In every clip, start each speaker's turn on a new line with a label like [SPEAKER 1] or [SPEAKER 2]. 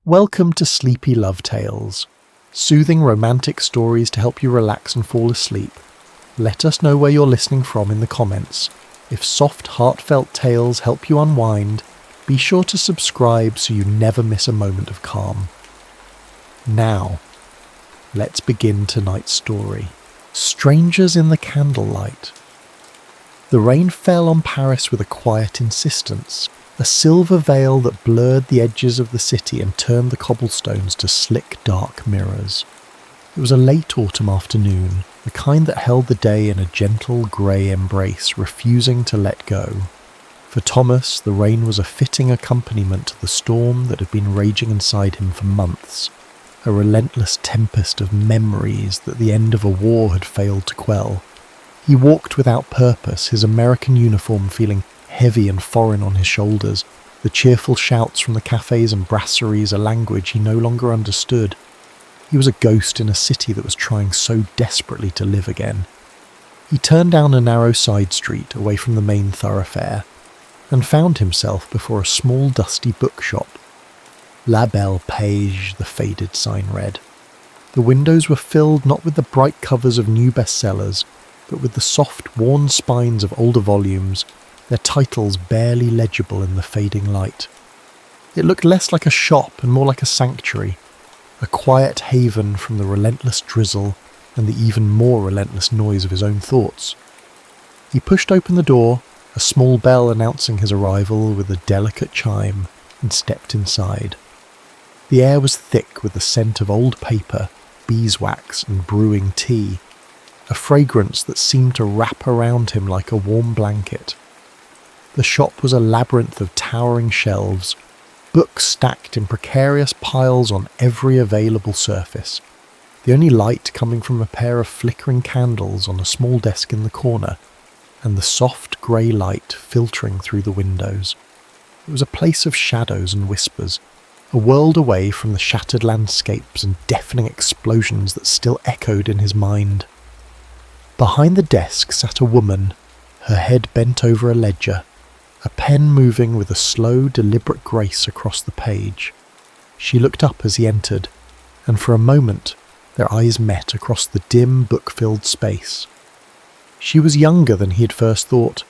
[SPEAKER 1] Welcome to Sleepy Love Tales, soothing romantic stories to help you relax and fall asleep. Let us know where you're listening from in the comments. If soft, heartfelt tales help you unwind, be sure to subscribe so you never miss a moment of calm. Now, let's begin tonight's story. Strangers in the Candlelight. The rain fell on Paris with a quiet insistence, a silver veil that blurred the edges of the city and turned the cobblestones to slick, dark mirrors. It was a late autumn afternoon, the kind that held the day in a gentle grey embrace, refusing to let go. For Thomas, the rain was a fitting accompaniment to the storm that had been raging inside him for months, a relentless tempest of memories that the end of a war had failed to quell. He walked without purpose, his American uniform feeling heavy and foreign on his shoulders, the cheerful shouts from the cafes and brasseries a language he no longer understood. He was a ghost in a city that was trying so desperately to live again. He turned down a narrow side street away from the main thoroughfare and found himself before a small dusty bookshop. La Belle Page, the faded sign read. The windows were filled not with the bright covers of new bestsellers, but with the soft, worn spines of older volumes, their titles barely legible in the fading light. It looked less like a shop and more like a sanctuary, a quiet haven from the relentless drizzle and the even more relentless noise of his own thoughts. He pushed open the door, a small bell announcing his arrival with a delicate chime, and stepped inside. The air was thick with the scent of old paper, beeswax and brewing tea, a fragrance that seemed to wrap around him like a warm blanket. The shop was a labyrinth of towering shelves, books stacked in precarious piles on every available surface, the only light coming from a pair of flickering candles on a small desk in the corner, and the soft grey light filtering through the windows. It was a place of shadows and whispers, a world away from the shattered landscapes and deafening explosions that still echoed in his mind. Behind the desk sat a woman, her head bent over a ledger, a pen moving with a slow, deliberate grace across the page. She looked up as he entered, and for a moment their eyes met across the dim, book-filled space. She was younger than he had first thought,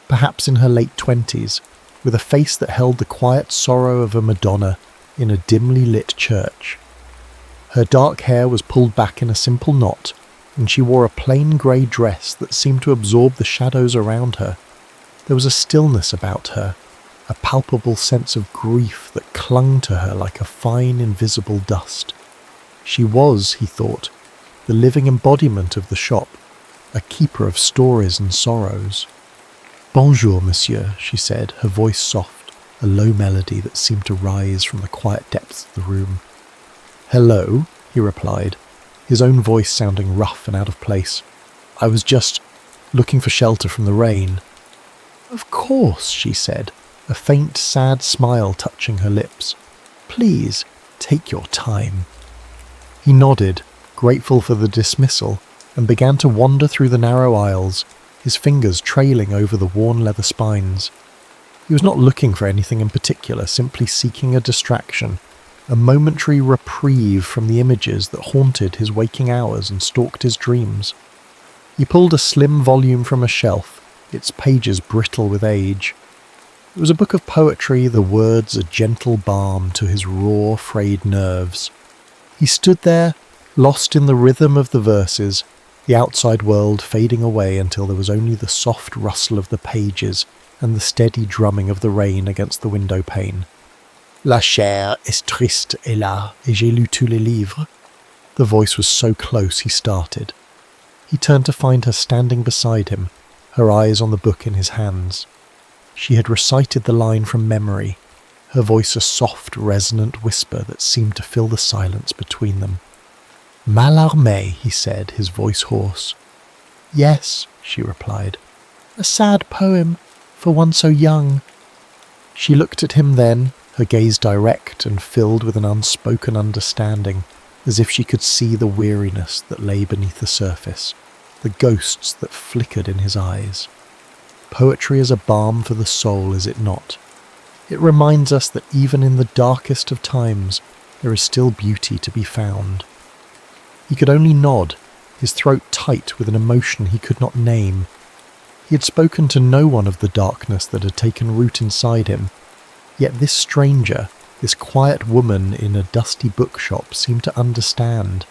[SPEAKER 1] perhaps in her late 20s, with a face that held the quiet sorrow of a Madonna in a dimly lit church. Her dark hair was pulled back in a simple knot, and she wore a plain grey dress that seemed to absorb the shadows around her. There was a stillness about her, a palpable sense of grief that clung to her like a fine, invisible dust. She was, he thought, the living embodiment of the shop, a keeper of stories and sorrows. "Bonjour, monsieur," she said, her voice soft, a low melody that seemed to rise from the quiet depths of the room. "Hello," he replied, his own voice sounding rough and out of place. "I was just looking for shelter from the rain." "Of course," she said, a faint, sad smile touching her lips. "Please, take your time." He nodded, grateful for the dismissal, and began to wander through the narrow aisles, his fingers trailing over the worn leather spines. He was not looking for anything in particular, simply seeking a distraction, a momentary reprieve from the images that haunted his waking hours and stalked his dreams. He pulled a slim volume from a shelf, its pages brittle with age. It was a book of poetry, the words a gentle balm to his raw, frayed nerves. He stood there, lost in the rhythm of the verses, the outside world fading away until there was only the soft rustle of the pages and the steady drumming of the rain against the window pane. "La chair est triste et là, et j'ai lu tous les livres." The voice was so close he started. He turned to find her standing beside him, her eyes on the book in his hands. She had recited the line from memory, her voice a soft, resonant whisper that seemed to fill the silence between them. "Mallarmé," he said, his voice hoarse. "Yes," she replied. "A sad poem, for one so young." She looked at him then, her gaze direct and filled with an unspoken understanding, as if she could see the weariness that lay beneath the surface, the ghosts that flickered in his eyes. Poetry is a balm for the soul, is it not? It reminds us that even in the darkest of times, there is still beauty to be found. He could only nod, his throat tight with an emotion he could not name. He had spoken to no one of the darkness that had taken root inside him, yet this stranger, this quiet woman in a dusty bookshop, seemed to understand.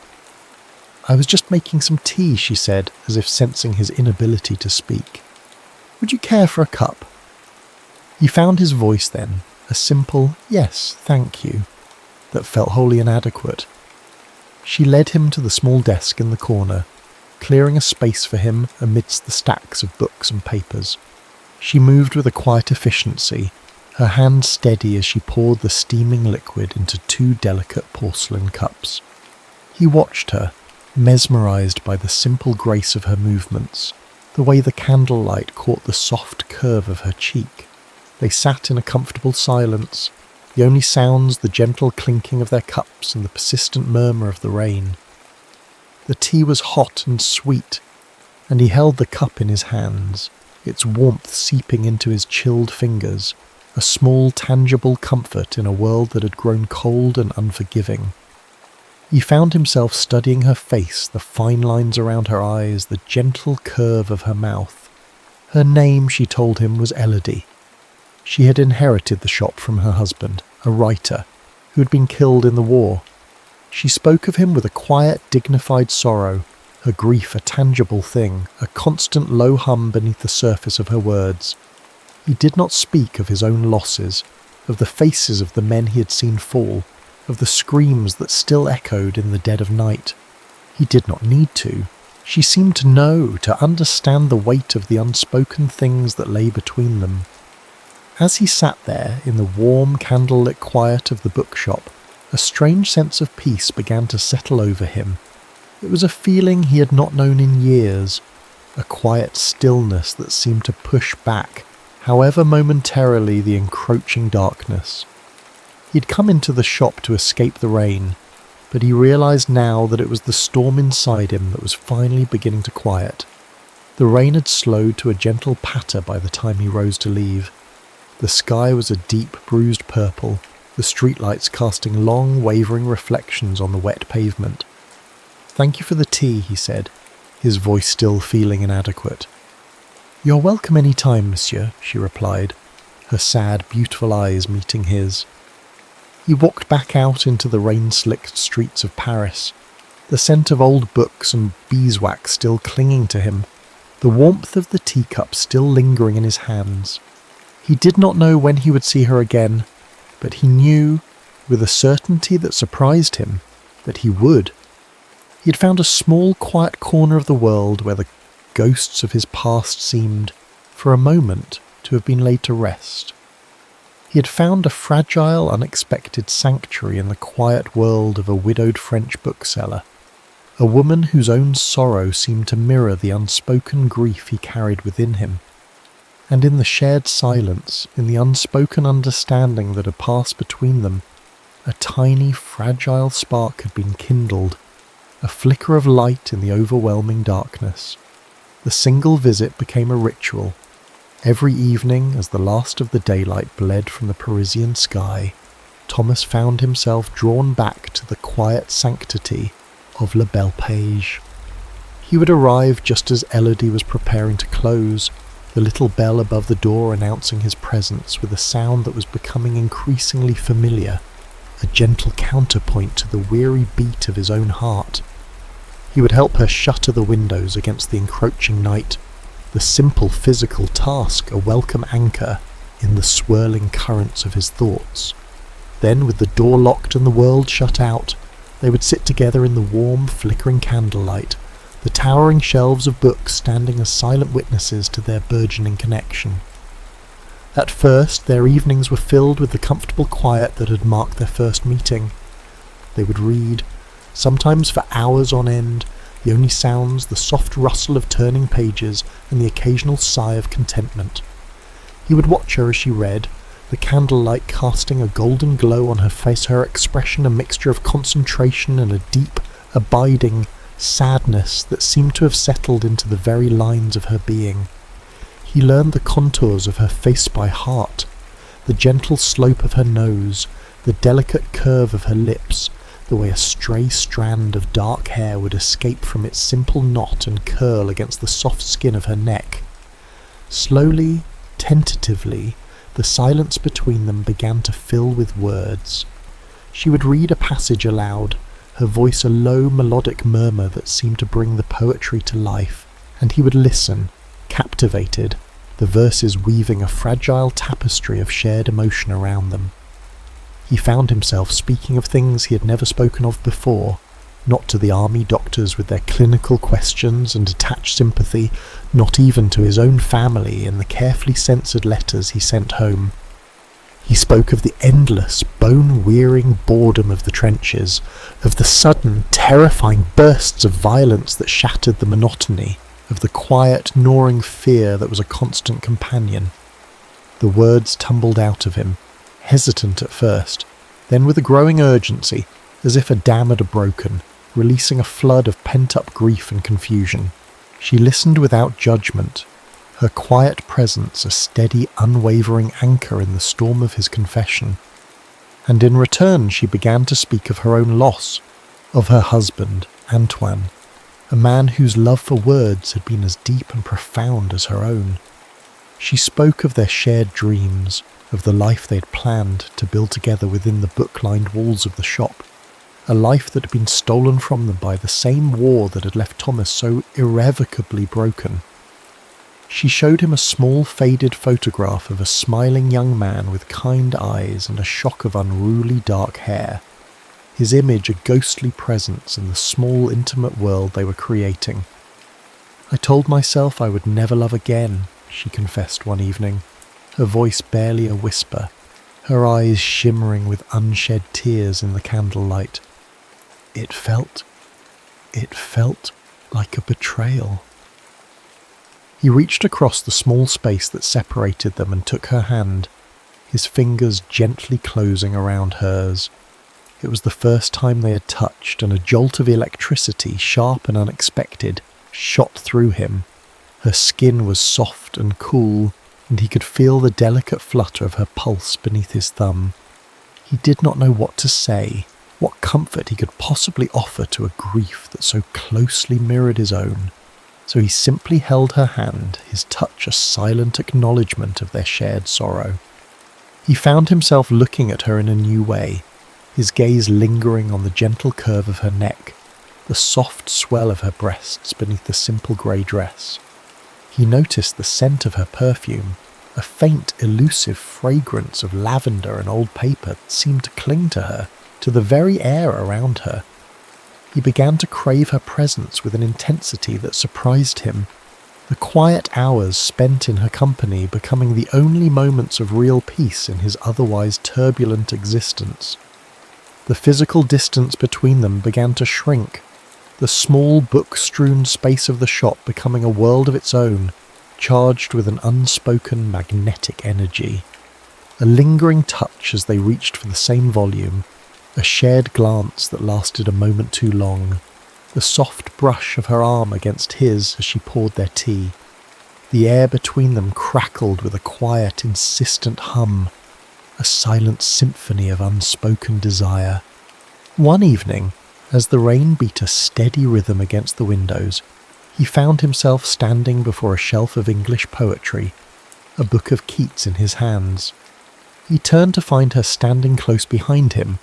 [SPEAKER 1] "I was just making some tea," she said, as if sensing his inability to speak. "Would you care for a cup?" He found his voice then, a simple "yes, thank you," that felt wholly inadequate. She led him to the small desk in the corner, clearing a space for him amidst the stacks of books and papers. She moved with a quiet efficiency, her hand steady as she poured the steaming liquid into 2 delicate porcelain cups. He watched her, mesmerised by the simple grace of her movements, the way the candlelight caught the soft curve of her cheek. They sat in a comfortable silence, the only sounds the gentle clinking of their cups and the persistent murmur of the rain. The tea was hot and sweet, and he held the cup in his hands, its warmth seeping into his chilled fingers, a small tangible comfort in a world that had grown cold and unforgiving. He found himself studying her face, the fine lines around her eyes, the gentle curve of her mouth. Her name, she told him, was Elodie. She had inherited the shop from her husband, a writer, who had been killed in the war. She spoke of him with a quiet, dignified sorrow, her grief a tangible thing, a constant low hum beneath the surface of her words. He did not speak of his own losses, of the faces of the men he had seen fall, of the screams that still echoed in the dead of night. He did not need to. She seemed to know, to understand the weight of the unspoken things that lay between them. As he sat there in the warm, candlelit quiet of the bookshop, a strange sense of peace began to settle over him. It was a feeling he had not known in years, a quiet stillness that seemed to push back, however momentarily, the encroaching darkness. He'd come into the shop to escape the rain, but he realised now that it was the storm inside him that was finally beginning to quiet. The rain had slowed to a gentle patter by the time he rose to leave. The sky was a deep, bruised purple, the streetlights casting long, wavering reflections on the wet pavement. "Thank you for the tea," he said, his voice still feeling inadequate. "You're welcome any time, monsieur," she replied, her sad, beautiful eyes meeting his. He walked back out into the rain-slicked streets of Paris, the scent of old books and beeswax still clinging to him, the warmth of the teacup still lingering in his hands. He did not know when he would see her again, but he knew, with a certainty that surprised him, that he would. He had found a small, quiet corner of the world where the ghosts of his past seemed, for a moment, to have been laid to rest. He had found a fragile, unexpected sanctuary in the quiet world of a widowed French bookseller, a woman whose own sorrow seemed to mirror the unspoken grief he carried within him. And in the shared silence, in the unspoken understanding that had passed between them, a tiny, fragile spark had been kindled, a flicker of light in the overwhelming darkness. The single visit became a ritual. Every evening, as the last of the daylight bled from the Parisian sky, Thomas found himself drawn back to the quiet sanctity of La Belle Page. He would arrive just as Elodie was preparing to close, the little bell above the door announcing his presence with a sound that was becoming increasingly familiar, a gentle counterpoint to the weary beat of his own heart. He would help her shutter the windows against the encroaching night, the simple physical task a welcome anchor in the swirling currents of his thoughts. Then, with the door locked and the world shut out, they would sit together in the warm, flickering candlelight, the towering shelves of books standing as silent witnesses to their burgeoning connection. At first, their evenings were filled with the comfortable quiet that had marked their first meeting. They would read, sometimes for hours on end, the only sounds the soft rustle of turning pages and the occasional sigh of contentment. He would watch her as she read, the candlelight casting a golden glow on her face, her expression a mixture of concentration and a deep, abiding sadness that seemed to have settled into the very lines of her being. He learned the contours of her face by heart, the gentle slope of her nose, The delicate curve of her lips, the way a stray strand of dark hair would escape from its simple knot and curl against the soft skin of her neck. Slowly, tentatively, the silence between them began to fill with words. She would read a passage aloud, her voice a low melodic murmur that seemed to bring the poetry to life, and he would listen, captivated, the verses weaving a fragile tapestry of shared emotion around them. He found himself speaking of things he had never spoken of before, not to the army doctors with their clinical questions and detached sympathy, not even to his own family in the carefully censored letters he sent home. He spoke of the endless, bone-wearing boredom of the trenches, of the sudden, terrifying bursts of violence that shattered the monotony, of the quiet, gnawing fear that was a constant companion. The words tumbled out of him, hesitant at first, then with a growing urgency, as if a dam had broken, releasing a flood of pent-up grief and confusion. She listened without judgment, her quiet presence a steady, unwavering anchor in the storm of his confession. And in return she began to speak of her own loss, of her husband, Antoine, a man whose love for words had been as deep and profound as her own. She spoke of their shared dreams, of the life they had planned to build together within the book-lined walls of the shop, a life that had been stolen from them by the same war that had left Thomas so irrevocably broken. She showed him a small faded photograph of a smiling young man with kind eyes and a shock of unruly dark hair, his image a ghostly presence in the small intimate world they were creating. "I told myself I would never love again," she confessed one evening, her voice barely a whisper, her eyes shimmering with unshed tears in the candlelight. It felt like a betrayal. He reached across the small space that separated them and took her hand, his fingers gently closing around hers. It was the first time they had touched, and a jolt of electricity, sharp and unexpected, shot through him. Her skin was soft and cool, and he could feel the delicate flutter of her pulse beneath his thumb. He did not know what to say, what comfort he could possibly offer to a grief that so closely mirrored his own. So he simply held her hand, his touch a silent acknowledgement of their shared sorrow. He found himself looking at her in a new way, his gaze lingering on the gentle curve of her neck, the soft swell of her breasts beneath the simple grey dress. He noticed the scent of her perfume, a faint, elusive fragrance of lavender and old paper that seemed to cling to her, to the very air around her. He began to crave her presence with an intensity that surprised him, the quiet hours spent in her company becoming the only moments of real peace in his otherwise turbulent existence. The physical distance between them began to shrink, the small book-strewn space of the shop becoming a world of its own, charged with an unspoken magnetic energy. A lingering touch as they reached for the same volume, a shared glance that lasted a moment too long, the soft brush of her arm against his as she poured their tea. The air between them crackled with a quiet, insistent hum, a silent symphony of unspoken desire. One evening, as the rain beat a steady rhythm against the windows, he found himself standing before a shelf of English poetry, a book of Keats in his hands. He turned to find her standing close behind him,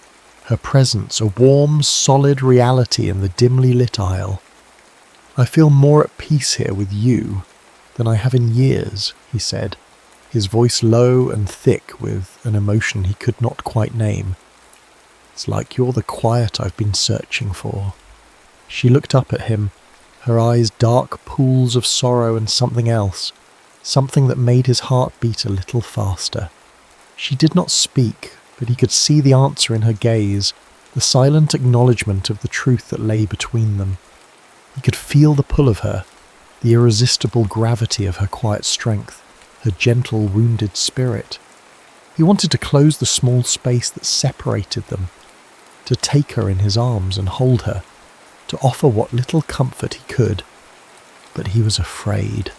[SPEAKER 1] her presence a warm, solid reality in the dimly lit aisle. "I feel more at peace here with you than I have in years," he said, his voice low and thick with an emotion he could not quite name. "It's like you're the quiet I've been searching for." She looked up at him, her eyes dark pools of sorrow and something else, something that made his heart beat a little faster. She did not speak, but he could see the answer in her gaze, the silent acknowledgement of the truth that lay between them. He could feel the pull of her, the irresistible gravity of her quiet strength, her gentle, wounded spirit. He wanted to close the small space that separated them, to take her in his arms and hold her, to offer what little comfort he could. But he was afraid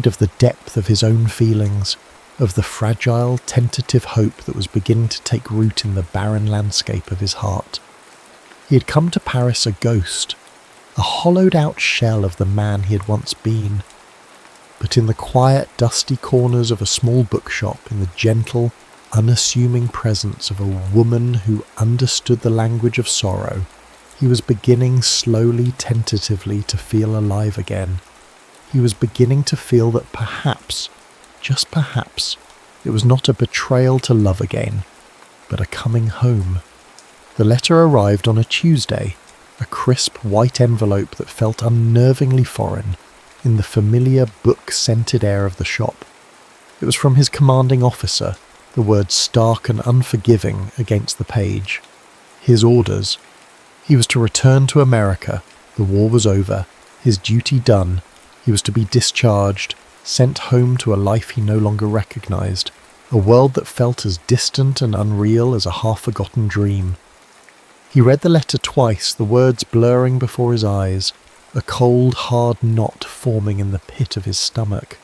[SPEAKER 1] of the depth of his own feelings, of the fragile, tentative hope that was beginning to take root in the barren landscape of his heart. He had come to Paris a ghost, a hollowed-out shell of the man he had once been. But in the quiet, dusty corners of a small bookshop, in the gentle, unassuming presence of a woman who understood the language of sorrow, he was beginning slowly, tentatively to feel alive again. He was beginning to feel that perhaps, just perhaps, it was not a betrayal to love again, but a coming home. The letter arrived on a Tuesday, a crisp white envelope that felt unnervingly foreign, in the familiar book-scented air of the shop. It was from his commanding officer, the words stark and unforgiving against the page. His orders. He was to return to America. The war was over. His duty done. He was to be discharged, sent home to a life he no longer recognized, a world that felt as distant and unreal as a half-forgotten dream. He read the letter twice, the words blurring before his eyes, a cold, hard knot forming in the pit of his stomach.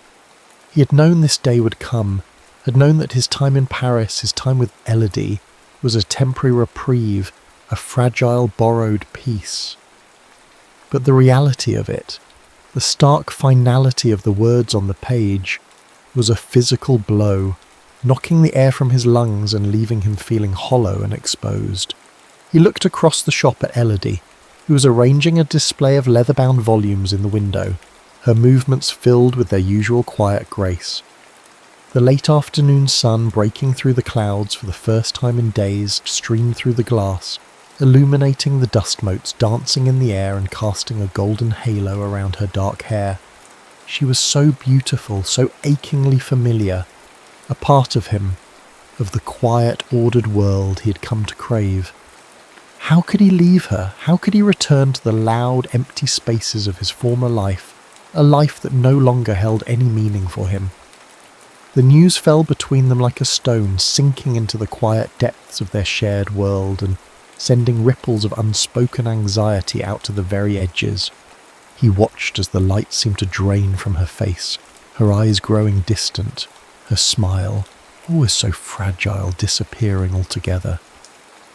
[SPEAKER 1] He had known this day would come, had known that his time in Paris, his time with Elodie, was a temporary reprieve, a fragile, borrowed peace. But the reality of it, the stark finality of the words on the page, was a physical blow, knocking the air from his lungs and leaving him feeling hollow and exposed. He looked across the shop at Elodie, who was arranging a display of leather-bound volumes in the window, her movements filled with their usual quiet grace. The late afternoon sun breaking through the clouds for the first time in days streamed through the glass, illuminating the dust motes dancing in the air and casting a golden halo around her dark hair. She was so beautiful, so achingly familiar, a part of him, of the quiet, ordered world he had come to crave. How could he leave her? How could he return to the loud, empty spaces of his former life, a life that no longer held any meaning for him? The news fell between them like a stone, sinking into the quiet depths of their shared world and sending ripples of unspoken anxiety out to the very edges. He watched as the light seemed to drain from her face, her eyes growing distant, her smile, always so fragile, disappearing altogether.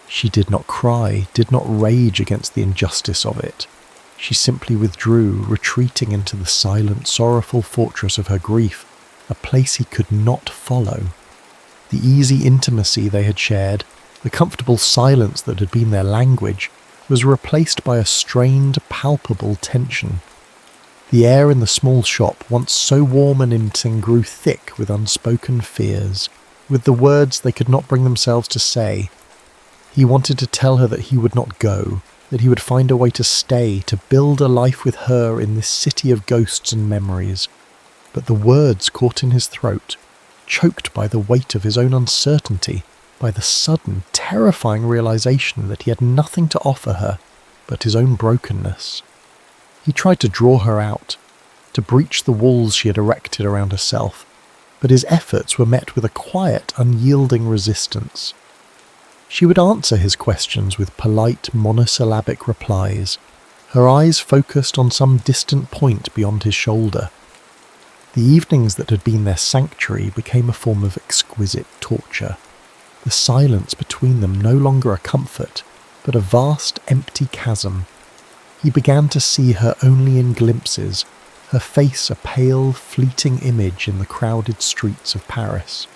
[SPEAKER 1] She did not cry, did not rage against the injustice of it. She simply withdrew, retreating into the silent, sorrowful fortress of her grief, a place he could not follow. The easy intimacy they had shared, the comfortable silence that had been their language, was replaced by a strained, palpable tension. The air in the small shop, once so warm and inviting, grew thick with unspoken fears, with the words they could not bring themselves to say. He wanted to tell her that he would not go, that he would find a way to stay, to build a life with her in this city of ghosts and memories. But the words caught in his throat, choked by the weight of his own uncertainty, by the sudden, terrifying realization that he had nothing to offer her but his own brokenness. He tried to draw her out, to breach the walls she had erected around herself, but his efforts were met with a quiet, unyielding resistance. She would answer his questions with polite, monosyllabic replies, her eyes focused on some distant point beyond his shoulder. The evenings that had been their sanctuary became a form of exquisite torture. The silence between them no longer a comfort, but a vast, empty chasm. He began to see her only in glimpses, her face a pale, fleeting image in the crowded streets of Paris.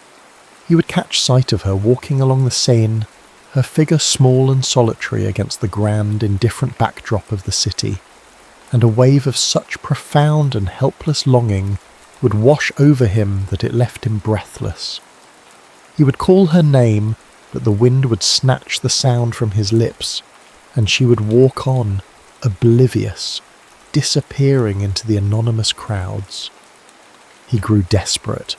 [SPEAKER 1] He would catch sight of her walking along the Seine, her figure small and solitary against the grand, indifferent backdrop of the city, and a wave of such profound and helpless longing would wash over him that it left him breathless. He would call her name, but the wind would snatch the sound from his lips, and she would walk on, oblivious, disappearing into the anonymous crowds. He grew desperate,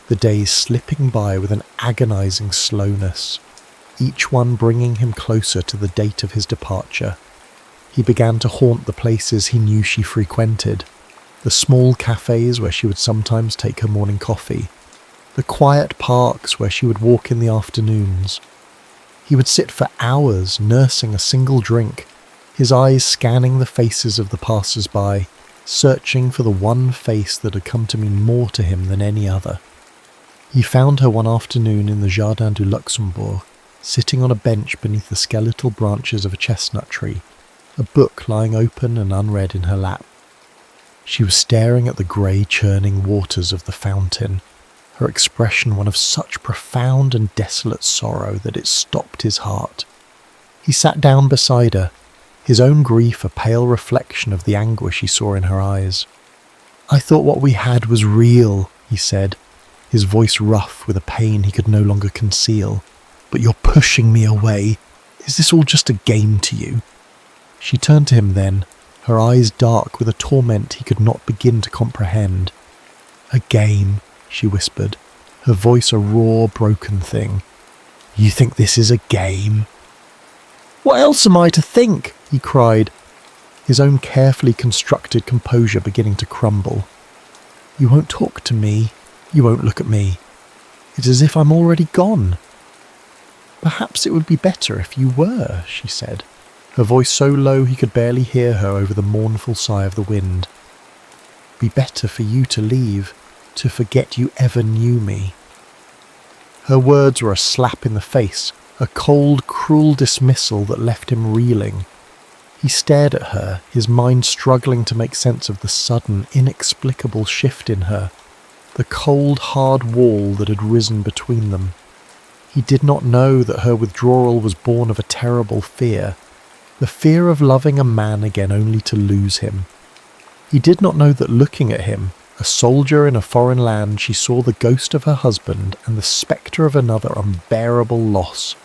[SPEAKER 1] the days slipping by with an agonizing slowness, each one bringing him closer to the date of his departure. He began to haunt the places he knew she frequented, the small cafes where she would sometimes take her morning coffee, the quiet parks where she would walk in the afternoons. He would sit for hours nursing a single drink, his eyes scanning the faces of the passers-by, searching for the one face that had come to mean more to him than any other. He found her one afternoon in the Jardin du Luxembourg, sitting on a bench beneath the skeletal branches of a chestnut tree, a book lying open and unread in her lap. She was staring at the grey churning waters of the fountain, her expression one of such profound and desolate sorrow that it stopped his heart. He sat down beside her, his own grief a pale reflection of the anguish he saw in her eyes. "I thought what we had was real," he said, his voice rough with a pain he could no longer conceal. "But you're pushing me away. Is this all just a game to you?" She turned to him then, her eyes dark with a torment he could not begin to comprehend. "A game," she whispered, her voice a raw, broken thing. "You think this is a game?" "What else am I to think?" he cried, his own carefully constructed composure beginning to crumble. "You won't talk to me. You won't look at me. It's as if I'm already gone." "Perhaps it would be better if you were," she said, her voice so low he could barely hear her over the mournful sigh of the wind. "Be better for you to leave, to forget you ever knew me." Her words were a slap in the face, a cold, cruel dismissal that left him reeling. He stared at her, his mind struggling to make sense of the sudden, inexplicable shift in her, the cold, hard wall that had risen between them. He did not know that her withdrawal was born of a terrible fear, the fear of loving a man again only to lose him. He did not know that looking at him, a soldier in a foreign land, she saw the ghost of her husband and the spectre of another unbearable loss.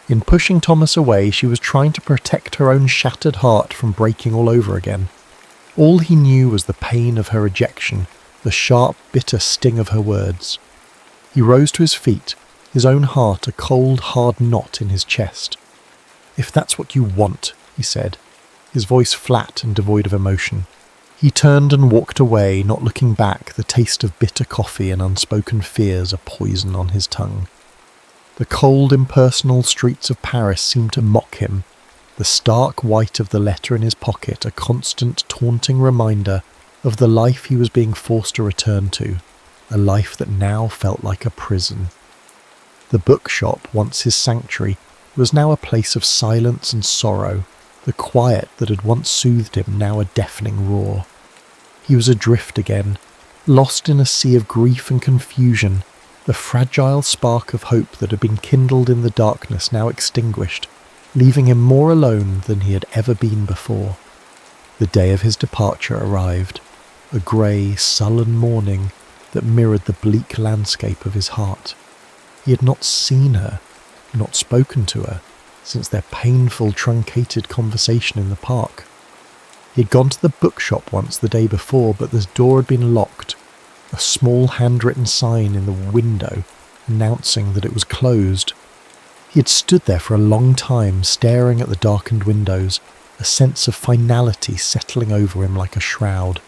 [SPEAKER 1] In pushing Thomas away, she was trying to protect her own shattered heart from breaking all over again. All he knew was the pain of her rejection, the sharp, bitter sting of her words. He rose to his feet, his own heart a cold, hard knot in his chest. "If that's what you want," he said, his voice flat and devoid of emotion. He turned and walked away, not looking back, the taste of bitter coffee and unspoken fears a poison on his tongue. The cold, impersonal streets of Paris seemed to mock him, the stark white of the letter in his pocket a constant, taunting reminder of the life he was being forced to return to, a life that now felt like a prison. The bookshop, once his sanctuary, was now a place of silence and sorrow, the quiet that had once soothed him now a deafening roar. He was adrift again, lost in a sea of grief and confusion, the fragile spark of hope that had been kindled in the darkness now extinguished, leaving him more alone than he had ever been before. The day of his departure arrived, a grey, sullen morning that mirrored the bleak landscape of his heart. He had not seen her, not spoken to her, since their painful, truncated conversation in the park. He had gone to the bookshop once the day before, but the door had been locked, a small handwritten sign in the window announcing that it was closed. He had stood there for a long time, staring at the darkened windows, a sense of finality settling over him like a shroud.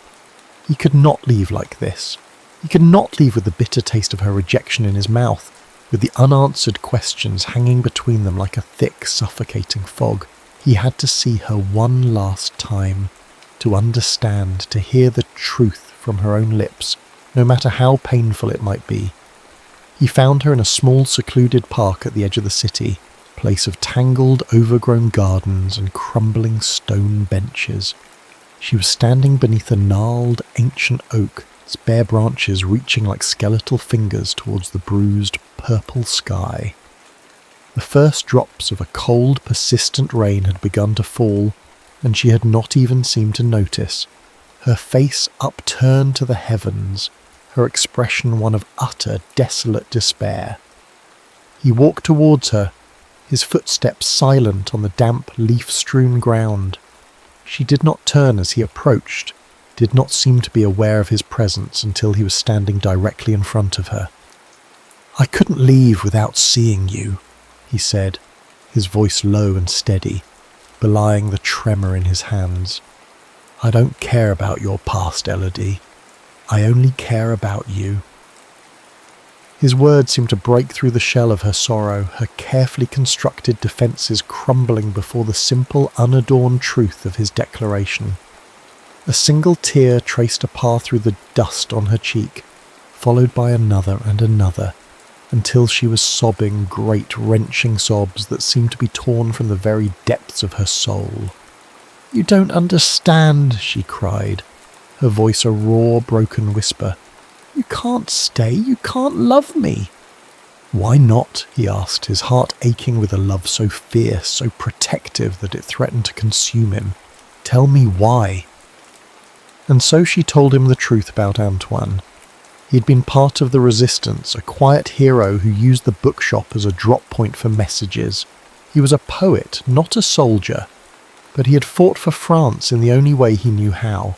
[SPEAKER 1] He could not leave like this. He could not leave with the bitter taste of her rejection in his mouth, with the unanswered questions hanging between them like a thick, suffocating fog. He had to see her one last time, to understand, to hear the truth from her own lips, no matter how painful it might be. He found her in a small, secluded park at the edge of the city, place of tangled, overgrown gardens and crumbling stone benches. She was standing beneath a gnarled, ancient oak, its bare branches reaching like skeletal fingers towards the bruised, purple sky. The first drops of a cold, persistent rain had begun to fall, and she had not even seemed to notice, her face upturned to the heavens, her expression one of utter, desolate despair. He walked towards her, his footsteps silent on the damp, leaf-strewn ground. She did not turn as he approached, did not seem to be aware of his presence until he was standing directly in front of her. "I couldn't leave without seeing you," he said, his voice low and steady, belying the tremor in his hands. "I don't care about your past, Elodie. I only care about you." His words seemed to break through the shell of her sorrow, her carefully constructed defences crumbling before the simple, unadorned truth of his declaration. A single tear traced a path through the dust on her cheek, followed by another and another, until she was sobbing great wrenching sobs that seemed to be torn from the very depths of her soul. "You don't understand," she cried, her voice a raw, broken whisper. "You can't stay, you can't love me." "Why not?" he asked, his heart aching with a love so fierce, so protective that it threatened to consume him. "Tell me why." And so she told him the truth about Antoine. He'd been part of the resistance, a quiet hero who used the bookshop as a drop point for messages. He was a poet, not a soldier, but he had fought for France in the only way he knew how.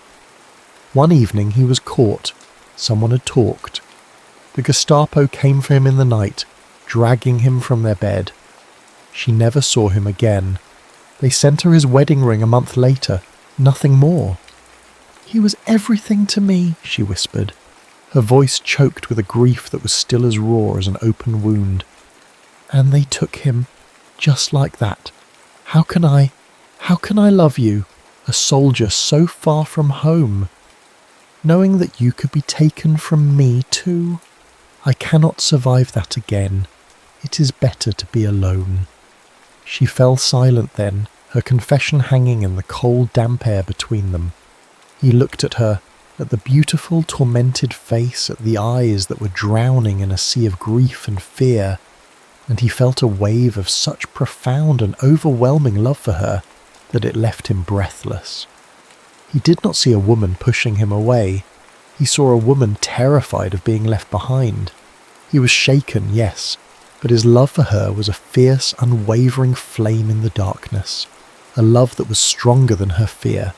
[SPEAKER 1] One evening he was caught. Someone had talked. The Gestapo came for him in the night, dragging him from their bed. She never saw him again. They sent her his wedding ring a month later, nothing more. "He was everything to me," she whispered, her voice choked with a grief that was still as raw as an open wound. "And they took him, just like that. How can I love you, a soldier so far from home? Knowing that you could be taken from me too? I cannot survive that again. It is better to be alone." She fell silent then, her confession hanging in the cold, damp air between them. He looked at her, at the beautiful, tormented face, at the eyes that were drowning in a sea of grief and fear, and he felt a wave of such profound and overwhelming love for her that it left him breathless. He did not see a woman pushing him away. He saw a woman terrified of being left behind. He was shaken, yes, but his love for her was a fierce, unwavering flame in the darkness, a love that was stronger than her fear,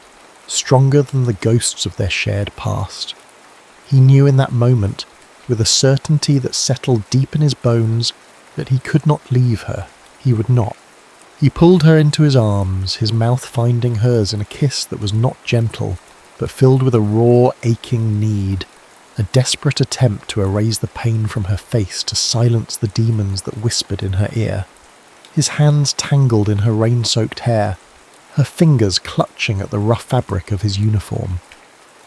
[SPEAKER 1] stronger than the ghosts of their shared past. He knew in that moment, with a certainty that settled deep in his bones, that he could not leave her. He would not. He pulled her into his arms, his mouth finding hers in a kiss that was not gentle, but filled with a raw, aching need, a desperate attempt to erase the pain from her face, to silence the demons that whispered in her ear. His hands tangled in her rain-soaked hair, her fingers clutching at the rough fabric of his uniform.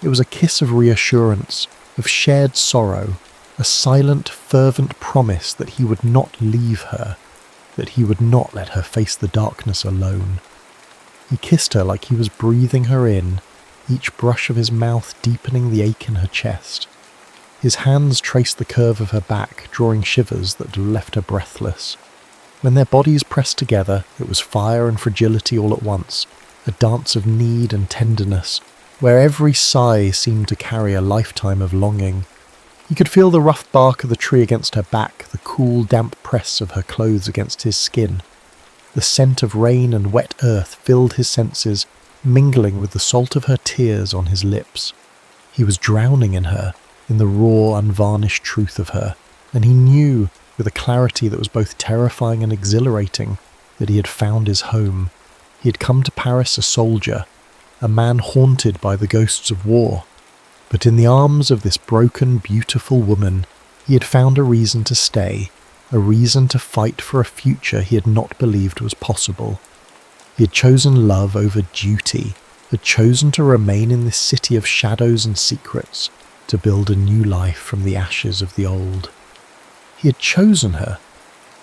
[SPEAKER 1] It was a kiss of reassurance, of shared sorrow, a silent, fervent promise that he would not leave her, that he would not let her face the darkness alone. He kissed her like he was breathing her in, each brush of his mouth deepening the ache in her chest. His hands traced the curve of her back, drawing shivers that left her breathless. When their bodies pressed together, it was fire and fragility all at once, a dance of need and tenderness, where every sigh seemed to carry a lifetime of longing. He could feel the rough bark of the tree against her back, the cool, damp press of her clothes against his skin. The scent of rain and wet earth filled his senses, mingling with the salt of her tears on his lips. He was drowning in her, in the raw, unvarnished truth of her, and he knew, with a clarity that was both terrifying and exhilarating, that he had found his home. He had come to Paris a soldier, a man haunted by the ghosts of war. But in the arms of this broken, beautiful woman, he had found a reason to stay, a reason to fight for a future he had not believed was possible. He had chosen love over duty, had chosen to remain in this city of shadows and secrets, to build a new life from the ashes of the old. He had chosen her,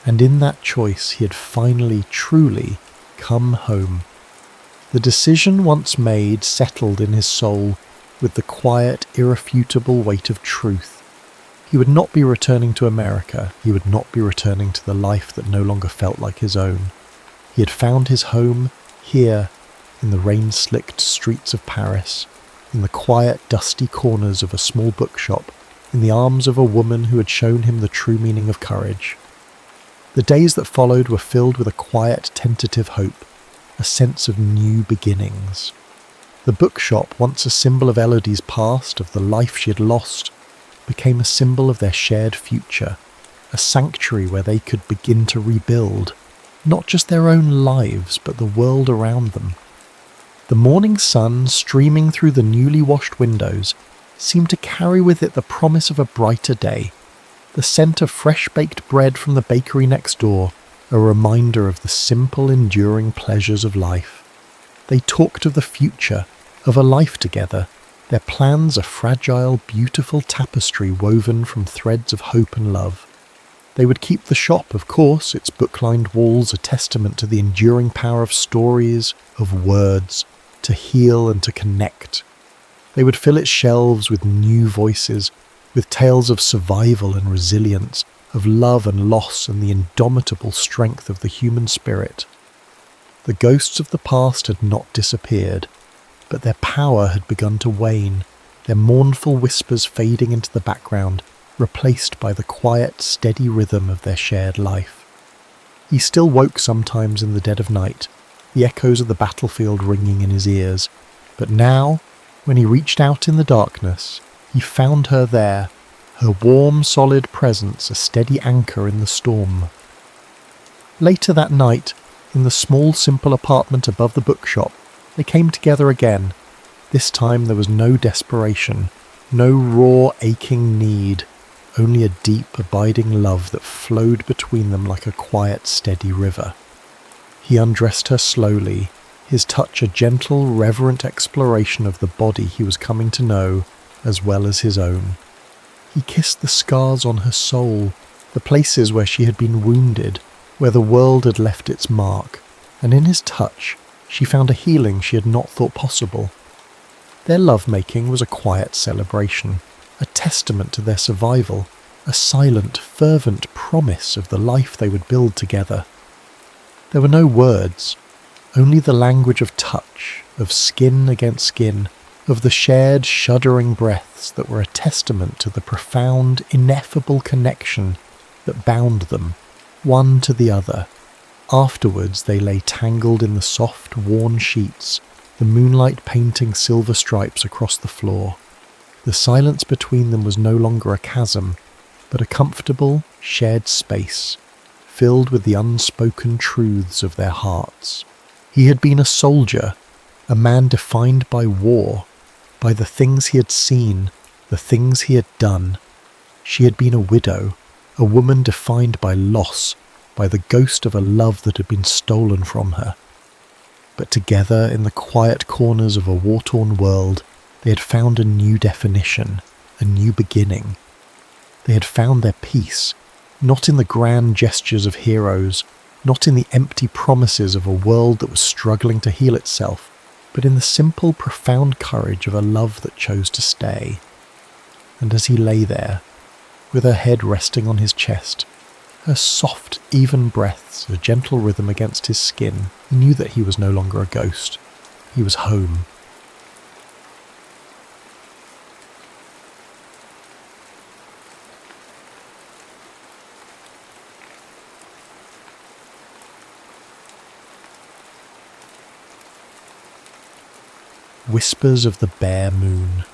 [SPEAKER 1] and in that choice he had finally, truly come home. The decision once made settled in his soul with the quiet, irrefutable weight of truth. He would not be returning to America, he would not be returning to the life that no longer felt like his own. He had found his home here, in the rain-slicked streets of Paris, in the quiet, dusty corners of a small bookshop, in the arms of a woman who had shown him the true meaning of courage. The days that followed were filled with a quiet, tentative hope, a sense of new beginnings. The bookshop, once a symbol of Elodie's past, of the life she had lost, became a symbol of their shared future, a sanctuary where they could begin to rebuild, not just their own lives, but the world around them. The morning sun, streaming through the newly washed windows, seemed to carry with it the promise of a brighter day, the scent of fresh-baked bread from the bakery next door, a reminder of the simple, enduring pleasures of life. They talked of the future, of a life together, Their plans a fragile, beautiful tapestry woven from threads of hope and love. They would keep the shop, of course, its book-lined walls a testament to the enduring power of stories, of words, to heal and to connect. They would fill its shelves with new voices, with tales of survival and resilience, of love and loss and the indomitable strength of the human spirit. The ghosts of the past had not disappeared, but their power had begun to wane, their mournful whispers fading into the background, replaced by the quiet, steady rhythm of their shared life. He still woke sometimes in the dead of night, the echoes of the battlefield ringing in his ears, but now, when he reached out in the darkness, he found her there, her warm, solid presence a steady anchor in the storm. Later that night, in the small, simple apartment above the bookshop, they came together again. This time there was no desperation, no raw, aching need, only a deep, abiding love that flowed between them like a quiet, steady river. He undressed her slowly, his touch a gentle, reverent exploration of the body he was coming to know, as well as his own. He kissed the scars on her soul, the places where she had been wounded, where the world had left its mark, and in his touch she found a healing she had not thought possible. Their love-making was a quiet celebration, a testament to their survival, a silent, fervent promise of the life they would build together. There were no words, only the language of touch, of skin against skin, of the shared, shuddering breaths that were a testament to the profound, ineffable connection that bound them, one to the other. Afterwards they lay tangled in the soft, worn sheets, the moonlight painting silver stripes across the floor. The silence between them was no longer a chasm, but a comfortable, shared space, filled with the unspoken truths of their hearts. He had been a soldier, a man defined by war, by the things he had seen, the things he had done. She had been a widow, a woman defined by loss, by the ghost of a love that had been stolen from her. But together, in the quiet corners of a war-torn world, they had found a new definition, a new beginning. They had found their peace, not in the grand gestures of heroes, not in the empty promises of a world that was struggling to heal itself, but in the simple, profound courage of a love that chose to stay. And as he lay there, with her head resting on his chest, her soft, even breaths, a gentle rhythm against his skin, he knew that he was no longer a ghost. He was home. Whispers of the Bare Moon.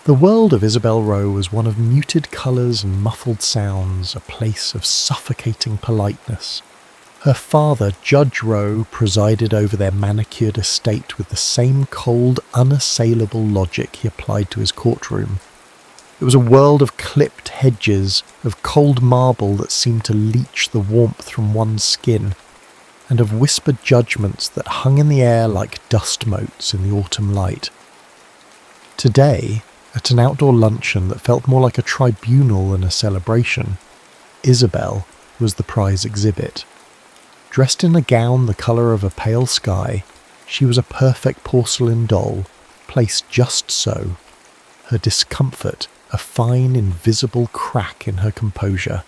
[SPEAKER 1] The world of Isabel Rowe was one of muted colours and muffled sounds, a place of suffocating politeness. Her father, Judge Rowe, presided over their manicured estate with the same cold, unassailable logic he applied to his courtroom. It was a world of clipped hedges, of cold marble that seemed to leach the warmth from one's skin, and of whispered judgments that hung in the air like dust motes in the autumn light. Today, at an outdoor luncheon that felt more like a tribunal than a celebration, Isabel was the prize exhibit. Dressed in a gown the colour of a pale sky, she was a perfect porcelain doll, placed just so. Her discomfort, a fine, invisible crack in her composure.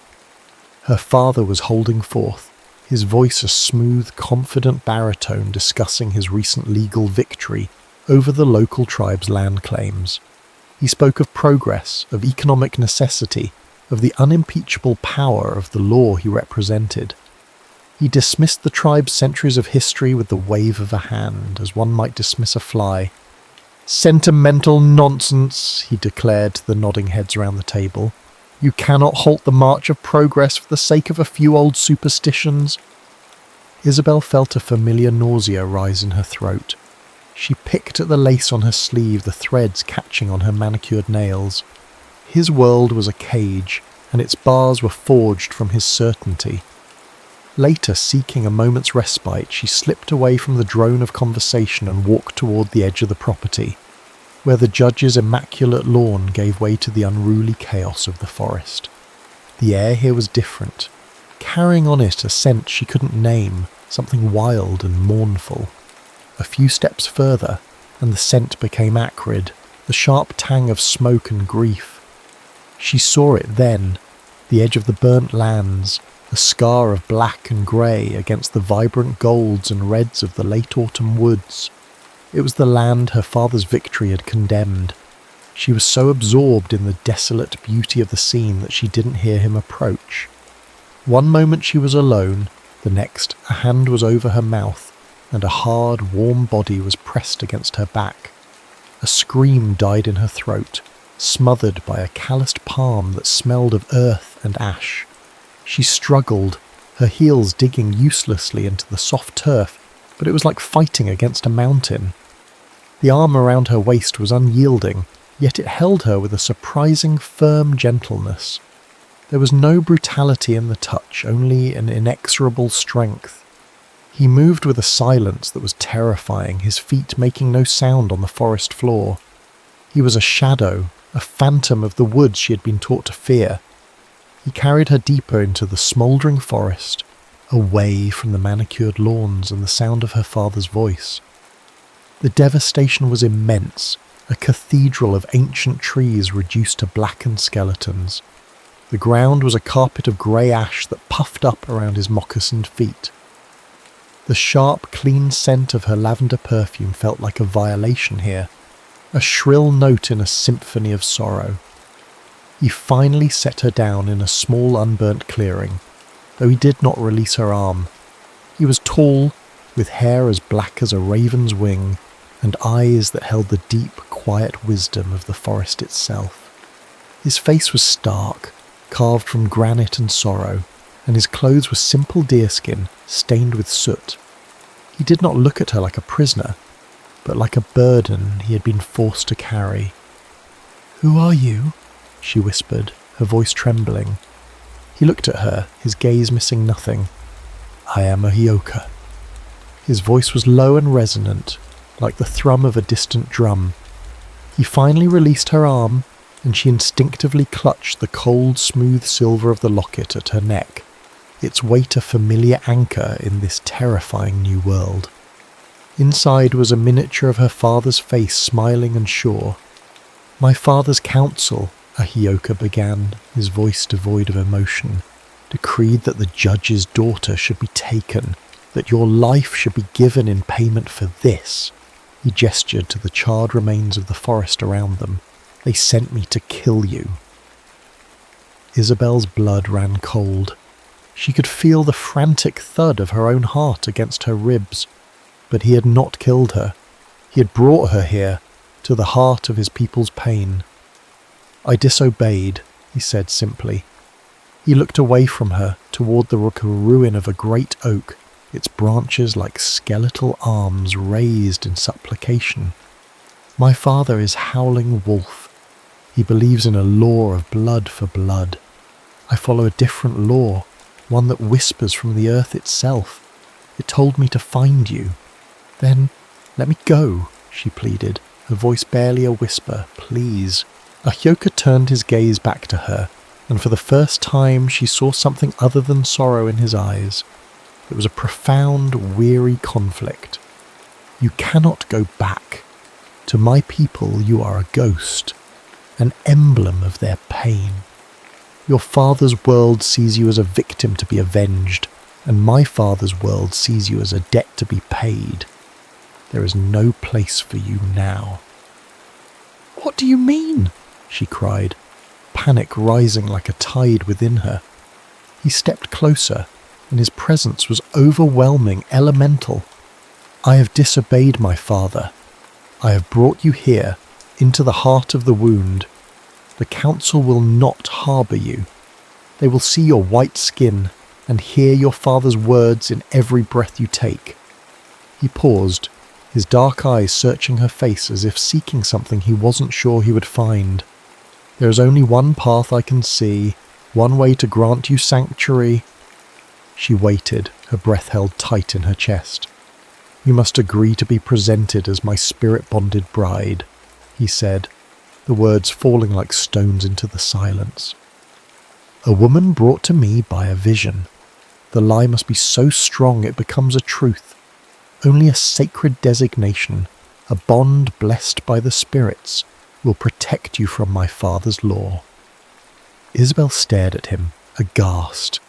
[SPEAKER 1] Her father was holding forth, his voice a smooth, confident baritone discussing his recent legal victory over the local tribe's land claims. He spoke of progress, of economic necessity, of the unimpeachable power of the law he represented. He dismissed the tribe's centuries of history with the wave of a hand, as one might dismiss a fly. "Sentimental nonsense," he declared to the nodding heads around the table. "You cannot halt the march of progress for the sake of a few old superstitions." Isabel felt a familiar nausea rise in her throat. She picked at the lace on her sleeve, the threads catching on her manicured nails. His world was a cage, and its bars were forged from his certainty. Later, seeking a moment's respite, she slipped away from the drone of conversation and walked toward the edge of the property. where the judge's immaculate lawn gave way to the unruly chaos of the forest. The air here was different, carrying on it a scent she couldn't name, something wild and mournful. A few steps further, and the scent became acrid, the sharp tang of smoke and grief. She saw it then, the edge of the burnt lands, a scar of black and grey against the vibrant golds and reds of the late autumn woods. It was the land her father's victory had condemned. She was so absorbed in the desolate beauty of the scene that she didn't hear him approach. One moment she was alone, the next a hand was over her mouth, and a hard, warm body was pressed against her back. A scream died in her throat, smothered by a calloused palm that smelled of earth and ash. She struggled, her heels digging uselessly into the soft turf, but it was like fighting against a mountain. The arm around her waist was unyielding, yet it held her with a surprising firm gentleness. There was no brutality in the touch, only an inexorable strength. He moved with a silence that was terrifying, his feet making no sound on the forest floor. He was a shadow, a phantom of the woods she had been taught to fear. He carried her deeper into the smouldering forest, away from the manicured lawns and the sound of her father's voice. The devastation was immense, a cathedral of ancient trees reduced to blackened skeletons. The ground was a carpet of grey ash that puffed up around his moccasined feet. The sharp, clean scent of her lavender perfume felt like a violation here, a shrill note in a symphony of sorrow. He finally set her down in a small unburnt clearing, though he did not release her arm. He was tall, with hair as black as a raven's wing, and eyes that held the deep, quiet wisdom of the forest itself. His face was stark, carved from granite and sorrow, and his clothes were simple deerskin, stained with soot. He did not look at her like a prisoner, but like a burden he had been forced to carry. "Who are you?" she whispered, her voice trembling. He looked at her, his gaze missing nothing. "I am a hioka." His voice was low and resonant, like the thrum of a distant drum. He finally released her arm, and she instinctively clutched the cold, smooth silver of the locket at her neck, its weight a familiar anchor in this terrifying new world. Inside was a miniature of her father's face, smiling and sure. "My father's council," a hioka began, his voice devoid of emotion, "decreed that the judge's daughter should be taken, that your life should be given in payment for this." He gestured to the charred remains of the forest around them. "They sent me to kill you." Isabel's blood ran cold. She could feel the frantic thud of her own heart against her ribs. But he had not killed her. He had brought her here, to the heart of his people's pain. "I disobeyed," he said simply. He looked away from her, toward the ruin of a great oak, its branches like skeletal arms raised in supplication. "My father is Howling Wolf. He believes in a law of blood for blood. I follow a different law, one that whispers from the earth itself. It told me to find you." "Then let me go," she pleaded, her voice barely a whisper. "Please." Ahyoka turned his gaze back to her, and for the first time she saw something other than sorrow in his eyes. It was a profound, weary conflict. "You cannot go back. To my people you are a ghost, an emblem of their pain. Your father's world sees you as a victim to be avenged, and my father's world sees you as a debt to be paid. There is no place for you now." "What do you mean?" she cried, panic rising like a tide within her. He stepped closer, and his presence was overwhelming, elemental. "I have disobeyed my father. I have brought you here, into the heart of the wound. The council will not harbour you. They will see your white skin and hear your father's words in every breath you take." He paused, his dark eyes searching her face as if seeking something he wasn't sure he would find. "There is only one path I can see, one way to grant you sanctuary." She waited, her breath held tight in her chest. "You must agree to be presented as my spirit-bonded bride. he said, the words falling like stones into the silence. A woman brought to me by a vision. The lie must be so strong it becomes a truth. Only a sacred designation, a bond blessed by the spirits, will protect you from my father's law. Isabel stared at him, aghast.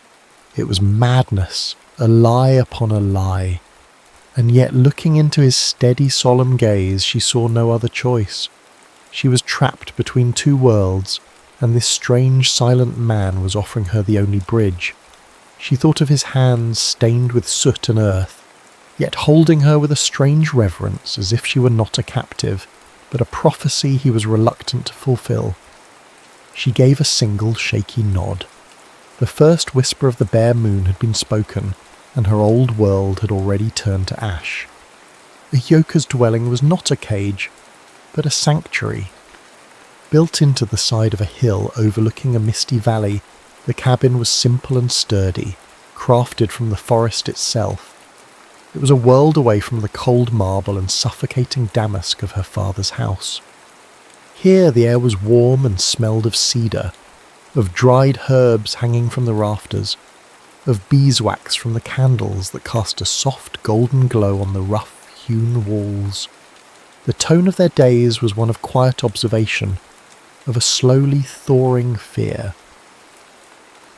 [SPEAKER 1] It was madness, a lie upon a lie. And yet, looking into his steady, solemn gaze, she saw no other choice. She was trapped between two worlds, and this strange, silent man was offering her the only bridge. She thought of his hands stained with soot and earth, yet holding her with a strange reverence, as if she were not a captive, but a prophecy he was reluctant to fulfill. She gave a single shaky nod. The first whisper of the bare moon had been spoken, and her old world had already turned to ash. A yoker's dwelling was not a cage, but a sanctuary. Built into the side of a hill overlooking a misty valley, the cabin was simple and sturdy, crafted from the forest itself. It was a world away from the cold marble and suffocating damask of her father's house. Here the air was warm and smelled of cedar, of dried herbs hanging from the rafters, of beeswax from the candles that cast a soft golden glow on the rough-hewn walls. The tone of their days was one of quiet observation, of a slowly thawing fear.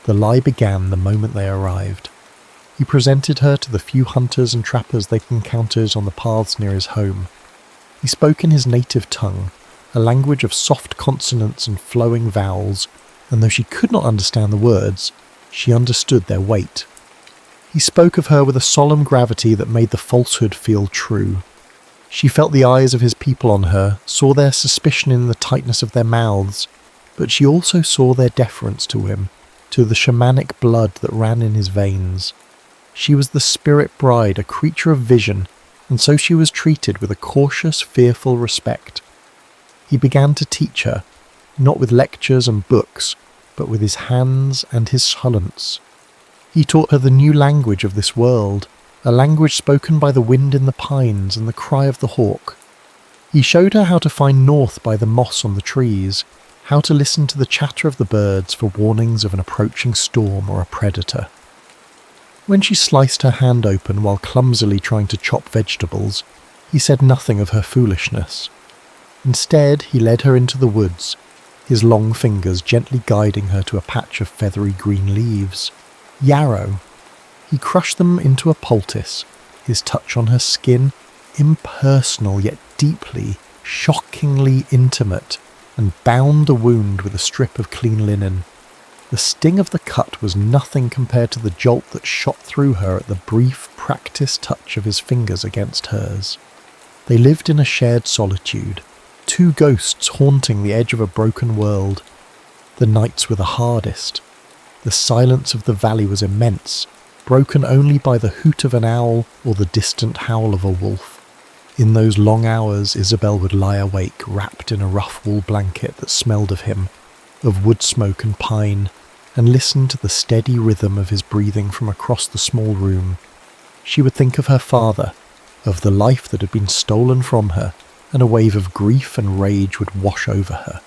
[SPEAKER 1] The lie began the moment they arrived. He presented her to the few hunters and trappers they'd encountered on the paths near his home. He spoke in his native tongue, a language of soft consonants and flowing vowels, and though she could not understand the words, she understood their weight. He spoke of her with a solemn gravity that made the falsehood feel true. She felt the eyes of his people on her, saw their suspicion in the tightness of their mouths, but she also saw their deference to him, to the shamanic blood that ran in his veins. She was the spirit bride, a creature of vision, and so she was treated with a cautious, fearful respect. He began to teach her, not with lectures and books, but with his hands and his silence. He taught her the new language of this world, a language spoken by the wind in the pines and the cry of the hawk. He showed her how to find north by the moss on the trees, how to listen to the chatter of the birds for warnings of an approaching storm or a predator. When she sliced her hand open while clumsily trying to chop vegetables, he said nothing of her foolishness. Instead, he led her into the woods, his long fingers gently guiding her to a patch of feathery green leaves. Yarrow. He crushed them into a poultice, his touch on her skin, impersonal yet deeply, shockingly intimate, and bound the wound with a strip of clean linen. The sting of the cut was nothing compared to the jolt that shot through her at the brief, practiced touch of his fingers against hers. They lived in a shared solitude, two ghosts haunting the edge of a broken world. The nights were the hardest. The silence of the valley was immense, broken only by the hoot of an owl or the distant howl of a wolf. In those long hours, Isabel would lie awake, wrapped in a rough wool blanket that smelled of him, of wood smoke and pine, and listen to the steady rhythm of his breathing from across the small room. She would think of her father, of the life that had been stolen from her, and a wave of grief and rage would wash over her.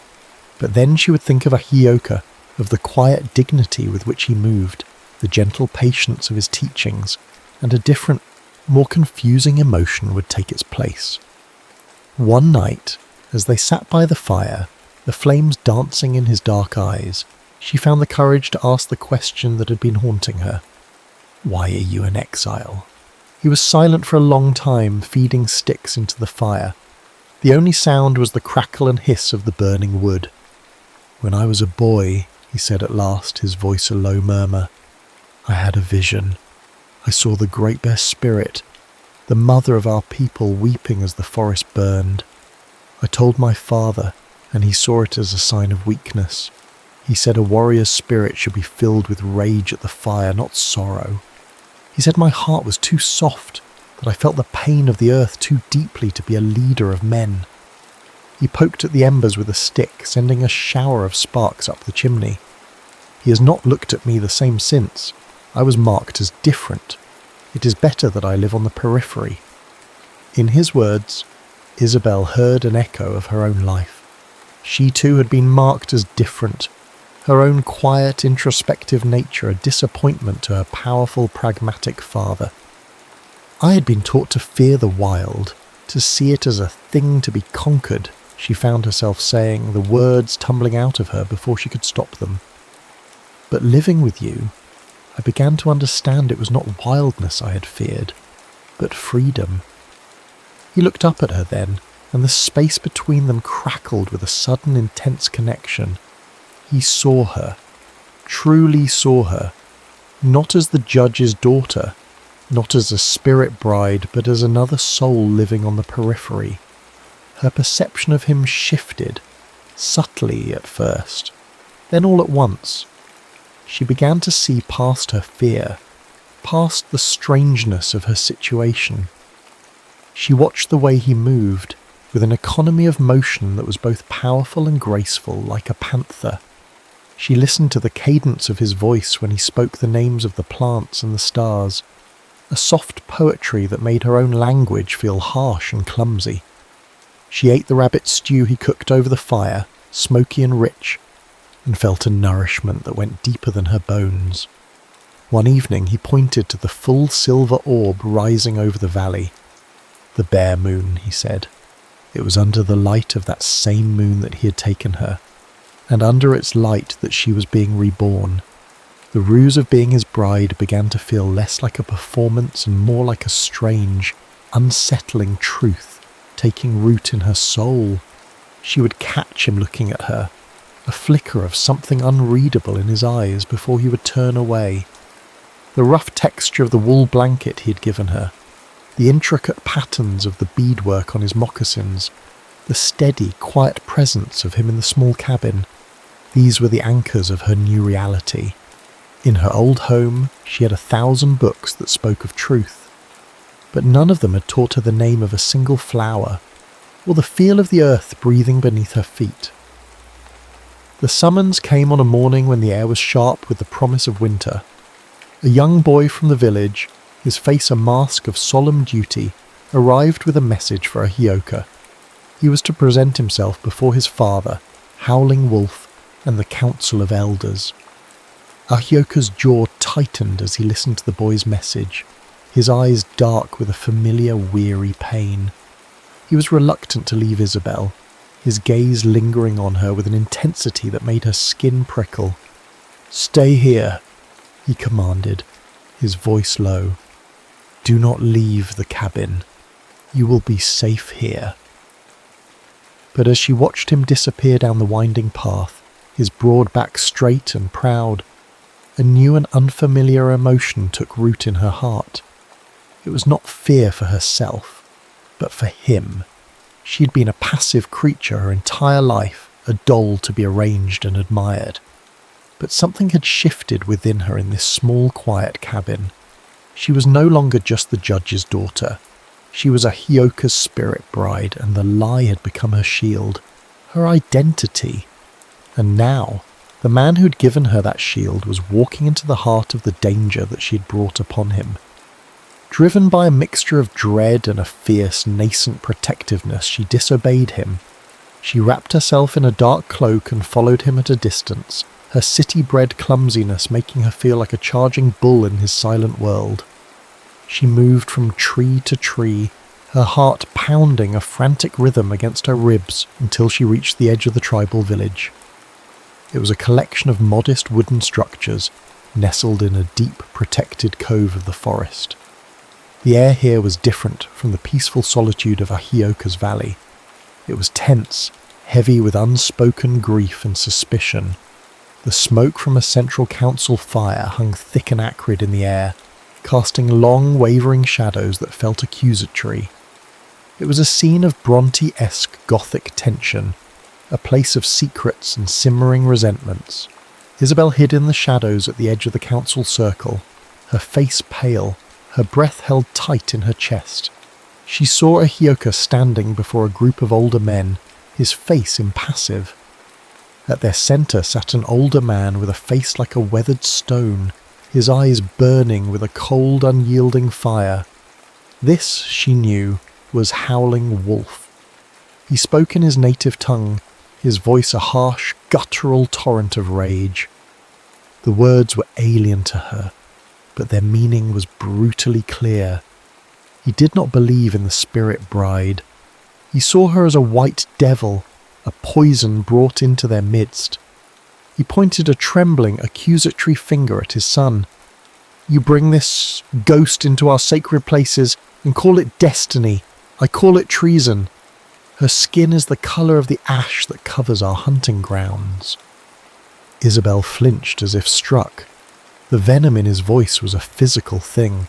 [SPEAKER 1] But then she would think of Ahioka, of the quiet dignity with which he moved, the gentle patience of his teachings, and a different, more confusing emotion would take its place. One night, as they sat by the fire, the flames dancing in his dark eyes, she found the courage to ask the question that had been haunting her. "Why are you in exile?" He was silent for a long time, feeding sticks into the fire. The only sound was the crackle and hiss of the burning wood. "When I was a boy," he said at last, his voice a low murmur, "I had a vision. I saw the Great Bear Spirit, the mother of our people, weeping as the forest burned. I told my father, and he saw it as a sign of weakness. He said a warrior's spirit should be filled with rage at the fire, not sorrow. He said my heart was too soft, that I felt the pain of the earth too deeply to be a leader of men." He poked at the embers with a stick, sending a shower of sparks up the chimney. "He has not looked at me the same since. I was marked as different. It is better that I live on the periphery." In his words, Isabel heard an echo of her own life. She too had been marked as different, her own quiet, introspective nature a disappointment to her powerful, pragmatic father. I had been taught to fear the wild, to see it as a thing to be conquered, she found herself saying, the words tumbling out of her before she could stop them. But living with you, I began to understand it was not wildness I had feared, but freedom. He looked up at her then, and the space between them crackled with a sudden intense connection. He saw her, truly saw her, not as the judge's daughter, not as a spirit bride, but as another soul living on the periphery. Her perception of him shifted, subtly at first, then all at once. She began to see past her fear, past the strangeness of her situation. She watched the way he moved, with an economy of motion that was both powerful and graceful, like a panther. She listened to the cadence of his voice when he spoke the names of the plants and the stars, a soft poetry that made her own language feel harsh and clumsy. She ate the rabbit stew he cooked over the fire, smoky and rich, and felt a nourishment that went deeper than her bones. One evening he pointed to the full silver orb rising over the valley. The bare moon, he said. It was under the light of that same moon that he had taken her, and under its light that she was being reborn. The ruse of being his bride began to feel less like a performance and more like a strange, unsettling truth taking root in her soul. She would catch him looking at her, a flicker of something unreadable in his eyes before he would turn away. The rough texture of the wool blanket he had given her, the intricate patterns of the beadwork on his moccasins, the steady, quiet presence of him in the small cabin, these were the anchors of her new reality. In her old home, she had 1,000 books that spoke of truth, but none of them had taught her the name of a single flower, or the feel of the earth breathing beneath her feet. The summons came on a morning when the air was sharp with the promise of winter. A young boy from the village, his face a mask of solemn duty, arrived with a message for Ahioka. He was to present himself before his father, Howling Wolf, and the Council of Elders. Ahioka's jaw tightened as he listened to the boy's message, his eyes dark with a familiar, weary pain. He was reluctant to leave Isabel, his gaze lingering on her with an intensity that made her skin prickle. "Stay here," he commanded, his voice low. "Do not leave the cabin. You will be safe here." But as she watched him disappear down the winding path, his broad back straight and proud, a new and unfamiliar emotion took root in her heart. It was not fear for herself, but for him. She had been a passive creature her entire life, a doll to be arranged and admired. But something had shifted within her in this small, quiet cabin. She was no longer just the judge's daughter. She was Ahioka's spirit bride, and the lie had become her shield, her identity. And now, the man who'd given her that shield was walking into the heart of the danger that she had brought upon him. Driven by a mixture of dread and a fierce, nascent protectiveness, she disobeyed him. She wrapped herself in a dark cloak and followed him at a distance, her city-bred clumsiness making her feel like a charging bull in his silent world. She moved from tree to tree, her heart pounding a frantic rhythm against her ribs until she reached the edge of the tribal village. It was a collection of modest wooden structures, nestled in a deep, protected cove of the forest. The air here was different from the peaceful solitude of Ahioka's valley. It was tense, heavy with unspoken grief and suspicion. The smoke from a central council fire hung thick and acrid in the air, casting long, wavering shadows that felt accusatory. It was a scene of Bronte-esque Gothic tension, a place of secrets and simmering resentments. Isabel hid in the shadows at the edge of the council circle, her face pale, her breath held tight in her chest. She saw Ahioka standing before a group of older men, his face impassive. At their centre sat an older man with a face like a weathered stone, his eyes burning with a cold, unyielding fire. This, she knew, was Howling Wolf, He spoke in his native tongue, his voice a harsh, guttural torrent of rage. The words were alien to her, but their meaning was brutally clear. He did not believe in the spirit bride. He saw her as a white devil, a poison brought into their midst. He pointed a trembling, accusatory finger at his son. "You bring this ghost into our sacred places and call it destiny. I call it treason. Her skin is the colour of the ash that covers our hunting grounds." Isabel flinched as if struck. The venom in his voice was a physical thing,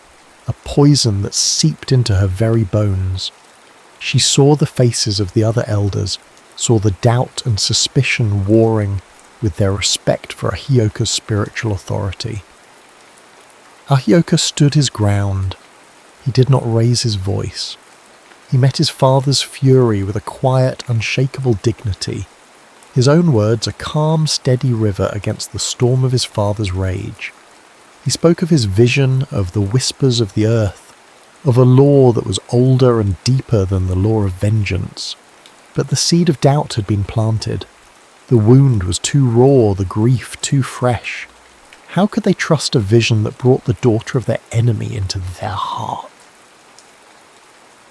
[SPEAKER 1] a poison that seeped into her very bones. She saw the faces of the other elders, saw the doubt and suspicion warring with their respect for Ahioka's spiritual authority. Ahioka stood his ground. He did not raise his voice. He met his father's fury with a quiet, unshakable dignity. His own words a calm, steady river against the storm of his father's rage. He spoke of his vision, of the whispers of the earth, of a law that was older and deeper than the law of vengeance. But the seed of doubt had been planted. The wound was too raw, the grief too fresh. How could they trust a vision that brought the daughter of their enemy into their heart?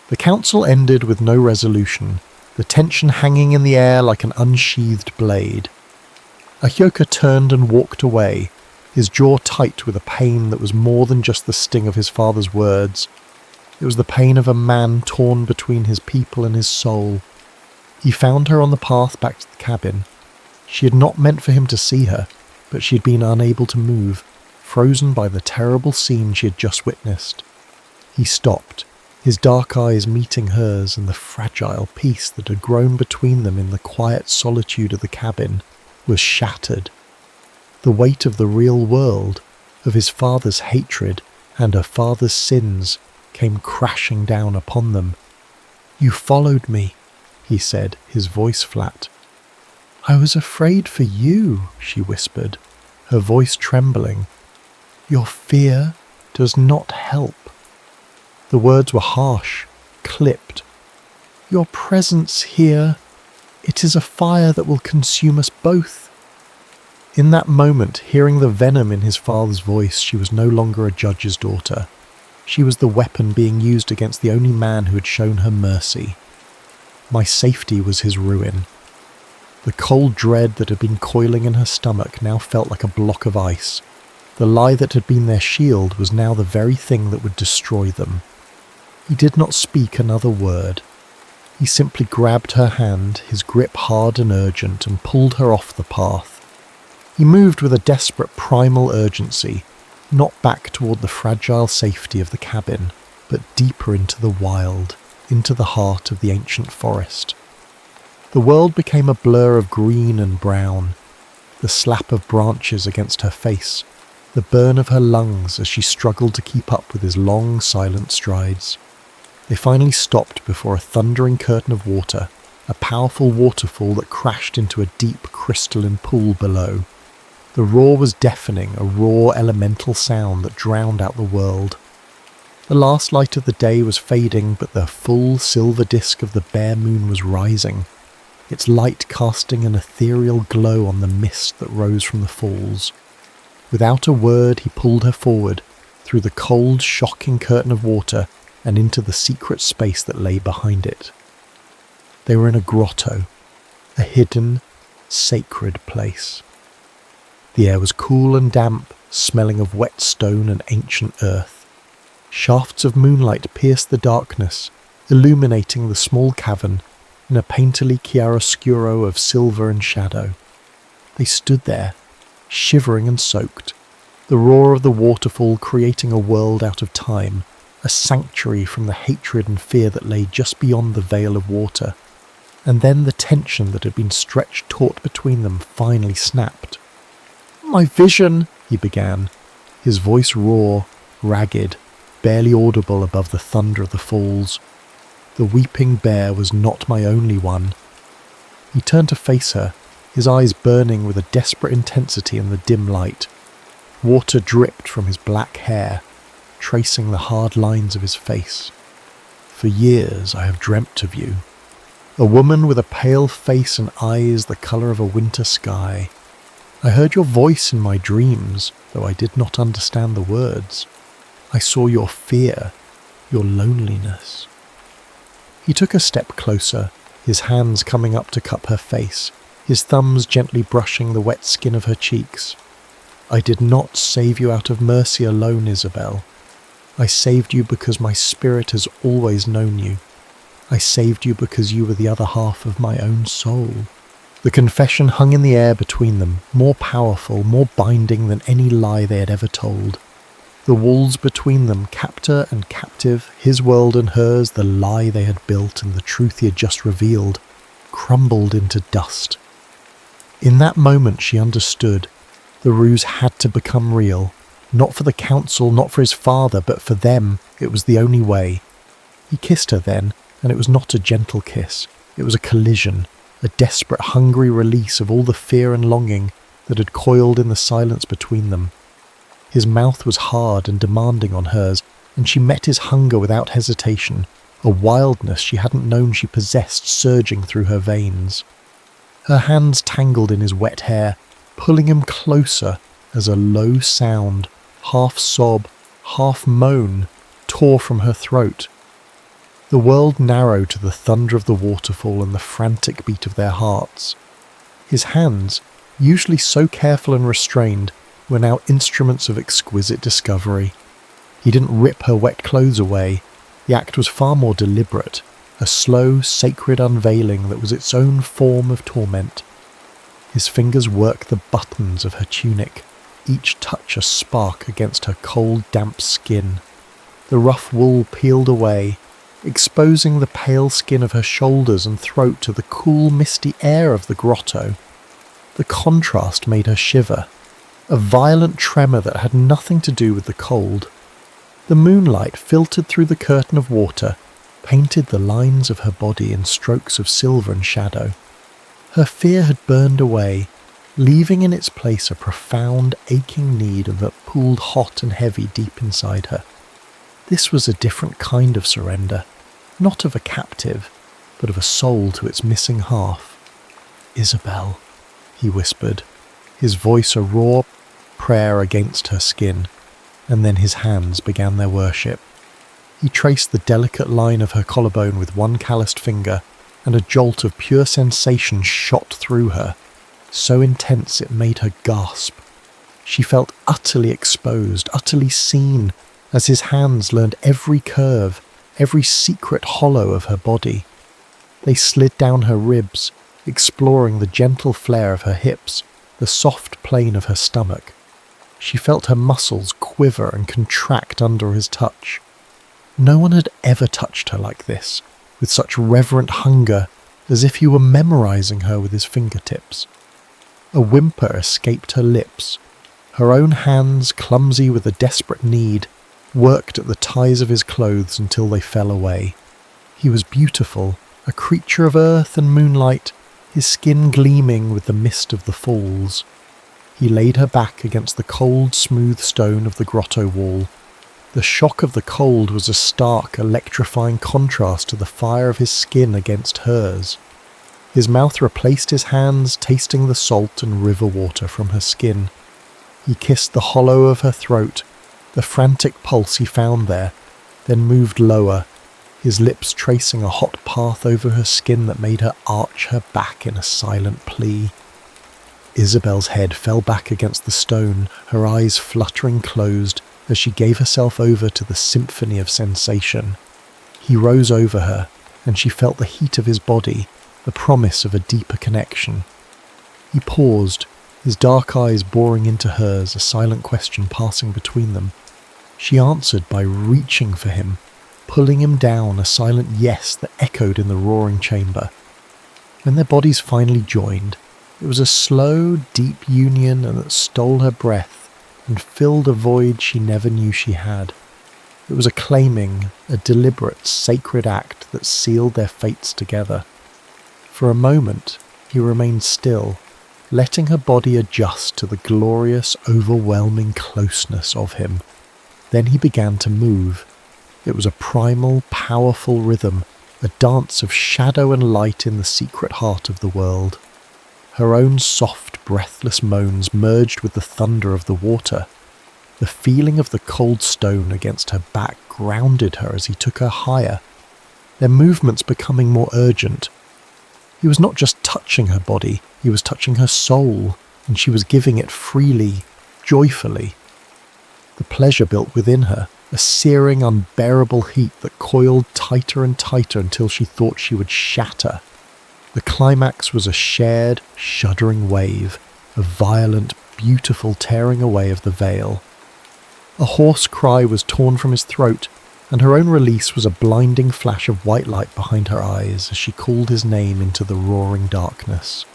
[SPEAKER 1] The council ended with no resolution, the tension hanging in the air like an unsheathed blade. Ahioka turned and walked away, his jaw tight with a pain that was more than just the sting of his father's words. It was the pain of a man torn between his people and his soul. He found her on the path back to the cabin. She had not meant for him to see her, but she had been unable to move, frozen by the terrible scene she had just witnessed. He stopped, his dark eyes meeting hers, and the fragile peace that had grown between them in the quiet solitude of the cabin was shattered. The weight of the real world, of his father's hatred and her father's sins, came crashing down upon them. "You followed me," he said, his voice flat. "I was afraid for you," she whispered, her voice trembling. "Your fear does not help." The words were harsh, clipped. "Your presence here, it is a fire that will consume us both." In that moment, hearing the venom in his father's voice, she was no longer a judge's daughter. She was the weapon being used against the only man who had shown her mercy. My safety was his ruin. The cold dread that had been coiling in her stomach now felt like a block of ice. The lie that had been their shield was now the very thing that would destroy them. He did not speak another word. He simply grabbed her hand, his grip hard and urgent, and pulled her off the path. He moved with a desperate primal urgency, not back toward the fragile safety of the cabin, but deeper into the wild, into the heart of the ancient forest. The world became a blur of green and brown, the slap of branches against her face, the burn of her lungs as she struggled to keep up with his long, silent strides. They finally stopped before a thundering curtain of water, a powerful waterfall that crashed into a deep crystalline pool below. The roar was deafening, a raw elemental sound that drowned out the world. The last light of the day was fading, but the full silver disk of the bare moon was rising, its light casting an ethereal glow on the mist that rose from the falls. Without a word, he pulled her forward, through the cold, shocking curtain of water, and into the secret space that lay behind it. They were in a grotto, a hidden, sacred place. The air was cool and damp, smelling of wet stone and ancient earth. Shafts of moonlight pierced the darkness, illuminating the small cavern in a painterly chiaroscuro of silver and shadow. They stood there, shivering and soaked, the roar of the waterfall creating a world out of time, a sanctuary from the hatred and fear that lay just beyond the veil of water. And then the tension that had been stretched taut between them finally snapped. "My vision," he began, his voice raw, ragged, barely audible above the thunder of the falls. The weeping bear was not my only one. He turned to face her, his eyes burning with a desperate intensity in the dim light. Water dripped from his black hair, tracing the hard lines of his face. "For years I have dreamt of you, a woman with a pale face and eyes the colour of a winter sky. I heard your voice in my dreams, though I did not understand the words. I saw your fear, your loneliness." He took a step closer, his hands coming up to cup her face, his thumbs gently brushing the wet skin of her cheeks. "I did not save you out of mercy alone, Isabel. I saved you because my spirit has always known you. I saved you because you were the other half of my own soul." The confession hung in the air between them, more powerful, more binding than any lie they had ever told. The walls between them, captor and captive, his world and hers, the lie they had built and the truth he had just revealed, crumbled into dust. In that moment she understood. The ruse had to become real. Not for the council, not for his father, but for them. It was the only way. He kissed her then, and it was not a gentle kiss. It was a collision, a desperate, hungry release of all the fear and longing that had coiled in the silence between them. His mouth was hard and demanding on hers, and she met his hunger without hesitation, a wildness she hadn't known she possessed surging through her veins. Her hands tangled in his wet hair, pulling him closer as a low sound, half sob, half moan, tore from her throat. The world narrowed to the thunder of the waterfall and the frantic beat of their hearts. His hands, usually so careful and restrained, were now instruments of exquisite discovery. He didn't rip her wet clothes away. The act was far more deliberate, a slow, sacred unveiling that was its own form of torment. His fingers worked the buttons of her tunic, each touch a spark against her cold, damp skin. The rough wool peeled away, exposing the pale skin of her shoulders and throat to the cool, misty air of the grotto. The contrast made her shiver, a violent tremor that had nothing to do with the cold. The moonlight filtered through the curtain of water, painted the lines of her body in strokes of silver and shadow. Her fear had burned away, leaving in its place a profound, aching need that pooled hot and heavy deep inside her. This was a different kind of surrender, not of a captive, but of a soul to its missing half. "Isabel," he whispered, his voice a raw prayer against her skin, and then his hands began their worship. He traced the delicate line of her collarbone with one calloused finger, and a jolt of pure sensation shot through her, so intense it made her gasp. She felt utterly exposed, utterly seen, as his hands learned every curve, every secret hollow of her body. They slid down her ribs, exploring the gentle flare of her hips, the soft plane of her stomach. She felt her muscles quiver and contract under his touch. No one had ever touched her like this, with such reverent hunger, as if he were memorizing her with his fingertips. A whimper escaped her lips. Her own hands, clumsy with a desperate need, worked at the ties of his clothes until they fell away. He was beautiful, a creature of earth and moonlight, his skin gleaming with the mist of the falls. He laid her back against the cold, smooth stone of the grotto wall. The shock of the cold was a stark, electrifying contrast to the fire of his skin against hers. His mouth replaced his hands, tasting the salt and river water from her skin. He kissed the hollow of her throat, the frantic pulse he found there, then moved lower, his lips tracing a hot path over her skin that made her arch her back in a silent plea. Isabel's head fell back against the stone, her eyes fluttering closed as she gave herself over to the symphony of sensation. He rose over her, and she felt the heat of his body, the promise of a deeper connection. He paused, his dark eyes boring into hers, a silent question passing between them. She answered by reaching for him, pulling him down, a silent yes that echoed in the roaring chamber. When their bodies finally joined, it was a slow, deep union that stole her breath and filled a void she never knew she had. It was a claiming, a deliberate, sacred act that sealed their fates together. For a moment, he remained still, letting her body adjust to the glorious, overwhelming closeness of him. Then he began to move. It was a primal, powerful rhythm, a dance of shadow and light in the secret heart of the world. Her own soft, breathless moans merged with the thunder of the water. The feeling of the cold stone against her back grounded her as he took her higher, their movements becoming more urgent. He was not just touching her body, he was touching her soul, and she was giving it freely, joyfully. The pleasure built within her, a searing, unbearable heat that coiled tighter and tighter until she thought she would shatter. The climax was a shared, shuddering wave, a violent, beautiful tearing away of the veil. A hoarse cry was torn from his throat, and her own release was a blinding flash of white light behind her eyes as she called his name into the roaring darkness.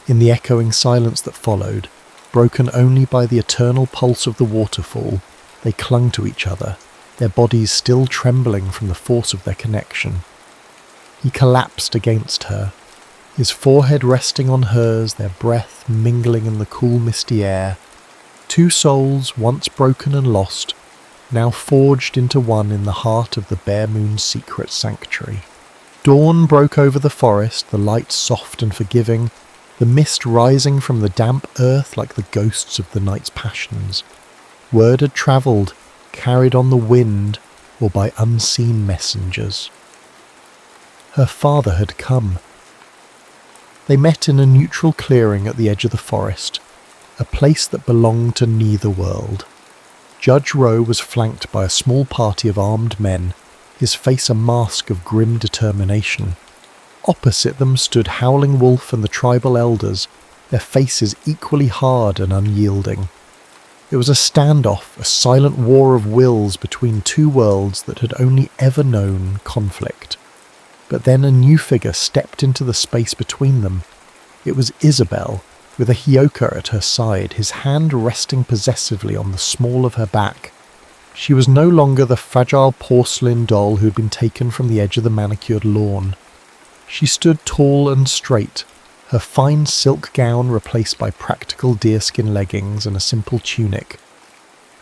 [SPEAKER 1] In the echoing silence that followed, broken only by the eternal pulse of the waterfall, they clung to each other, their bodies still trembling from the force of their connection. He collapsed against her, his forehead resting on hers, their breath mingling in the cool misty air. Two souls, once broken and lost, now forged into one in the heart of the bare moon's secret sanctuary. Dawn broke over the forest, the light soft and forgiving, the mist rising from the damp earth like the ghosts of the night's passions. Word had travelled, carried on the wind, or by unseen messengers. Her father had come. They met in a neutral clearing at the edge of the forest, a place that belonged to neither world. Judge Rowe was flanked by a small party of armed men, his face a mask of grim determination. Opposite them stood Howling Wolf and the tribal elders, their faces equally hard and unyielding. It was a standoff, a silent war of wills between two worlds that had only ever known conflict. But then a new figure stepped into the space between them. It was Isabel, with a Hioka at her side, his hand resting possessively on the small of her back. She was no longer the fragile porcelain doll who had been taken from the edge of the manicured lawn. She stood tall and straight, her fine silk gown replaced by practical deerskin leggings and a simple tunic.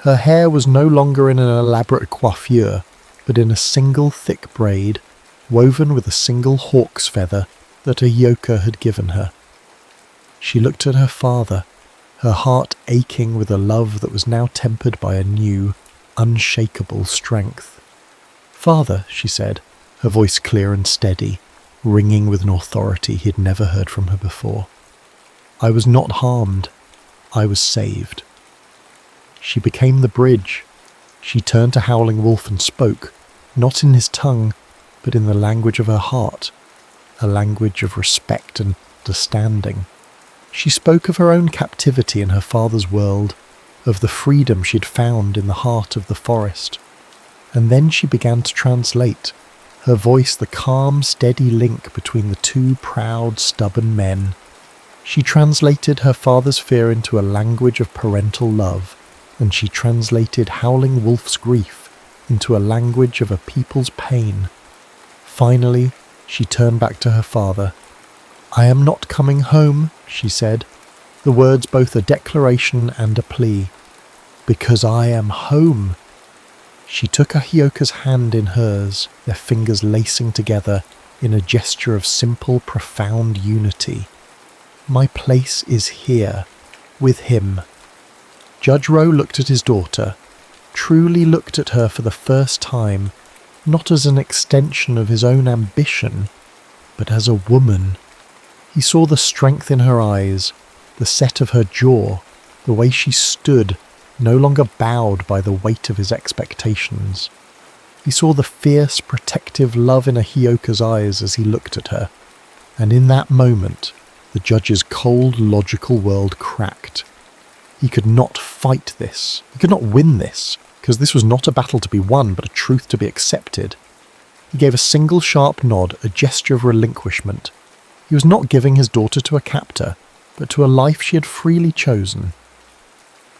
[SPEAKER 1] Her hair was no longer in an elaborate coiffure, but in a single thick braid, woven with a single hawk's feather that a Hioka had given her. She looked at her father, her heart aching with a love that was now tempered by a new, unshakable strength. "Father," she said, her voice clear and steady, ringing with an authority he had never heard from her before. "I was not harmed. I was saved." She became the bridge. She turned to Howling Wolf and spoke, not in his tongue, but in the language of her heart, a language of respect and understanding. She spoke of her own captivity in her father's world, of the freedom she had found in the heart of the forest. And then she began to translate, her voice the calm, steady link between the two proud, stubborn men. She translated her father's fear into a language of parental love, and she translated Howling Wolf's grief into a language of a people's pain. Finally, she turned back to her father. "I am not coming home," she said, the words both a declaration and a plea. "Because I am home." She took a Hioka's hand in hers, their fingers lacing together in a gesture of simple, profound unity. "My place is here, with him." Judge Rowe looked at his daughter, truly looked at her for the first time, not as an extension of his own ambition, but as a woman. He saw the strength in her eyes, the set of her jaw, the way she stood, no longer bowed by the weight of his expectations. He saw the fierce, protective love in a Hioka's eyes as he looked at her, and in that moment, the judge's cold, logical world cracked. He could not fight this. He could not win this, because this was not a battle to be won, but a truth to be accepted. He gave a single sharp nod, a gesture of relinquishment. He was not giving his daughter to a captor, but to a life she had freely chosen.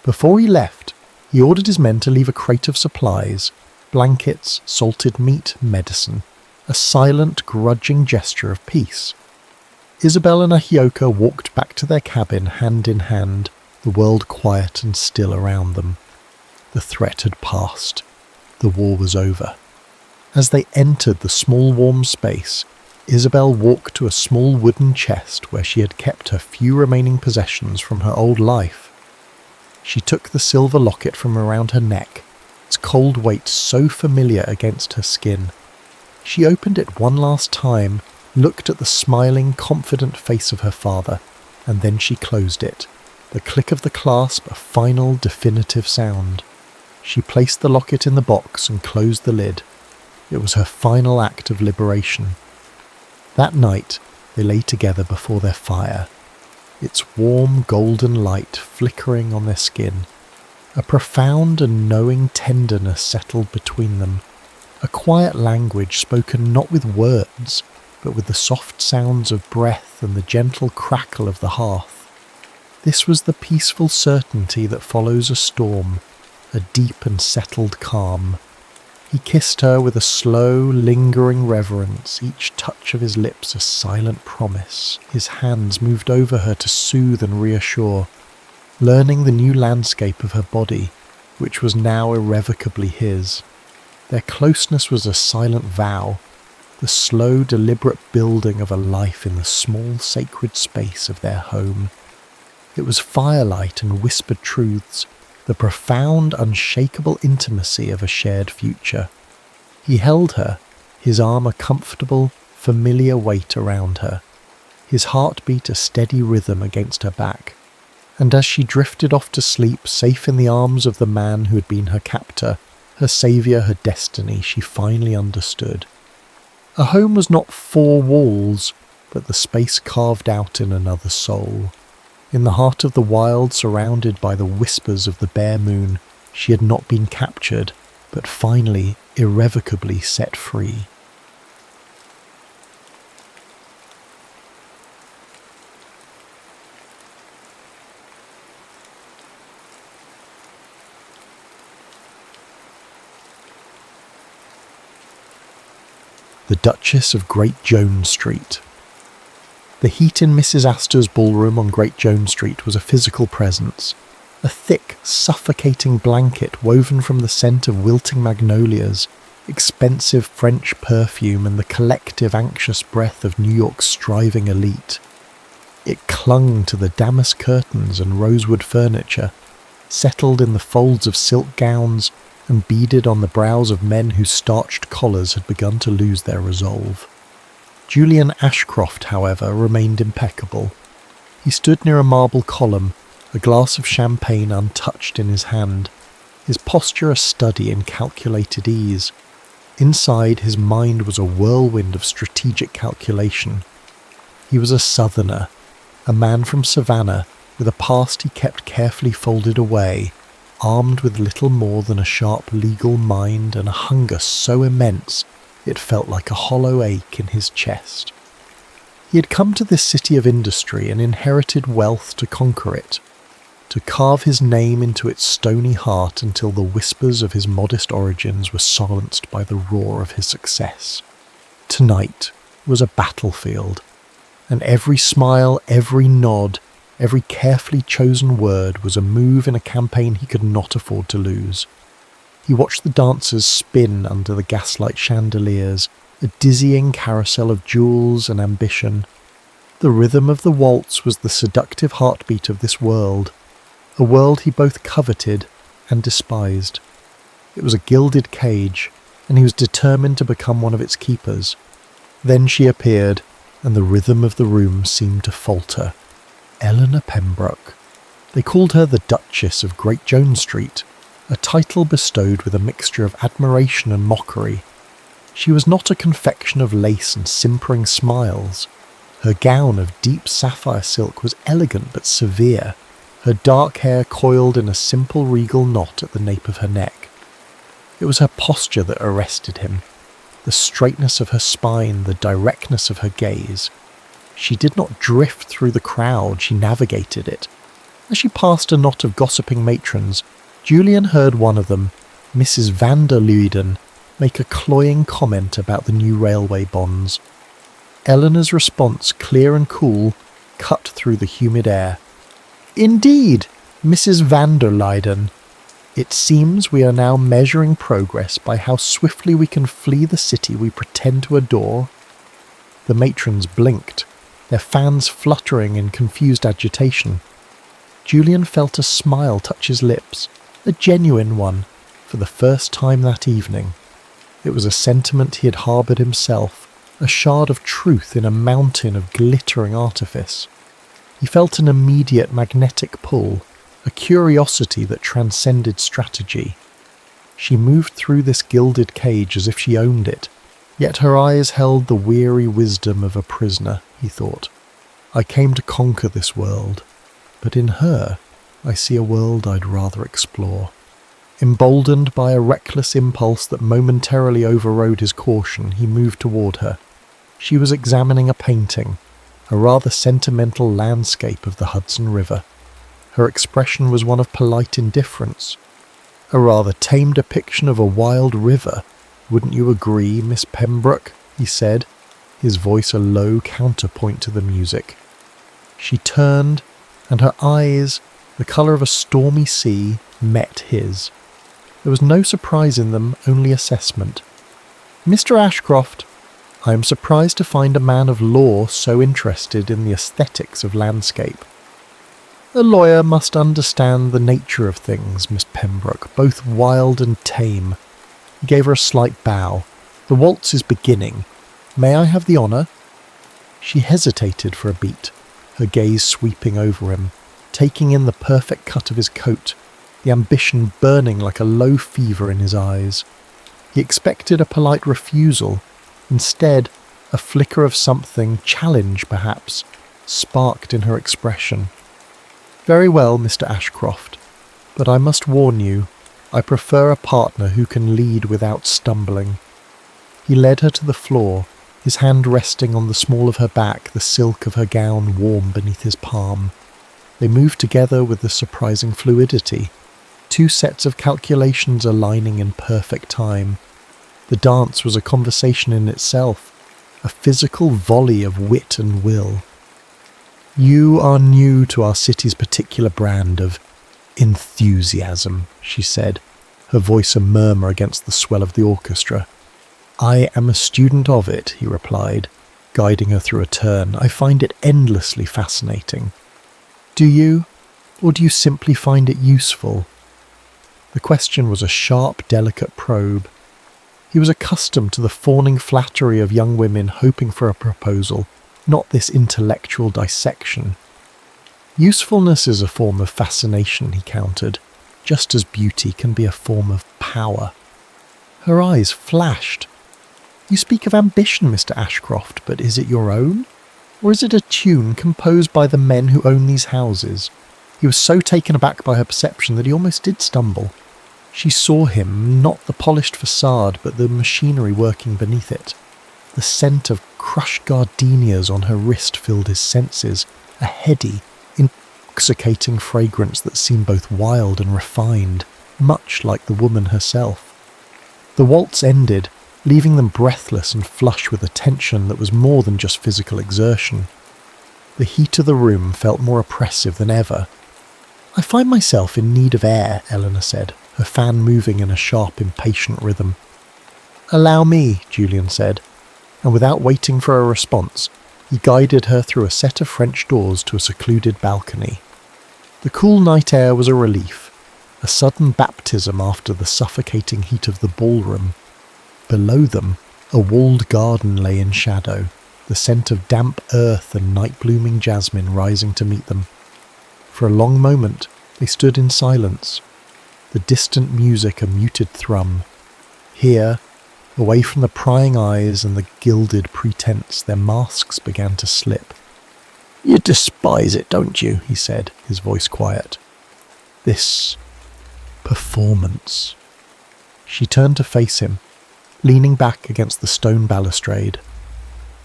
[SPEAKER 1] Before he left, he ordered his men to leave a crate of supplies, blankets, salted meat, medicine, a silent, grudging gesture of peace. Isabel and Hioka walked back to their cabin hand in hand, the world quiet and still around them. The threat had passed. The war was over. As they entered the small warm space, Isabel walked to a small wooden chest where she had kept her few remaining possessions from her old life. She took the silver locket from around her neck, its cold weight so familiar against her skin. She opened it one last time, looked at the smiling, confident face of her father, and then she closed it, the click of the clasp a final, definitive sound. She placed the locket in the box and closed the lid. It was her final act of liberation. That night, they lay together before their fire, its warm golden light flickering on their skin. A profound and knowing tenderness settled between them, a quiet language spoken not with words, but with the soft sounds of breath and the gentle crackle of the hearth. This was the peaceful certainty that follows a storm, a deep and settled calm. He kissed her with a slow, lingering reverence, each touch of his lips a silent promise. His hands moved over her to soothe and reassure, learning the new landscape of her body, which was now irrevocably his. Their closeness was a silent vow, the slow, deliberate building of a life in the small, sacred space of their home. It was firelight and whispered truths, the profound, unshakable intimacy of a shared future. He held her, his arm a comfortable, familiar weight around her, his heartbeat a steady rhythm against her back. And as she drifted off to sleep, safe in the arms of the man who had been her captor, her saviour, her destiny, she finally understood. A home was not four walls, but the space carved out in another soul. In the heart of the wild, surrounded by the whispers of the bare moon, she had not been captured, but finally, irrevocably set free. The Duchess of Great Jones Street. The heat in Mrs. Astor's ballroom on Great Jones Street was a physical presence, a thick, suffocating blanket woven from the scent of wilting magnolias, expensive French perfume, and the collective anxious breath of New York's striving elite. It clung to the damask curtains and rosewood furniture, settled in the folds of silk gowns, and beaded on the brows of men whose starched collars had begun to lose their resolve. Julian Ashcroft, however, remained impeccable. He stood near a marble column, a glass of champagne untouched in his hand, his posture a study in calculated ease. Inside, his mind was a whirlwind of strategic calculation. He was a southerner, a man from Savannah, with a past he kept carefully folded away, armed with little more than a sharp legal mind and a hunger so immense it felt like a hollow ache in his chest. He had come to this city of industry and inherited wealth to conquer it, to carve his name into its stony heart until the whispers of his modest origins were silenced by the roar of his success. Tonight was a battlefield, and every smile, every nod, every carefully chosen word was a move in a campaign he could not afford to lose. He watched the dancers spin under the gaslight chandeliers, a dizzying carousel of jewels and ambition. The rhythm of the waltz was the seductive heartbeat of this world, a world he both coveted and despised. It was a gilded cage, and he was determined to become one of its keepers. Then she appeared, and the rhythm of the room seemed to falter. Eleanor Pembroke. They called her the Duchess of Great Jones Street, a title bestowed with a mixture of admiration and mockery. She was not a confection of lace and simpering smiles. Her gown of deep sapphire silk was elegant but severe, her dark hair coiled in a simple regal knot at the nape of her neck. It was her posture that arrested him, the straightness of her spine, the directness of her gaze. She did not drift through the crowd, she navigated it. As she passed a knot of gossiping matrons, Julian heard one of them, Mrs. van der Luyden, make a cloying comment about the new railway bonds. Eleanor's response, clear and cool, cut through the humid air. "Indeed, Mrs. van der Luyden." It seems we are now measuring progress by how swiftly we can flee the city we pretend to adore. The matrons blinked, their fans fluttering in confused agitation. Julian felt a smile touch his lips, a genuine one, for the first time that evening. It was a sentiment he had harboured himself, a shard of truth in a mountain of glittering artifice. He felt an immediate magnetic pull, a curiosity that transcended strategy. She moved through this gilded cage as if she owned it, yet her eyes held the weary wisdom of a prisoner, he thought. I came to conquer this world, but in her I see a world I'd rather explore. Emboldened by a reckless impulse that momentarily overrode his caution, he moved toward her. She was examining a painting, a rather sentimental landscape of the Hudson River. Her expression was one of polite indifference. A rather tame depiction of a wild river, wouldn't you agree, Miss Pembroke? He said, his voice a low counterpoint to the music. She turned, and her eyes, the colour of a stormy sea, met his. There was no surprise in them, only assessment. Mr. Ashcroft, I am surprised to find a man of law so interested in the aesthetics of landscape. A lawyer must understand the nature of things, Miss Pembroke, both wild and tame. He gave her a slight bow. The waltz is beginning. May I have the honour? She hesitated for a beat, her gaze sweeping over him, taking in the perfect cut of his coat, the ambition burning like a low fever in his eyes. He expected a polite refusal. Instead, a flicker of something, challenge perhaps, sparked in her expression. Very well, Mr. Ashcroft, but I must warn you, I prefer a partner who can lead without stumbling. He led her to the floor, his hand resting on the small of her back, the silk of her gown warm beneath his palm. They moved together with a surprising fluidity, two sets of calculations aligning in perfect time. The dance was a conversation in itself, a physical volley of wit and will. You are new to our city's particular brand of enthusiasm, she said, her voice a murmur against the swell of the orchestra. I am a student of it, he replied, guiding her through a turn. I find it endlessly fascinating. Do you, or do you simply find it useful? The question was a sharp, delicate probe. He was accustomed to the fawning flattery of young women hoping for a proposal, not this intellectual dissection. Usefulness is a form of fascination, he countered, just as beauty can be a form of power. Her eyes flashed. You speak of ambition, Mr. Ashcroft, but is it your own? Or is it a tune composed by the men who own these houses? He was so taken aback by her perception that he almost did stumble. She saw him, not the polished facade, but the machinery working beneath it. The scent of crushed gardenias on her wrist filled his senses, a heady, intoxicating fragrance that seemed both wild and refined, much like the woman herself. The waltz ended, leaving them breathless and flush with a tension that was more than just physical exertion. The heat of the room felt more oppressive than ever. I find myself in need of air, Eleanor said, her fan moving in a sharp, impatient rhythm. Allow me, Julian said, and without waiting for a response, he guided her through a set of French doors to a secluded balcony. The cool night air was a relief, a sudden baptism after the suffocating heat of the ballroom. Below them, a walled garden lay in shadow, the scent of damp earth and night-blooming jasmine rising to meet them. For a long moment, they stood in silence, the distant music a muted thrum. Here, away from the prying eyes and the gilded pretense, their masks began to slip. You despise it, don't you? He said, his voice quiet. This performance. She turned to face him, leaning back against the stone balustrade.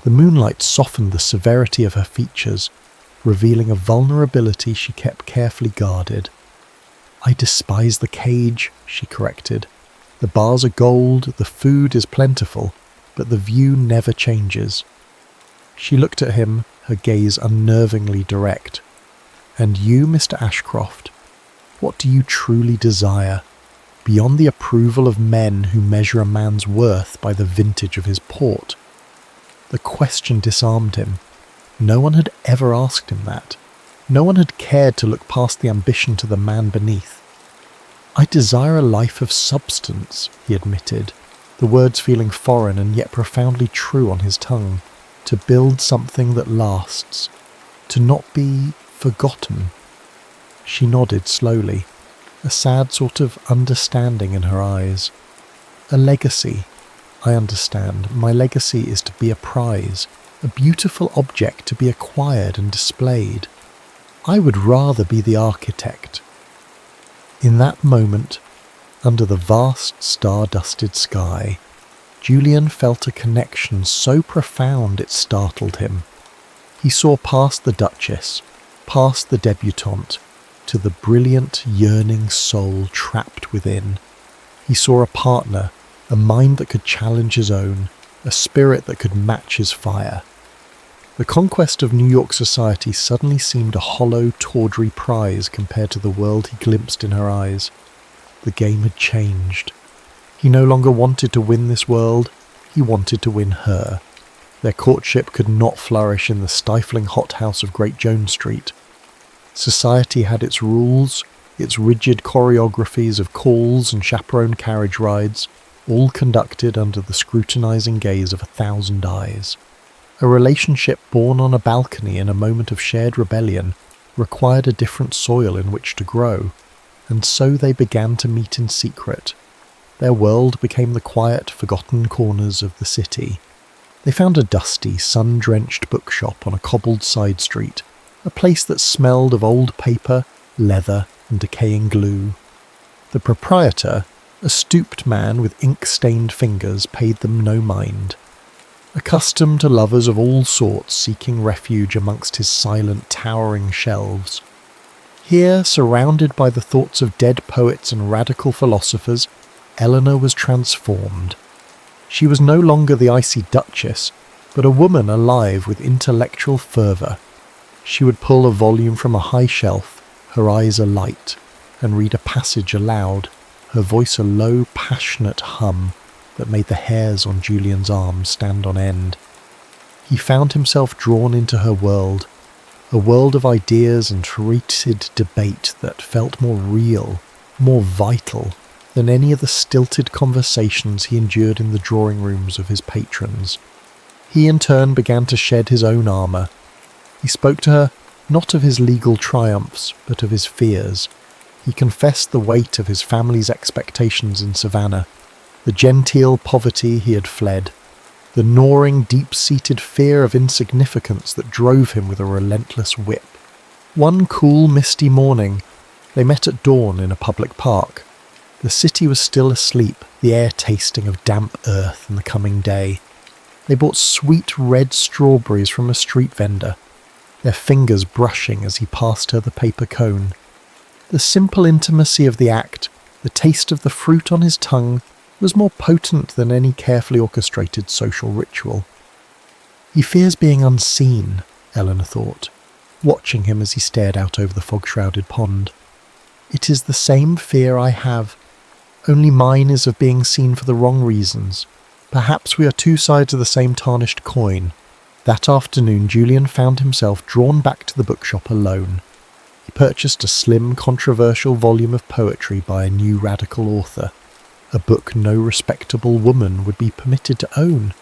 [SPEAKER 1] The moonlight softened the severity of her features, revealing a vulnerability she kept carefully guarded. I despise the cage, she corrected. The bars are gold, the food is plentiful, but the view never changes. She looked at him, her gaze unnervingly direct. And you, Mr. Ashcroft, what do you truly desire? beyond the approval of men who measure a man's worth by the vintage of his port. The question disarmed him. No one had ever asked him that. No one had cared to look past the ambition to the man beneath. "I desire a life of substance," he admitted, the words feeling foreign and yet profoundly true on his tongue. "To build something that lasts. To not be forgotten." She nodded slowly, a sad sort of understanding in her eyes. "A legacy. I understand. My legacy is to be a prize, a beautiful object to be acquired and displayed. I would rather be the architect." In that moment, under the vast star-dusted sky, Julian felt a connection so profound it startled him. He saw past the Duchess, past the debutante, to the brilliant, yearning soul trapped within. He saw a partner, a mind that could challenge his own, a spirit that could match his fire. The conquest of New York society suddenly seemed a hollow, tawdry prize compared to the world he glimpsed in her eyes. The game had changed. He no longer wanted to win this world, he wanted to win her. Their courtship could not flourish in the stifling hothouse of Great Jones Street. Society had its rules, its rigid choreographies of calls and chaperone carriage rides, all conducted under the scrutinizing gaze of 1,000 eyes. A relationship born on a balcony in a moment of shared rebellion required a different soil in which to grow, and so they began to meet in secret. Their world became the quiet, forgotten corners of the city. They found a dusty, sun-drenched bookshop on a cobbled side street, a place that smelled of old paper, leather, and decaying glue. The proprietor, a stooped man with ink-stained fingers, paid them no mind. Accustomed to lovers of all sorts seeking refuge amongst his silent, towering shelves. Here, surrounded by the thoughts of dead poets and radical philosophers, Eleanor was transformed. She was no longer the icy Duchess, but a woman alive with intellectual fervour. She would pull a volume from a high shelf, her eyes alight, and read a passage aloud, her voice a low, passionate hum that made the hairs on Julian's arms stand on end. He found himself drawn into her world, a world of ideas and treated debate that felt more real, more vital than any of the stilted conversations he endured in the drawing rooms of his patrons. He in turn began to shed his own armour. He spoke to her not of his legal triumphs, but of his fears. He confessed the weight of his family's expectations in Savannah, the genteel poverty he had fled, the gnawing, deep-seated fear of insignificance that drove him with a relentless whip. One cool, misty morning, they met at dawn in a public park. The city was still asleep, the air tasting of damp earth and the coming day. They bought sweet red strawberries from a street vendor, their fingers brushing as he passed her the paper cone. The simple intimacy of the act, the taste of the fruit on his tongue, was more potent than any carefully orchestrated social ritual. He fears being unseen, Eleanor thought, watching him as he stared out over the fog-shrouded pond. It is the same fear I have, only mine is of being seen for the wrong reasons. Perhaps we are two sides of the same tarnished coin. That afternoon Julian found himself drawn back to the bookshop alone. He purchased a slim, controversial volume of poetry by a new radical author, a book no respectable woman would be permitted to own.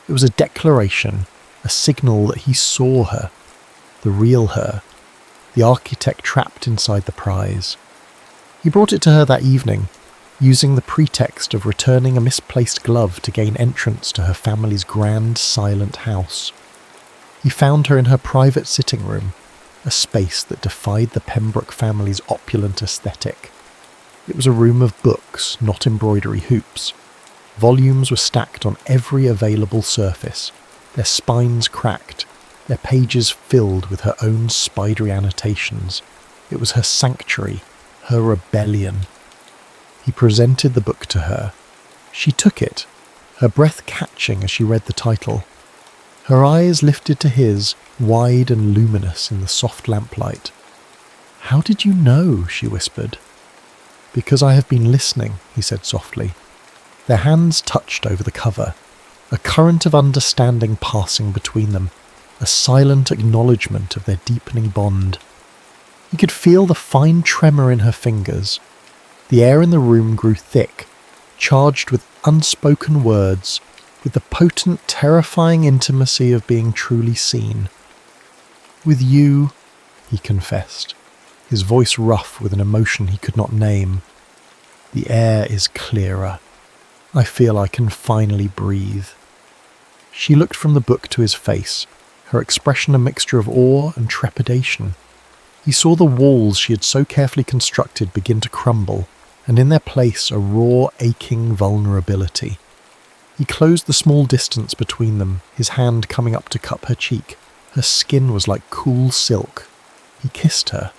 [SPEAKER 1] It was a declaration, a signal that he saw her, the real her, the architect trapped inside the prize. He brought it to her that evening, using the pretext of returning a misplaced glove to gain entrance to her family's grand, silent house. He found her in her private sitting room, a space that defied the Pembroke family's opulent aesthetic. It was a room of books, not embroidery hoops. Volumes were stacked on every available surface, their spines cracked, their pages filled with her own spidery annotations. It was her sanctuary, her rebellion. He presented the book to her. She took it, her breath catching as she read the title. Her eyes lifted to his, wide and luminous in the soft lamplight. "How did you know?" she whispered. "Because I have been listening," he said softly. Their hands touched over the cover, a current of understanding passing between them, a silent acknowledgement of their deepening bond. He could feel the fine tremor in her fingers. The air in the room grew thick, charged with unspoken words, with the potent, terrifying intimacy of being truly seen. "With you," he confessed, his voice rough with an emotion he could not name. "The air is clearer. I feel I can finally breathe." She looked from the book to his face, her expression a mixture of awe and trepidation. He saw the walls she had so carefully constructed begin to crumble, and in their place a raw, aching vulnerability. He closed the small distance between them, his hand coming up to cup her cheek. Her skin was like cool silk. He kissed her.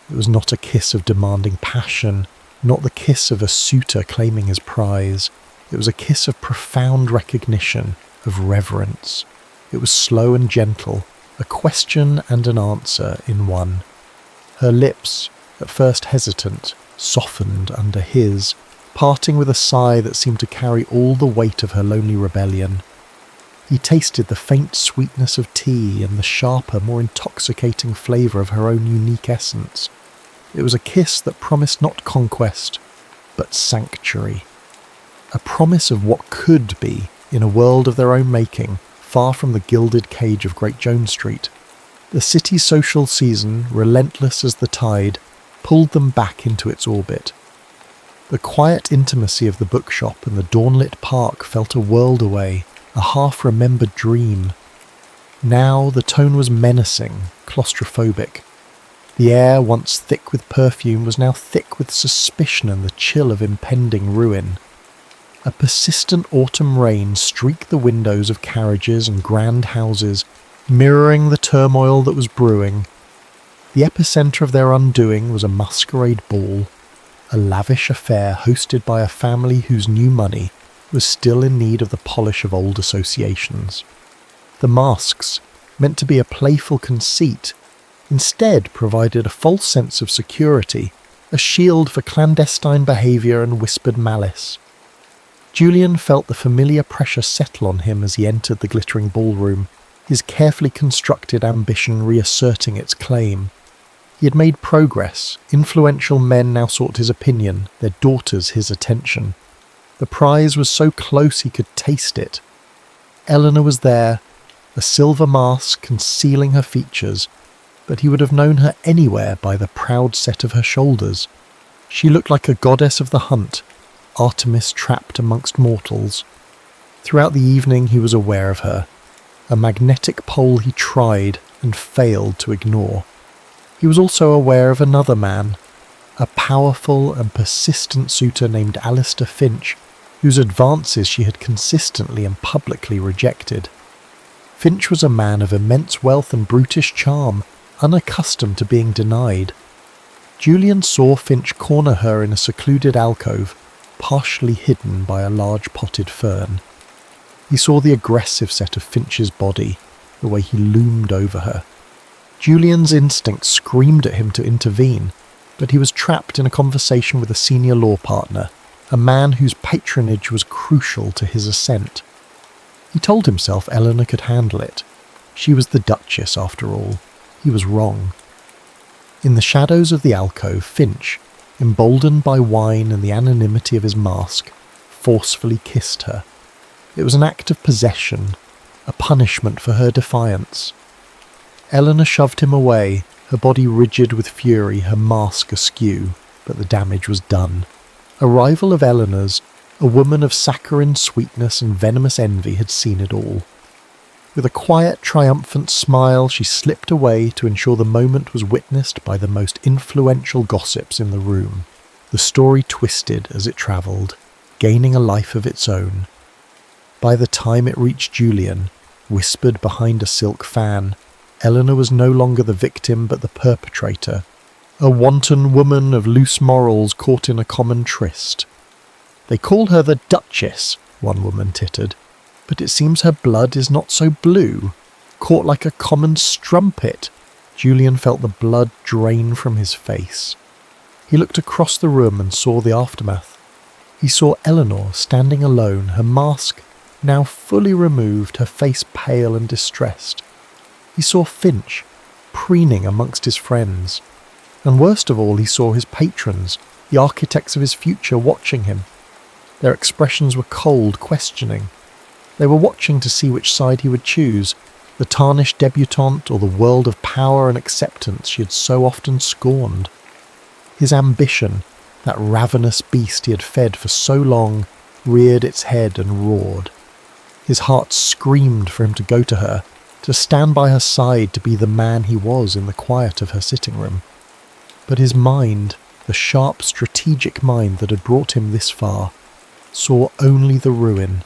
[SPEAKER 1] It was not a kiss of demanding passion, not the kiss of a suitor claiming his prize. It was a kiss of profound recognition, of reverence. It was slow and gentle, a question and an answer in one. Her lips, at first hesitant, softened under his, parting with a sigh that seemed to carry all the weight of her lonely rebellion. He tasted the faint sweetness of tea and the sharper, more intoxicating flavour of her own unique essence. It was a kiss that promised not conquest, but sanctuary. A promise of what could be in a world of their own making, far from the gilded cage of Great Jones Street. The city's social season, relentless as the tide, pulled them back into its orbit. The quiet intimacy of the bookshop and the dawnlit park felt a world away, a half-remembered dream. Now the tone was menacing, claustrophobic. The air, once thick with perfume, was now thick with suspicion and the chill of impending ruin. A persistent autumn rain streaked the windows of carriages and grand houses, mirroring the turmoil that was brewing. The epicentre of their undoing was a masquerade ball, a lavish affair hosted by a family whose new money was still in need of the polish of old associations. The masks, meant to be a playful conceit, instead provided a false sense of security, a shield for clandestine behaviour and whispered malice. Julian felt the familiar pressure settle on him as he entered the glittering ballroom, his carefully constructed ambition reasserting its claim. He had made progress. Influential men now sought his opinion, their daughters his attention. The prize was so close he could taste it. Eleanor was there, a silver mask concealing her features, but he would have known her anywhere by the proud set of her shoulders. She looked like a goddess of the hunt, Artemis trapped amongst mortals. Throughout the evening he was aware of her, a magnetic pole he tried and failed to ignore. He was also aware of another man, a powerful and persistent suitor named Alistair Finch, whose advances she had consistently and publicly rejected. Finch was a man of immense wealth and brutish charm, unaccustomed to being denied. Julian saw Finch corner her in a secluded alcove, partially hidden by a large potted fern. He saw the aggressive set of Finch's body, the way he loomed over her. Julian's instinct screamed at him to intervene, but he was trapped in a conversation with a senior law partner, a man whose patronage was crucial to his ascent. He told himself Eleanor could handle it. She was the Duchess, after all. He was wrong. In the shadows of the alcove, Finch, emboldened by wine and the anonymity of his mask, forcefully kissed her. It was an act of possession, a punishment for her defiance. Eleanor shoved him away, her body rigid with fury, her mask askew, but the damage was done. A rival of Eleanor's, a woman of saccharine sweetness and venomous envy, had seen it all. With a quiet, triumphant smile, she slipped away to ensure the moment was witnessed by the most influential gossips in the room. The story twisted as it travelled, gaining a life of its own. By the time it reached Julian, whispered behind a silk fan, Eleanor was no longer the victim but the perpetrator, a wanton woman of loose morals caught in a common tryst. "They call her the Duchess," one woman tittered, "but it seems her blood is not so blue. Caught like a common strumpet." Julian felt the blood drain from his face. He looked across the room and saw the aftermath. He saw Eleanor standing alone, her mask now fully removed, her face pale and distressed. He saw Finch preening amongst his friends. And worst of all, he saw his patrons, the architects of his future, watching him. Their expressions were cold, questioning. They were watching to see which side he would choose, the tarnished debutante or the world of power and acceptance she had so often scorned. His ambition, that ravenous beast he had fed for so long, reared its head and roared. His heart screamed for him to go to her, to stand by her side, to be the man he was in the quiet of her sitting room. But his mind, the sharp, strategic mind that had brought him this far, saw only the ruin.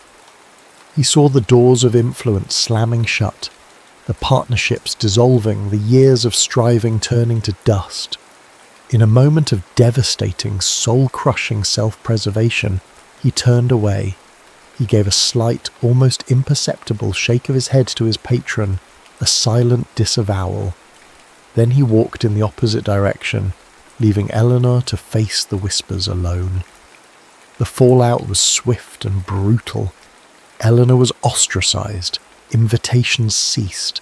[SPEAKER 1] He saw the doors of influence slamming shut, the partnerships dissolving, the years of striving turning to dust. In a moment of devastating, soul-crushing self-preservation, he turned away. He gave a slight, almost imperceptible shake of his head to his patron, a silent disavowal. Then he walked in the opposite direction, leaving Eleanor to face the whispers alone. The fallout was swift and brutal. Eleanor was ostracised. Invitations ceased.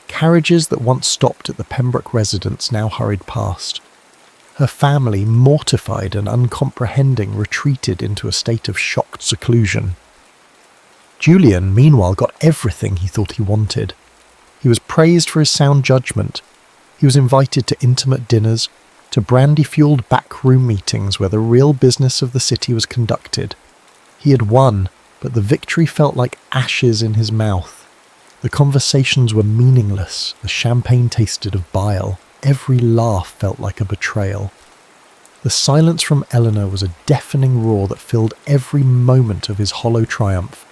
[SPEAKER 1] Carriages that once stopped at the Pembroke residence now hurried past. Her family, mortified and uncomprehending, retreated into a state of shocked seclusion. Julian, meanwhile, got everything he thought he wanted. He was praised for his sound judgment. He was invited to intimate dinners, to brandy-fueled backroom meetings where the real business of the city was conducted. He had won, but the victory felt like ashes in his mouth. The conversations were meaningless, the champagne tasted of bile, every laugh felt like a betrayal. The silence from Eleanor was a deafening roar that filled every moment of his hollow triumph.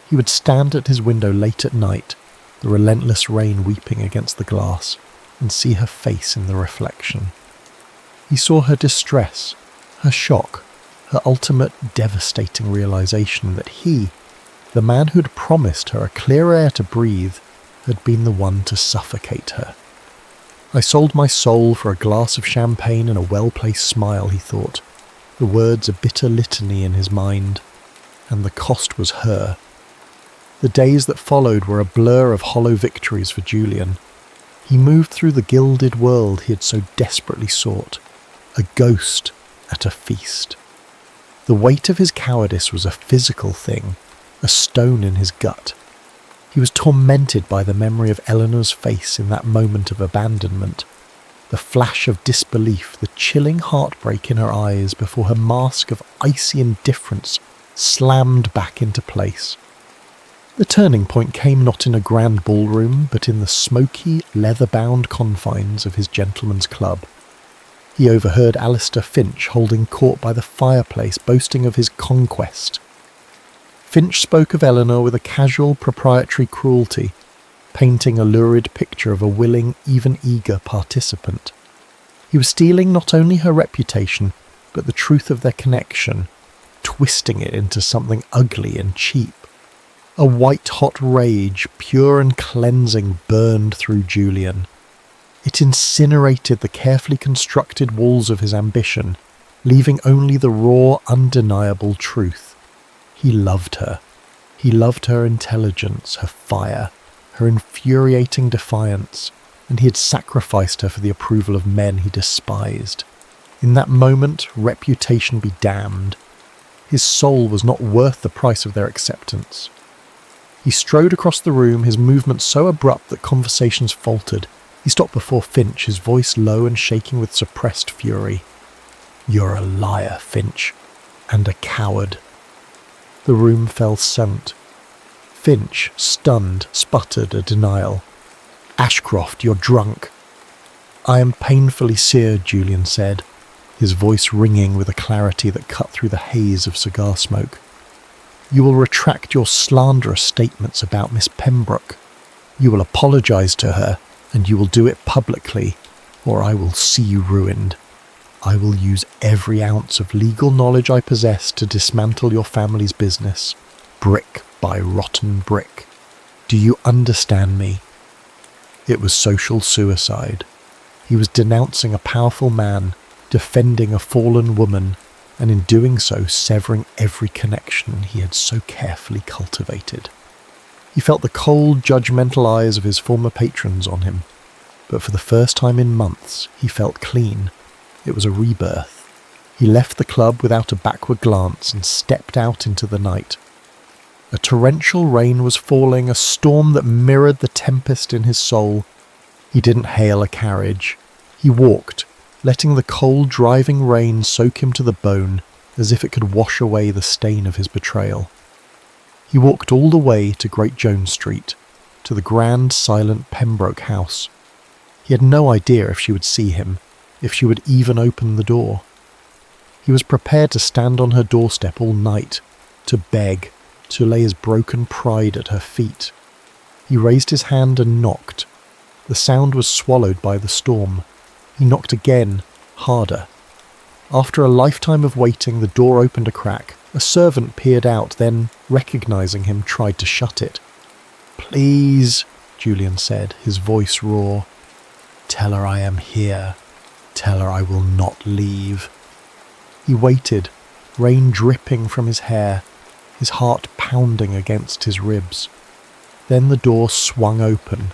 [SPEAKER 1] He would stand at his window late at night, the relentless rain weeping against the glass, and see her face in the reflection. He saw her distress, her shock, her ultimate devastating realization that he, the man who'd promised her a clear air to breathe, had been the one to suffocate her. I sold my soul for a glass of champagne and a well-placed smile, he thought, the words a bitter litany in his mind, and the cost was her. The days that followed were a blur of hollow victories for Julian. He moved through the gilded world he had so desperately sought, a ghost at a feast. The weight of his cowardice was a physical thing, a stone in his gut. He was tormented by the memory of Eleanor's face in that moment of abandonment, the flash of disbelief, the chilling heartbreak in her eyes before her mask of icy indifference slammed back into place. The turning point came not in a grand ballroom, but in the smoky, leather-bound confines of his gentleman's club. He overheard Alistair Finch holding court by the fireplace, boasting of his conquest. Finch spoke of Eleanor with a casual, proprietary cruelty, painting a lurid picture of a willing, even eager participant. He was stealing not only her reputation, but the truth of their connection, twisting it into something ugly and cheap. A white-hot rage, pure and cleansing, burned through Julian. It incinerated the carefully constructed walls of his ambition, leaving only the raw, undeniable truth. He loved her. He loved her intelligence, her fire, her infuriating defiance, and he had sacrificed her for the approval of men he despised. In that moment, reputation be damned. His soul was not worth the price of their acceptance. He strode across the room, his movements so abrupt that conversations faltered. He stopped before Finch, his voice low and shaking with suppressed fury. "You're a liar, Finch, and a coward." The room fell silent. Finch, stunned, sputtered a denial. "Ashcroft, you're drunk." "I am painfully seared," Julian said, his voice ringing with a clarity that cut through the haze of cigar smoke. "You will retract your slanderous statements about Miss Pembroke. You will apologise to her, and you will do it publicly, or I will see you ruined. I will use every ounce of legal knowledge I possess to dismantle your family's business, brick by rotten brick. Do you understand me?" It was social suicide. He was denouncing a powerful man, defending a fallen woman, and in doing so severing every connection he had so carefully cultivated. He felt the cold, judgmental eyes of his former patrons on him, but for the first time in months he felt clean. It was a rebirth. He left the club without a backward glance and stepped out into the night. A torrential rain was falling, a storm that mirrored the tempest in his soul. He didn't hail a carriage. He walked, letting the cold, driving rain soak him to the bone as if it could wash away the stain of his betrayal. He walked all the way to Great Jones Street, to the grand, silent Pembroke house. He had no idea if she would see him, if she would even open the door. He was prepared to stand on her doorstep all night, to beg, to lay his broken pride at her feet. He raised his hand and knocked. The sound was swallowed by the storm. He knocked again, harder. After a lifetime of waiting, the door opened a crack. A servant peered out, then, recognizing him, tried to shut it. "Please," Julian said, his voice raw. "Tell her I am here. Tell her I will not leave." He waited, rain dripping from his hair, his heart pounding against his ribs. Then the door swung open.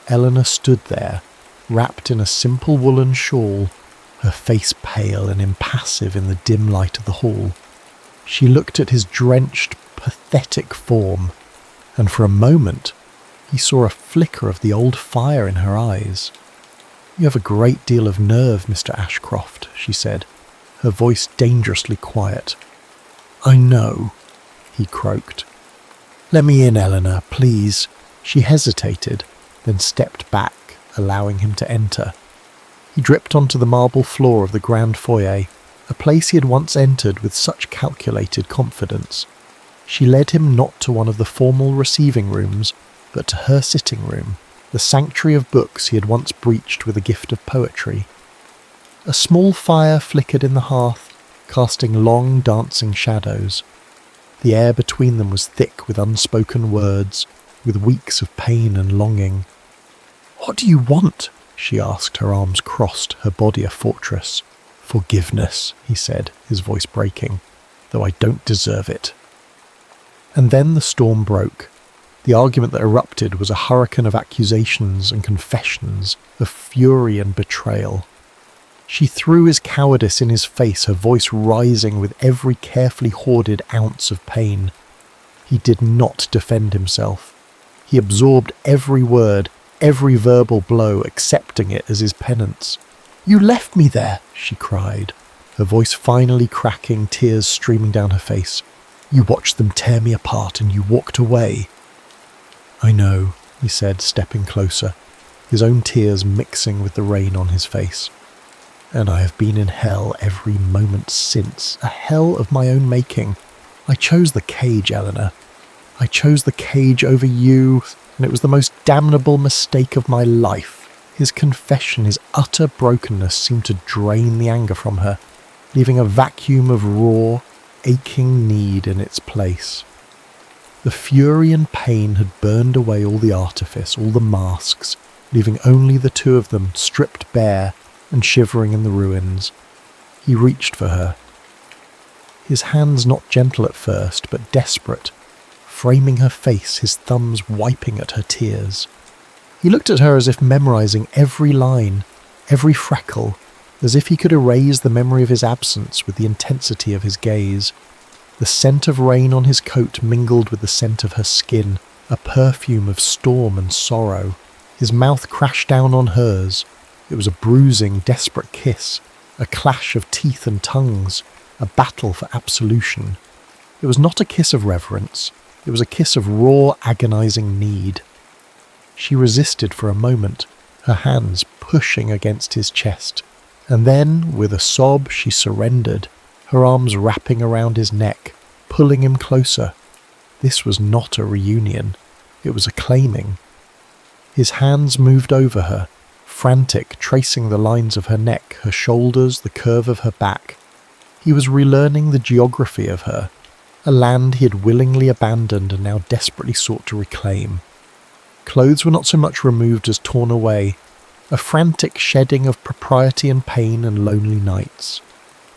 [SPEAKER 1] Eleanor stood there, wrapped in a simple woolen shawl, her face pale and impassive in the dim light of the hall. She looked at his drenched, pathetic form, and for a moment he saw a flicker of the old fire in her eyes. "You have a great deal of nerve, Mr. Ashcroft," she said, her voice dangerously quiet. "I know," he croaked. "Let me in, Eleanor, please." She hesitated, then stepped back, allowing him to enter. He dripped onto the marble floor of the grand foyer, a place he had once entered with such calculated confidence. She led him not to one of the formal receiving rooms, but to her sitting room, the sanctuary of books he had once breached with a gift of poetry. A small fire flickered in the hearth, casting long dancing shadows. The air between them was thick with unspoken words, with weeks of pain and longing. "What do you want?" she asked, her arms crossed, her body a fortress. "Forgiveness," he said, his voice breaking, "though I don't deserve it." And then the storm broke. The argument that erupted was a hurricane of accusations and confessions, of fury and betrayal. She threw his cowardice in his face, her voice rising with every carefully hoarded ounce of pain. He did not defend himself. He absorbed every word, every verbal blow, accepting it as his penance. "You left me there," she cried, her voice finally cracking, tears streaming down her face. "You watched them tear me apart and you walked away." "I know," he said, stepping closer, his own tears mixing with the rain on his face. "And I have been in hell every moment since, a hell of my own making. I chose the cage, Eleanor. I chose the cage over you, and it was the most damnable mistake of my life." His confession, his utter brokenness seemed to drain the anger from her, leaving a vacuum of raw, aching need in its place. The fury and pain had burned away all the artifice, all the masks, leaving only the two of them stripped bare and shivering in the ruins. He reached for her. His hands not gentle at first, but desperate, framing her face, his thumbs wiping at her tears. He looked at her as if memorizing every line, every freckle, as if he could erase the memory of his absence with the intensity of his gaze. The scent of rain on his coat mingled with the scent of her skin, a perfume of storm and sorrow. His mouth crashed down on hers. It was a bruising, desperate kiss, a clash of teeth and tongues, a battle for absolution. It was not a kiss of reverence. It was a kiss of raw, agonizing need. She resisted for a moment, her hands pushing against his chest, and then, with a sob, she surrendered, her arms wrapping around his neck, pulling him closer. This was not a reunion. It was a claiming. His hands moved over her, frantic, tracing the lines of her neck, her shoulders, the curve of her back. He was relearning the geography of her, a land he had willingly abandoned and now desperately sought to reclaim. Clothes were not so much removed as torn away, a frantic shedding of propriety and pain and lonely nights.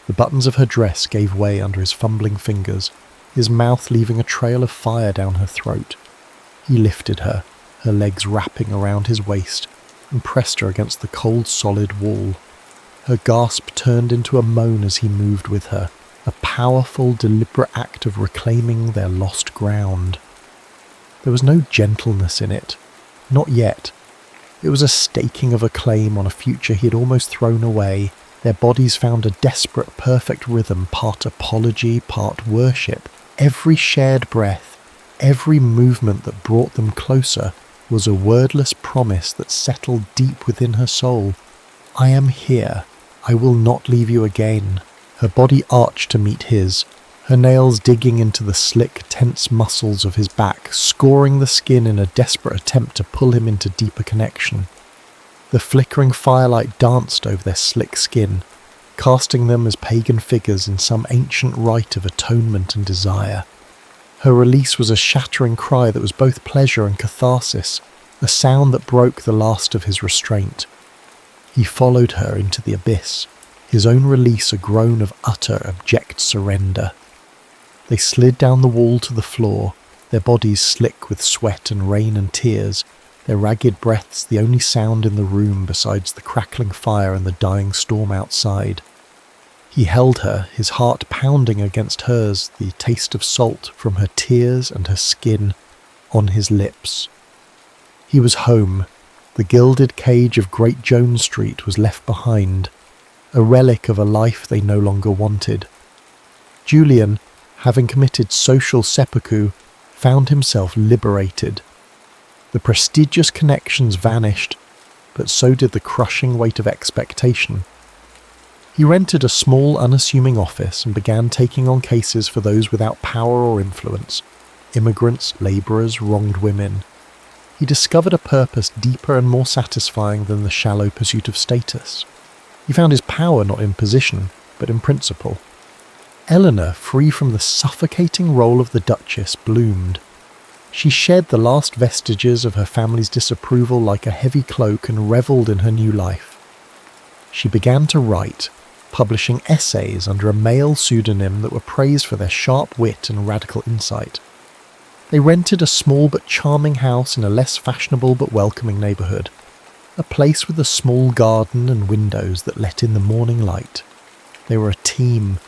[SPEAKER 1] The buttons of her dress gave way under his fumbling fingers, his mouth leaving a trail of fire down her throat. He lifted her, her legs wrapping around his waist, and pressed her against the cold solid wall. Her gasp turned into a moan as he moved with her, a powerful, deliberate act of reclaiming their lost ground. There was no gentleness in it. Not yet. It was a staking of a claim on a future he had almost thrown away. Their bodies found a desperate, perfect rhythm, part apology, part worship. Every shared breath, every movement that brought them closer was a wordless promise that settled deep within her soul. I am here. I will not leave you again. Her body arched to meet his, her nails digging into the slick, tense muscles of his back, scoring the skin in a desperate attempt to pull him into deeper connection. The flickering firelight danced over their slick skin, casting them as pagan figures in some ancient rite of atonement and desire. Her release was a shattering cry that was both pleasure and catharsis, a sound that broke the last of his restraint. He followed her into the abyss, his own release a groan of utter, abject surrender. They slid down the wall to the floor, their bodies slick with sweat and rain and tears, their ragged breaths the only sound in the room besides the crackling fire and the dying storm outside. He held her, his heart pounding against hers, the taste of salt from her tears and her skin on his lips. He was home. The gilded cage of Great Jones Street was left behind, a relic of a life they no longer wanted. Julian, having committed social seppuku, found himself liberated. The prestigious connections vanished, but so did the crushing weight of expectation. He rented a small, unassuming office and began taking on cases for those without power or influence, immigrants, labourers, wronged women. He discovered a purpose deeper and more satisfying than the shallow pursuit of status. He found his power not in position, but in principle. Eleanor, free from the suffocating role of the Duchess, bloomed. She shed the last vestiges of her family's disapproval like a heavy cloak and revelled in her new life. She began to write, publishing essays under a male pseudonym that were praised for their sharp wit and radical insight. They rented a small but charming house in a less fashionable but welcoming neighbourhood, a place with a small garden and windows that let in the morning light. They were a team,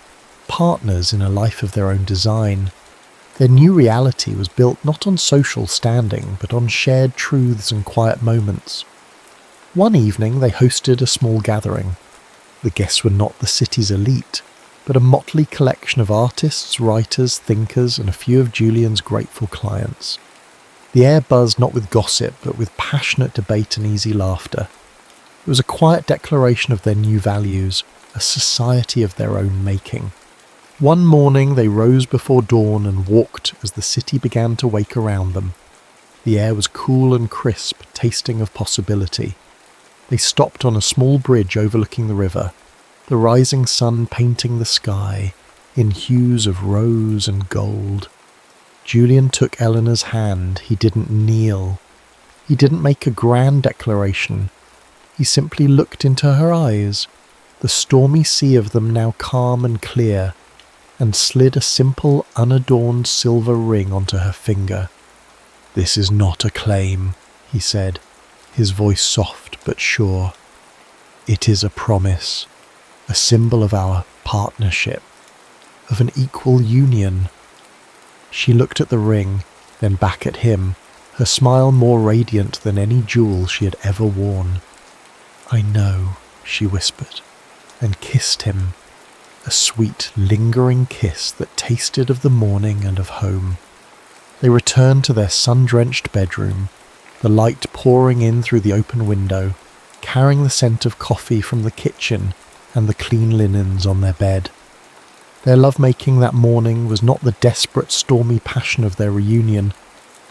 [SPEAKER 1] partners in a life of their own design. Their new reality was built not on social standing, but on shared truths and quiet moments. One evening they hosted a small gathering. The guests were not the city's elite, but a motley collection of artists, writers, thinkers, and a few of Julian's grateful clients. The air buzzed not with gossip, but with passionate debate and easy laughter. It was a quiet declaration of their new values, a society of their own making. One morning they rose before dawn and walked as the city began to wake around them. The air was cool and crisp, tasting of possibility. They stopped on a small bridge overlooking the river, the rising sun painting the sky in hues of rose and gold. Julian took Eleanor's hand. He didn't kneel. He didn't make a grand declaration. He simply looked into her eyes, the stormy sea of them now calm and clear, and slid a simple, unadorned silver ring onto her finger. "This is not a claim," he said, his voice soft but sure. "It is a promise, a symbol of our partnership, of an equal union." She looked at the ring, then back at him, her smile more radiant than any jewel she had ever worn. "I know," she whispered, and kissed him, a sweet, lingering kiss that tasted of the morning and of home. They returned to their sun-drenched bedroom, the light pouring in through the open window, carrying the scent of coffee from the kitchen and the clean linens on their bed. Their lovemaking that morning was not the desperate, stormy passion of their reunion,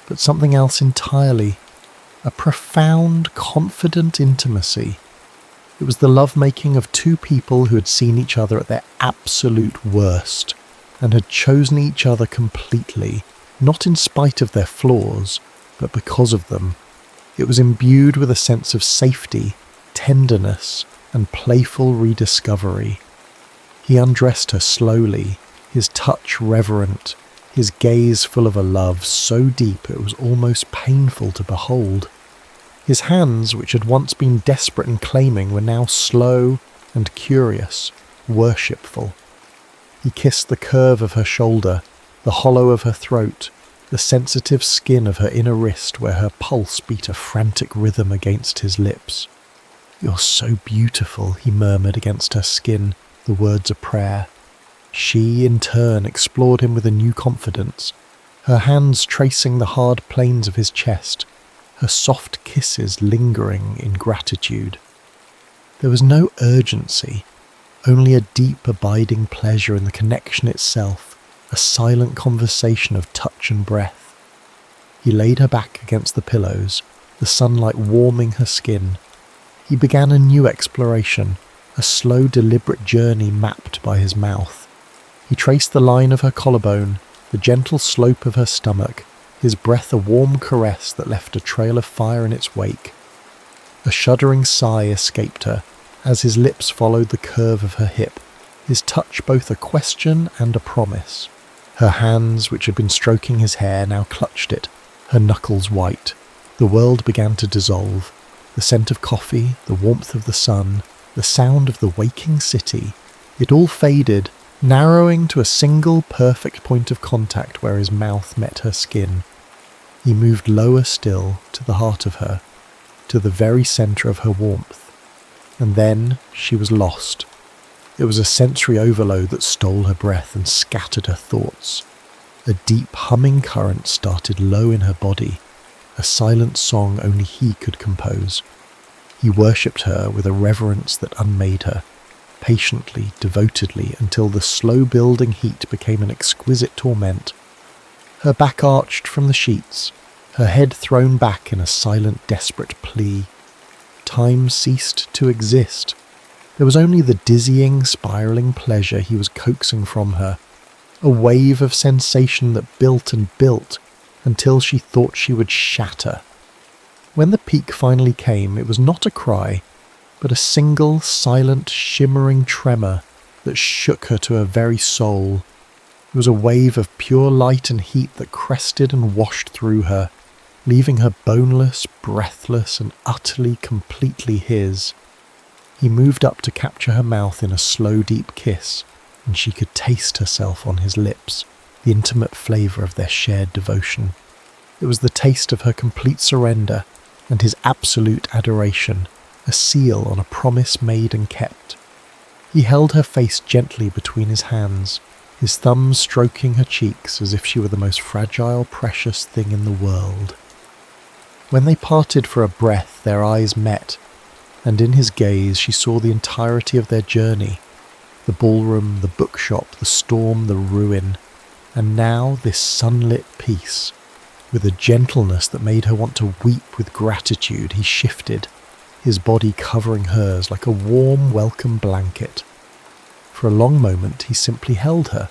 [SPEAKER 1] but something else entirely, a profound, confident intimacy. It was the lovemaking of two people who had seen each other at their absolute worst, and had chosen each other completely, not in spite of their flaws, but because of them. It was imbued with a sense of safety, tenderness and playful rediscovery. He undressed her slowly, his touch reverent, his gaze full of a love so deep it was almost painful to behold. His hands, which had once been desperate and claiming, were now slow and curious, worshipful. He kissed the curve of her shoulder, the hollow of her throat, the sensitive skin of her inner wrist where her pulse beat a frantic rhythm against his lips. "You're so beautiful," he murmured against her skin, the words a prayer. She, in turn, explored him with a new confidence, her hands tracing the hard planes of his chest, her soft kisses lingering in gratitude. There was no urgency, only a deep, abiding pleasure in the connection itself, a silent conversation of touch and breath. He laid her back against the pillows, the sunlight warming her skin. He began a new exploration, a slow, deliberate journey mapped by his mouth. He traced the line of her collarbone, the gentle slope of her stomach, his breath a warm caress that left a trail of fire in its wake. A shuddering sigh escaped her as his lips followed the curve of her hip, his touch both a question and a promise. Her hands, which had been stroking his hair, now clutched it, her knuckles white. The world began to dissolve. The scent of coffee, the warmth of the sun, the sound of the waking city, it all faded, narrowing to a single perfect point of contact where his mouth met her skin. He moved lower still, to the heart of her, to the very centre of her warmth. And then she was lost. It was a sensory overload that stole her breath and scattered her thoughts. A deep humming current started low in her body, a silent song only he could compose. He worshipped her with a reverence that unmade her, patiently, devotedly, until the slow-building heat became an exquisite torment. Her back arched from the sheets, her head thrown back in a silent, desperate plea. Time ceased to exist. There was only the dizzying, spiralling pleasure he was coaxing from her, a wave of sensation that built and built until she thought she would shatter. When the peak finally came, it was not a cry, but a single, silent, shimmering tremor that shook her to her very soul. It was a wave of pure light and heat that crested and washed through her, leaving her boneless, breathless, and utterly, completely his. He moved up to capture her mouth in a slow, deep kiss, and she could taste herself on his lips, the intimate flavour of their shared devotion. It was the taste of her complete surrender and his absolute adoration, a seal on a promise made and kept. He held her face gently between his hands, his thumbs stroking her cheeks as if she were the most fragile, precious thing in the world. When they parted for a breath, their eyes met, and in his gaze she saw the entirety of their journey, the ballroom, the bookshop, the storm, the ruin, and now this sunlit peace. With a gentleness that made her want to weep with gratitude, he shifted, his body covering hers like a warm, welcome blanket. For a long moment he simply held her,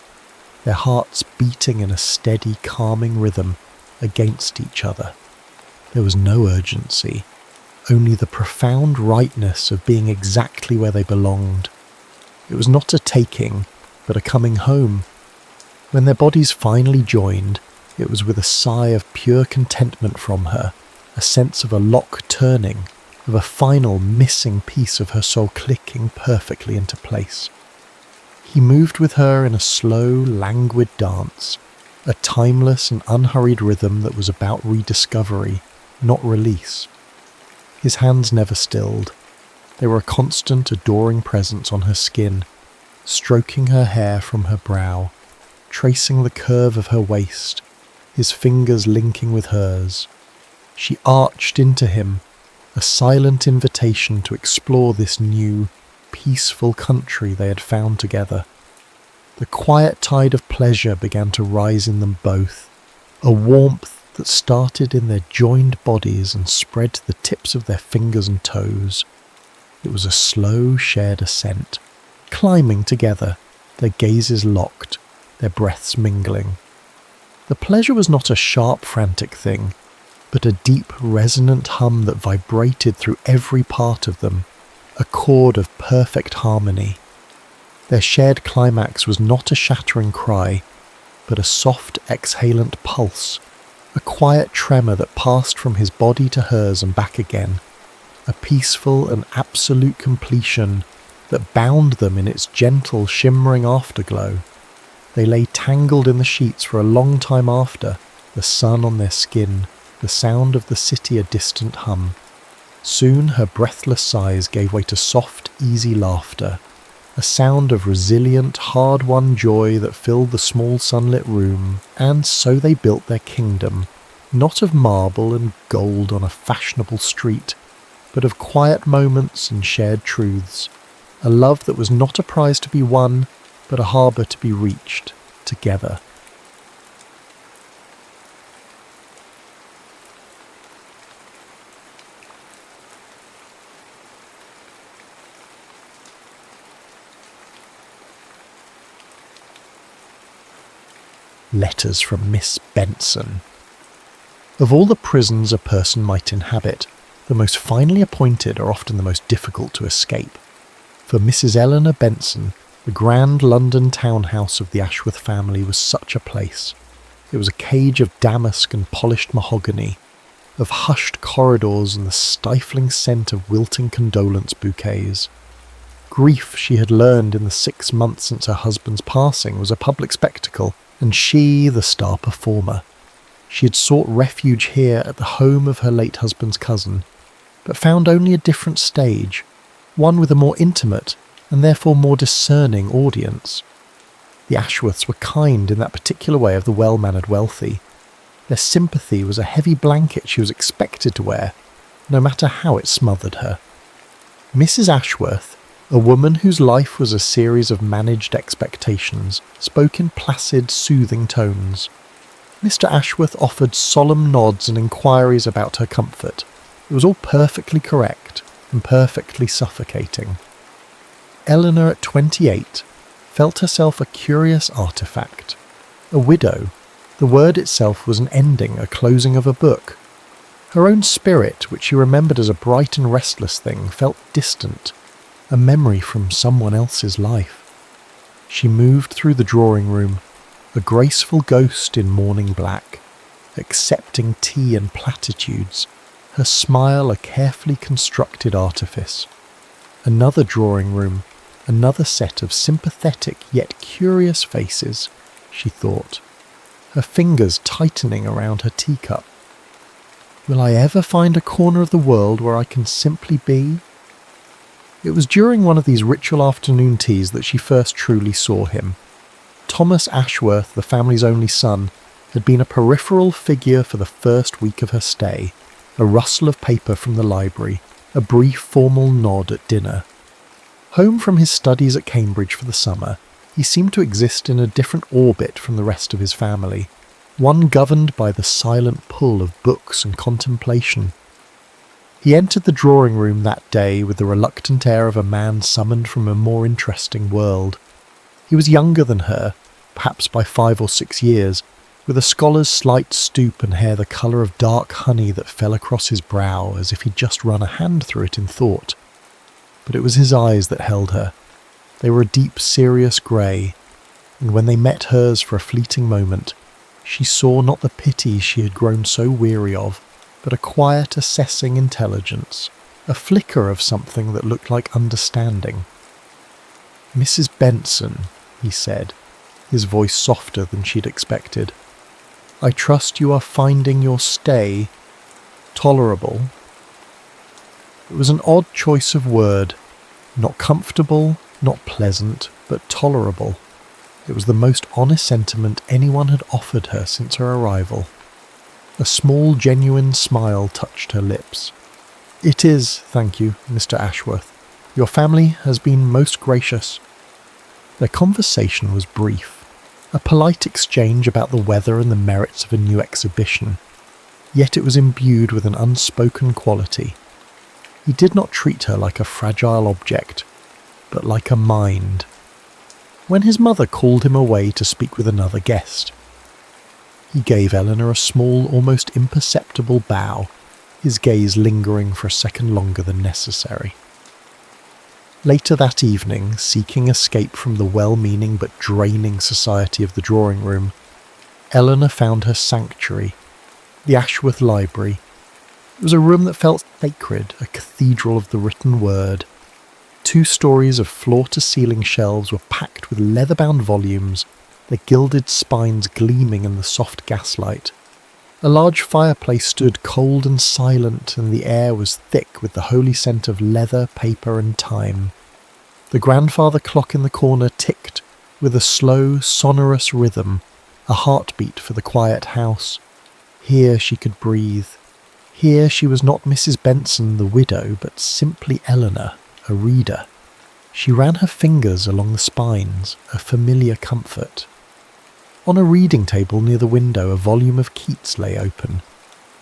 [SPEAKER 1] their hearts beating in a steady, calming rhythm against each other. There was no urgency, only the profound rightness of being exactly where they belonged. It was not a taking, but a coming home. When their bodies finally joined, it was with a sigh of pure contentment from her, a sense of a lock turning, of a final missing piece of her soul clicking perfectly into place. He moved with her in a slow, languid dance, a timeless and unhurried rhythm that was about rediscovery, not release. His hands never stilled. They were a constant, adoring presence on her skin, stroking her hair from her brow, tracing the curve of her waist, his fingers linking with hers. She arched into him, a silent invitation to explore this new, peaceful country they had found together. The quiet tide of pleasure began to rise in them both, a warmth that started in their joined bodies and spread to the tips of their fingers and toes. It was a slow, shared ascent, climbing together, their gazes locked, their breaths mingling. The pleasure was not a sharp, frantic thing, but a deep, resonant hum that vibrated through every part of them, a chord of perfect harmony. Their shared climax was not a shattering cry, but a soft exhalant pulse, a quiet tremor that passed from his body to hers and back again, a peaceful and absolute completion that bound them in its gentle, shimmering afterglow. They lay tangled in the sheets for a long time after, the sun on their skin, the sound of the city a distant hum. Soon her breathless sighs gave way to soft, easy laughter, a sound of resilient, hard-won joy that filled the small sunlit room, and so they built their kingdom, not of marble and gold on a fashionable street, but of quiet moments and shared truths, a love that was not a prize to be won, but a harbour to be reached, together. Letters from Miss Benson. Of all the prisons a person might inhabit, the most finely appointed are often the most difficult to escape. For Mrs. Eleanor Benson, the grand London townhouse of the Ashworth family was such a place. It was a cage of damask and polished mahogany, of hushed corridors and the stifling scent of wilting condolence bouquets. Grief, she had learned in the 6 months since her husband's passing, was a public spectacle, and she the star performer. She had sought refuge here at the home of her late husband's cousin, but found only a different stage, one with a more intimate and therefore more discerning audience. The Ashworths were kind in that particular way of the well-mannered wealthy. Their sympathy was a heavy blanket she was expected to wear, no matter how it smothered her. Mrs. Ashworth, a woman whose life was a series of managed expectations, spoke in placid, soothing tones. Mr. Ashworth offered solemn nods and inquiries about her comfort. It was all perfectly correct and perfectly suffocating. Eleanor, at 28, felt herself a curious artifact. A widow. The word itself was an ending, a closing of a book. Her own spirit, which she remembered as a bright and restless thing, felt distant, a memory from someone else's life. She moved through the drawing-room, a graceful ghost in morning black, accepting tea and platitudes, her smile a carefully constructed artifice. Another drawing-room, another set of sympathetic yet curious faces, she thought, her fingers tightening around her teacup. Will I ever find a corner of the world where I can simply be? It was during one of these ritual afternoon teas that she first truly saw him. Thomas Ashworth, the family's only son, had been a peripheral figure for the first week of her stay, a rustle of paper from the library, a brief formal nod at dinner. Home from his studies at Cambridge for the summer, he seemed to exist in a different orbit from the rest of his family, one governed by the silent pull of books and contemplation. He entered the drawing-room that day with the reluctant air of a man summoned from a more interesting world. He was younger than her, perhaps by 5 or 6 years, with a scholar's slight stoop and hair the colour of dark honey that fell across his brow as if he'd just run a hand through it in thought. But it was his eyes that held her. They were a deep, serious grey, and when they met hers for a fleeting moment, she saw not the pity she had grown so weary of, but a quiet, assessing intelligence, a flicker of something that looked like understanding. "Mrs. Benson," he said, his voice softer than she'd expected. "I trust you are finding your stay tolerable." It was an odd choice of word, not comfortable, not pleasant, but tolerable. It was the most honest sentiment anyone had offered her since her arrival. A small, genuine smile touched her lips. "It is, thank you, Mr. Ashworth. Your family has been most gracious." Their conversation was brief, a polite exchange about the weather and the merits of a new exhibition, yet it was imbued with an unspoken quality. He did not treat her like a fragile object, but like a mind. When his mother called him away to speak with another guest, he gave Eleanor a small, almost imperceptible bow, his gaze lingering for a second longer than necessary. Later that evening, seeking escape from the well-meaning but draining society of the drawing room, Eleanor found her sanctuary, the Ashworth Library. It was a room that felt sacred, a cathedral of the written word. 2 stories of floor-to-ceiling shelves were packed with leather-bound volumes, their gilded spines gleaming in the soft gaslight. A large fireplace stood cold and silent, and the air was thick with the holy scent of leather, paper, and time. The grandfather clock in the corner ticked with a slow, sonorous rhythm, a heartbeat for the quiet house. Here she could breathe. Here she was not Mrs. Benson, the widow, but simply Eleanor, a reader. She ran her fingers along the spines, a familiar comfort. On a reading table near the window, a volume of Keats lay open.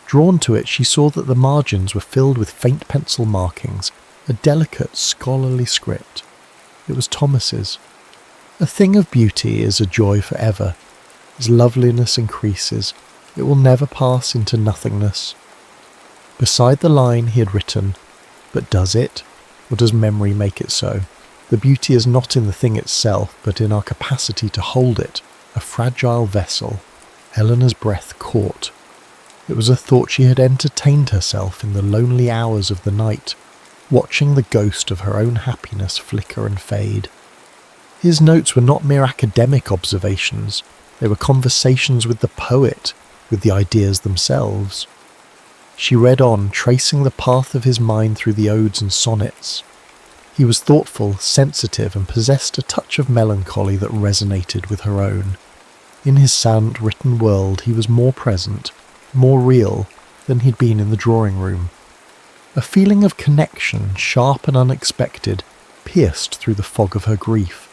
[SPEAKER 1] Drawn to it, she saw that the margins were filled with faint pencil markings, a delicate, scholarly script. It was Thomas's. A thing of beauty is a joy forever. As loveliness increases, it will never pass into nothingness. Beside the line he had written, "But does it? Or does memory make it so? The beauty is not in the thing itself, but in our capacity to hold it, a fragile vessel." Eleanor's breath caught. It was a thought she had entertained herself in the lonely hours of the night, watching the ghost of her own happiness flicker and fade. His notes were not mere academic observations, they were conversations with the poet, with the ideas themselves. She read on, tracing the path of his mind through the odes and sonnets. He was thoughtful, sensitive, and possessed a touch of melancholy that resonated with her own. In his silent written world he was more present, more real, than he'd been in the drawing room. A feeling of connection, sharp and unexpected, pierced through the fog of her grief.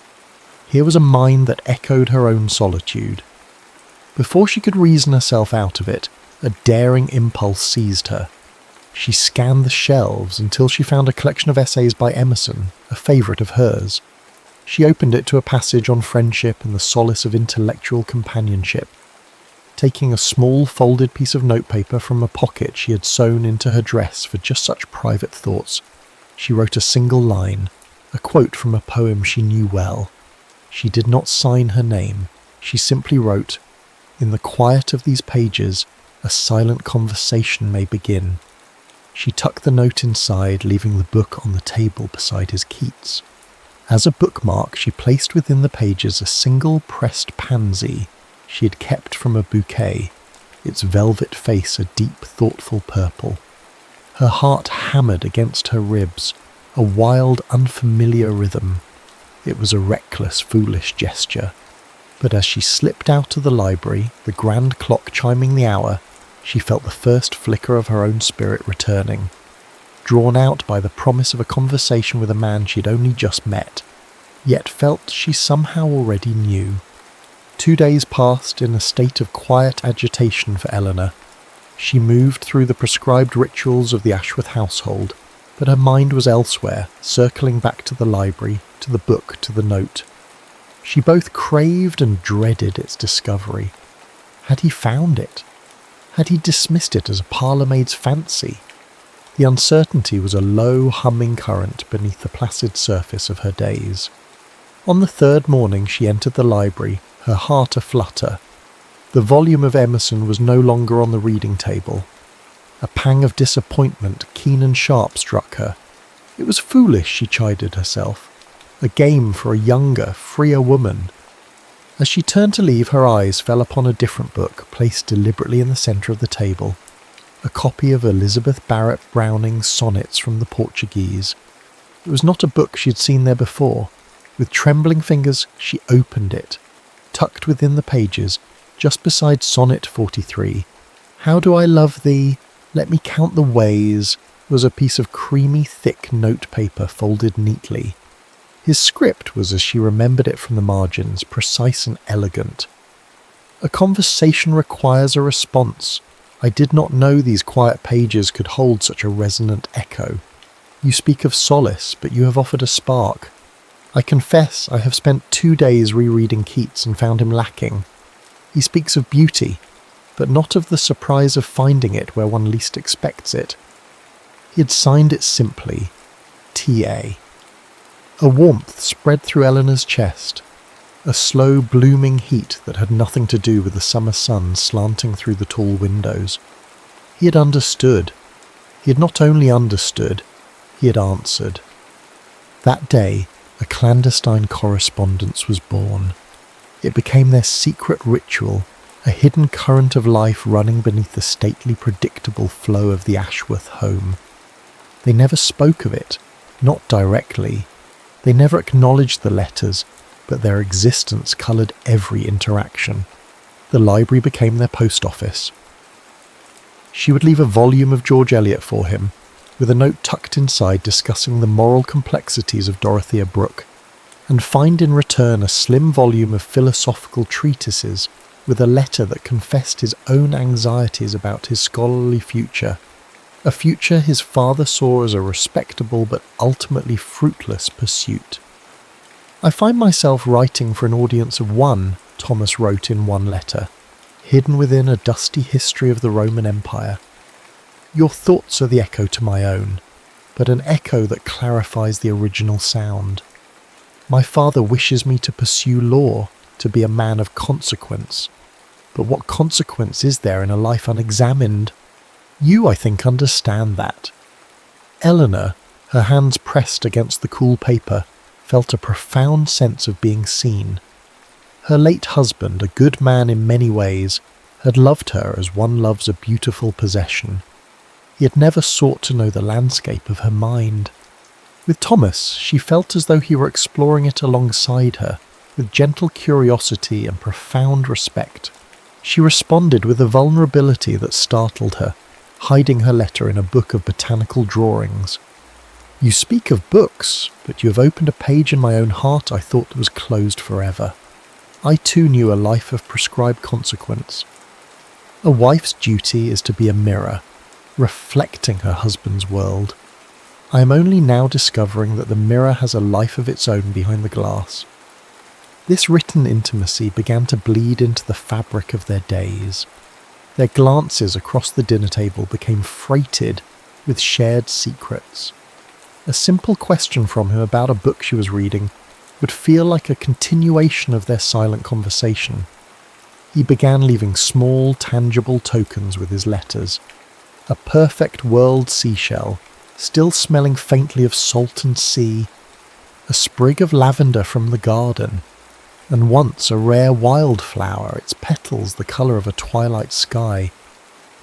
[SPEAKER 1] Here was a mind that echoed her own solitude. Before she could reason herself out of it, a daring impulse seized her. She scanned the shelves until she found a collection of essays by Emerson, a favourite of hers. She opened it to a passage on friendship and the solace of intellectual companionship. Taking a small folded piece of notepaper from a pocket she had sewn into her dress for just such private thoughts, she wrote a single line, a quote from a poem she knew well. She did not sign her name. She simply wrote, "In the quiet of these pages, a silent conversation may begin." She tucked the note inside, leaving the book on the table beside his Keats. As a bookmark, she placed within the pages a single pressed pansy she had kept from a bouquet, its velvet face a deep, thoughtful purple. Her heart hammered against her ribs, a wild, unfamiliar rhythm. It was a reckless, foolish gesture. But as she slipped out of the library, the grand clock chiming the hour, she felt the first flicker of her own spirit returning, drawn out by the promise of a conversation with a man she'd only just met, yet felt she somehow already knew. 2 days passed in a state of quiet agitation for Eleanor. She moved through the prescribed rituals of the Ashworth household, but her mind was elsewhere, circling back to the library, to the book, to the note. She both craved and dreaded its discovery. Had he found it? Had he dismissed it as a parlour-maid's fancy? The uncertainty was a low, humming current beneath the placid surface of her days. On the 3rd morning she entered the library, her heart aflutter. The volume of Emerson was no longer on the reading table. A pang of disappointment, keen and sharp, struck her. It was foolish, she chided herself. A game for a younger, freer woman. As she turned to leave, her eyes fell upon a different book, placed deliberately in the centre of the table. A copy of Elizabeth Barrett Browning's Sonnets from the Portuguese. It was not a book she had seen there before. With trembling fingers, she opened it. Tucked within the pages, just beside Sonnet 43, "How do I love thee? Let me count the ways," was a piece of creamy, thick notepaper folded neatly. His script was as she remembered it from the margins, precise and elegant. "A conversation requires a response. I did not know these quiet pages could hold such a resonant echo. You speak of solace, but you have offered a spark. I confess I have spent 2 days rereading Keats and found him lacking. He speaks of beauty, but not of the surprise of finding it where one least expects it." He had signed it simply, T.A. A warmth spread through Eleanor's chest, a slow blooming heat that had nothing to do with the summer sun slanting through the tall windows. He had understood. He had not only understood, he had answered. That day, a clandestine correspondence was born. It became their secret ritual, a hidden current of life running beneath the stately, predictable flow of the Ashworth home. They never spoke of it, not directly. They never acknowledged the letters, but their existence coloured every interaction. The library became their post office. She would leave a volume of George Eliot for him, with a note tucked inside discussing the moral complexities of Dorothea Brooke, and find in return a slim volume of philosophical treatises with a letter that confessed his own anxieties about his scholarly future, a future his father saw as a respectable but ultimately fruitless pursuit. "I find myself writing for an audience of one," Thomas wrote in one letter, hidden within a dusty history of the Roman Empire. "Your thoughts are the echo to my own, but an echo that clarifies the original sound. My father wishes me to pursue law, to be a man of consequence. But what consequence is there in a life unexamined? You, I think, understand that." Eleanor, her hands pressed against the cool paper, felt a profound sense of being seen. Her late husband, a good man in many ways, had loved her as one loves a beautiful possession. He had never sought to know the landscape of her mind. With Thomas, she felt as though he were exploring it alongside her, with gentle curiosity and profound respect. She responded with a vulnerability that startled her, hiding her letter in a book of botanical drawings. "You speak of books, but you have opened a page in my own heart I thought was closed forever. I too knew a life of prescribed consequence. A wife's duty is to be a mirror, reflecting her husband's world. I am only now discovering that the mirror has a life of its own behind the glass." This written intimacy began to bleed into the fabric of their days. Their glances across the dinner table became freighted with shared secrets. A simple question from him about a book she was reading would feel like a continuation of their silent conversation. He began leaving small, tangible tokens with his letters. A perfect world seashell, still smelling faintly of salt and sea, a sprig of lavender from the garden, and once a rare wildflower, its petals the colour of a twilight sky,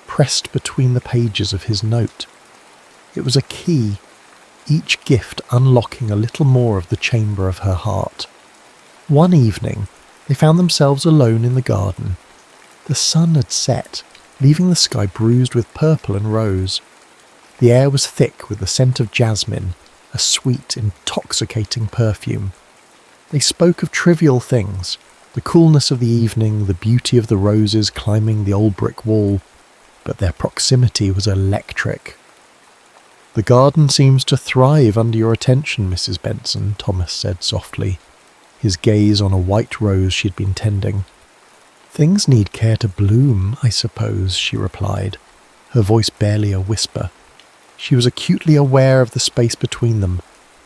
[SPEAKER 1] pressed between the pages of his note. It was a key, each gift unlocking a little more of the chamber of her heart. One evening, they found themselves alone in the garden. The sun had set, leaving the sky bruised with purple and rose. The air was thick with the scent of jasmine, a sweet, intoxicating perfume. They spoke of trivial things, the coolness of the evening, the beauty of the roses climbing the old brick wall, but their proximity was electric. "The garden seems to thrive under your attention, Mrs. Benson," Thomas said softly, his gaze on a white rose she had been tending. "Things need care to bloom, I suppose," she replied, her voice barely a whisper. She was acutely aware of the space between them,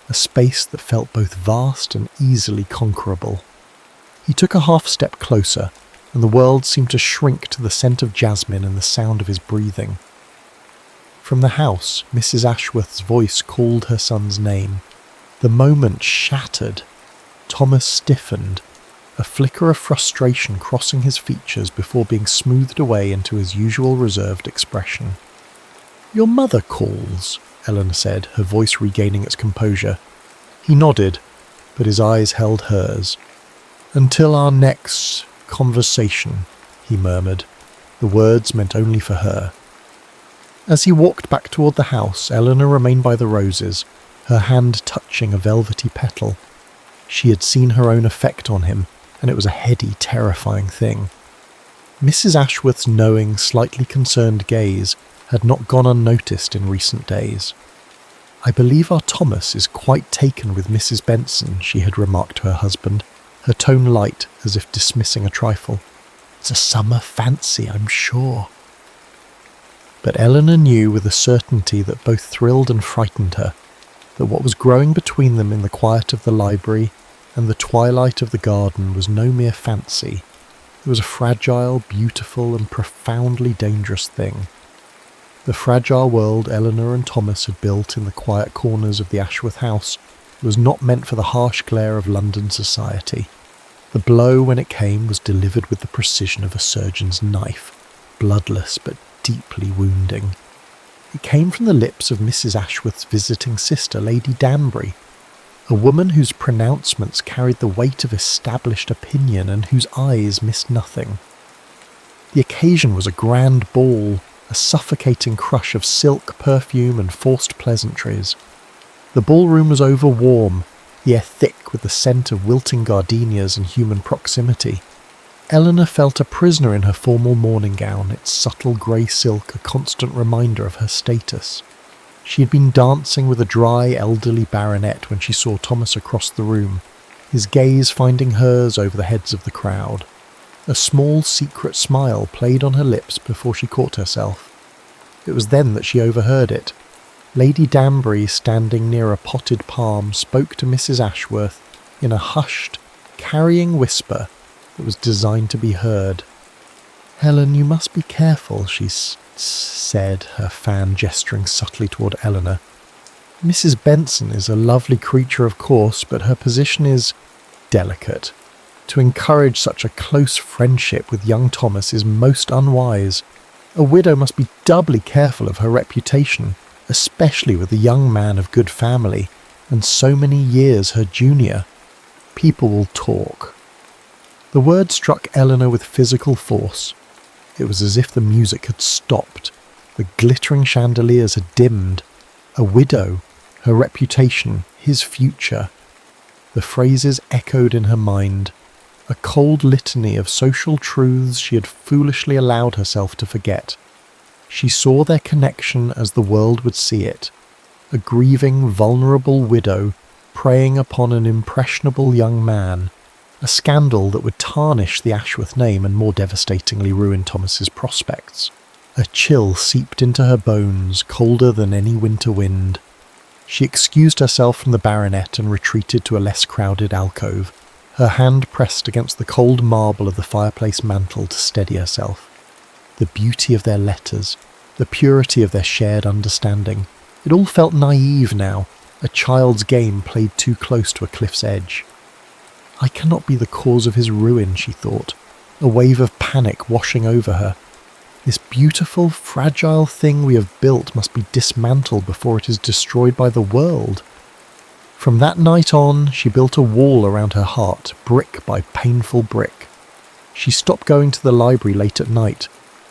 [SPEAKER 1] a space that felt both vast and easily conquerable. He took a half step closer, and the world seemed to shrink to the scent of jasmine and the sound of his breathing. From the house, Mrs. Ashworth's voice called her son's name. The moment shattered. Thomas stiffened, a flicker of frustration crossing his features before being smoothed away into his usual reserved expression. "Your mother calls," Eleanor said, her voice regaining its composure. He nodded, but his eyes held hers. "Until our next conversation," he murmured. The words meant only for her. As he walked back toward the house, Eleanor remained by the roses, her hand touching a velvety petal. She had seen her own effect on him, and it was a heady, terrifying thing. Mrs. Ashworth's knowing, slightly concerned gaze had not gone unnoticed in recent days. "I believe our Thomas is quite taken with Mrs. Benson," she had remarked to her husband, her tone light as if dismissing a trifle. "It's a summer fancy, I'm sure." But Eleanor knew with a certainty that both thrilled and frightened her. that what was growing between them in the quiet of the library and the twilight of the garden was no mere fancy. It was a fragile, beautiful, and profoundly dangerous thing. The fragile world Eleanor and Thomas had built in the quiet corners of the Ashworth house was not meant for the harsh glare of London society. The blow, when it came, was delivered with the precision of a surgeon's knife, bloodless but deeply wounding. It came from the lips of Mrs. Ashworth's visiting sister, Lady Danbury, a woman whose pronouncements carried the weight of established opinion and whose eyes missed nothing. The occasion was a grand ball, a suffocating crush of silk, perfume, and forced pleasantries. The ballroom was over-warm, the air thick with the scent of wilting gardenias and human proximity. Eleanor felt a prisoner in her formal morning gown, its subtle grey silk a constant reminder of her status. She had been dancing with a dry, elderly baronet when she saw Thomas across the room, his gaze finding hers over the heads of the crowd. A small, secret smile played on her lips before she caught herself. It was then that she overheard it. Lady Danbury, standing near a potted palm, spoke to Mrs. Ashworth in a hushed, carrying whisper that was designed to be heard. "Helen, you must be careful," she said, her fan gesturing subtly toward Eleanor. "Mrs. Benson is a lovely creature, of course, but her position is delicate. To encourage such a close friendship with young Thomas is most unwise. A widow must be doubly careful of her reputation, especially with a young man of good family, and so many years her junior. People will talk." The word struck Eleanor with physical force. It was as if the music had stopped. The glittering chandeliers had dimmed. A widow, her reputation, his future. The phrases echoed in her mind, a cold litany of social truths she had foolishly allowed herself to forget. She saw their connection as the world would see it, a grieving, vulnerable widow preying upon an impressionable young man, a scandal that would tarnish the Ashworth name and more devastatingly ruin Thomas's prospects. A chill seeped into her bones, colder than any winter wind. She excused herself from the baronet and retreated to a less crowded alcove, her hand pressed against the cold marble of the fireplace mantel to steady herself. The beauty of their letters, the purity of their shared understanding, it all felt naive now, a child's game played too close to a cliff's edge. "I cannot be the cause of his ruin," she thought, a wave of panic washing over her. "This beautiful, fragile thing we have built must be dismantled before it is destroyed by the world." From that night on, she built a wall around her heart, brick by painful brick. She stopped going to the library late at night.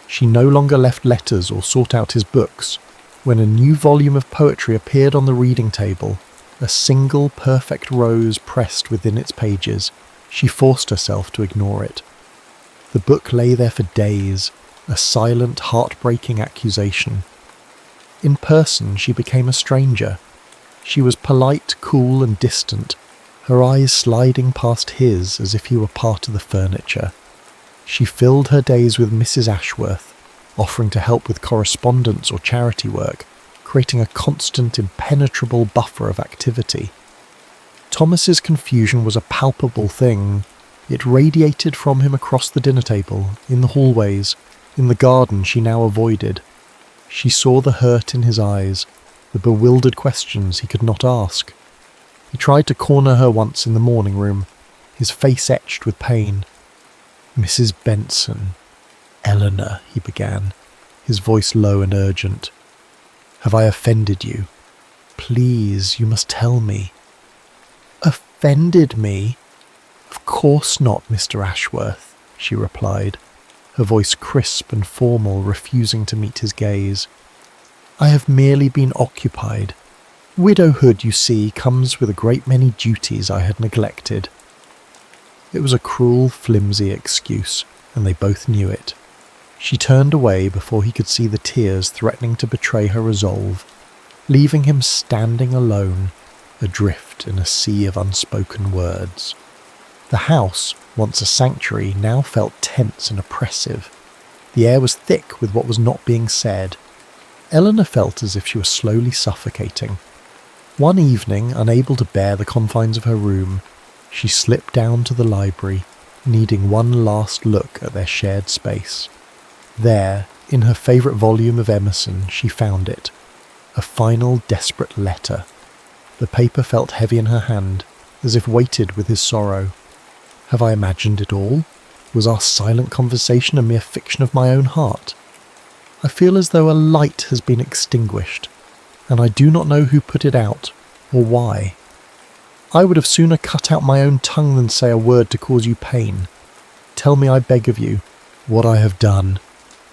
[SPEAKER 1] She no longer left letters or sought out his books. When a new volume of poetry appeared on the reading table, a single perfect rose pressed within its pages, she forced herself to ignore it. The book lay there for days, a silent, heartbreaking accusation. In person, she became a stranger. She was polite, cool, and distant, her eyes sliding past his as if he were part of the furniture. She filled her days with Mrs. Ashworth, offering to help with correspondence or charity work, creating a constant, impenetrable buffer of activity. Thomas's confusion was a palpable thing. It radiated from him across the dinner table, in the hallways, in the garden she now avoided. She saw the hurt in his eyes, the bewildered questions he could not ask. He tried to corner her once in the morning room, his face etched with pain. "Mrs. Benson, Eleanor," he began, his voice low and urgent. "Have I offended you? Please, you must tell me." "Offended me? Of course not, Mr. Ashworth," she replied, her voice crisp and formal, refusing to meet his gaze. "I have merely been occupied. Widowhood, you see, comes with a great many duties I had neglected." It was a cruel, flimsy excuse, and they both knew it. She turned away before he could see the tears threatening to betray her resolve, leaving him standing alone, adrift in a sea of unspoken words. The house, once a sanctuary, now felt tense and oppressive. The air was thick with what was not being said. Eleanor felt as if she was slowly suffocating. One evening, unable to bear the confines of her room, she slipped down to the library, needing one last look at their shared space. There, in her favourite volume of Emerson, she found it. A final desperate letter. The paper felt heavy in her hand, as if weighted with his sorrow. Have I imagined it all? Was our silent conversation a mere fiction of my own heart? I feel as though a light has been extinguished, and I do not know who put it out, or why. I would have sooner cut out my own tongue than say a word to cause you pain. Tell me, I beg of you, what I have done.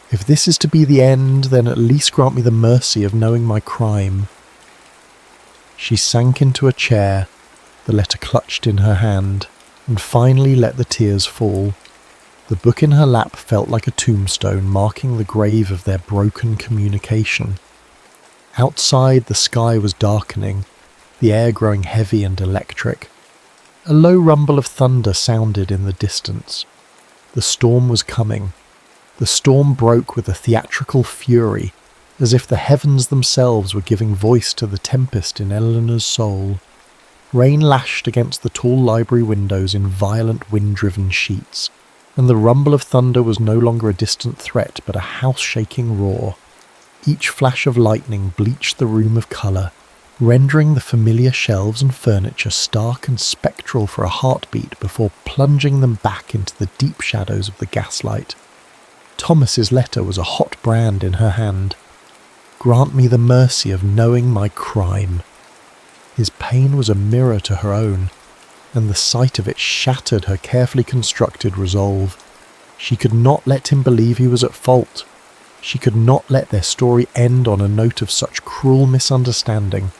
[SPEAKER 1] If this is to be the end, then at least grant me the mercy of knowing my crime. She sank into a chair, the letter clutched in her hand, and finally let the tears fall. The book in her lap felt like a tombstone marking the grave of their broken communication. Outside, the sky was darkening, the air growing heavy and electric. A low rumble of thunder sounded in the distance. The storm was coming. The storm broke with a theatrical fury, as if the heavens themselves were giving voice to the tempest in Eleanor's soul. Rain lashed against the tall library windows in violent wind-driven sheets, and the rumble of thunder was no longer a distant threat but a house-shaking roar. Each flash of lightning bleached the room of colour, rendering the familiar shelves and furniture stark and spectral for a heartbeat before plunging them back into the deep shadows of the gaslight. Thomas's letter was a hot brand in her hand. Grant me the mercy of knowing my crime. His pain was a mirror to her own, and the sight of it shattered her carefully constructed resolve. She could not let him believe he was at fault. She could not let their story end on a note of such cruel misunderstanding.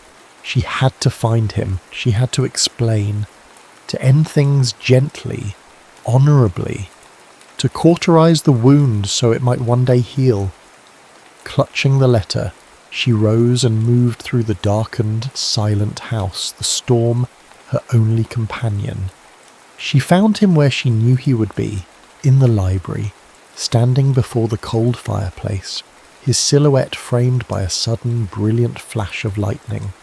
[SPEAKER 1] She had to find him. She had to explain. To end things gently, honourably. To cauterize the wound so it might one day heal. Clutching the letter, she rose and moved through the darkened, silent house, the storm her only companion. She found him where she knew he would be, in the library, standing before the cold fireplace, his silhouette framed by a sudden, brilliant flash of lightning.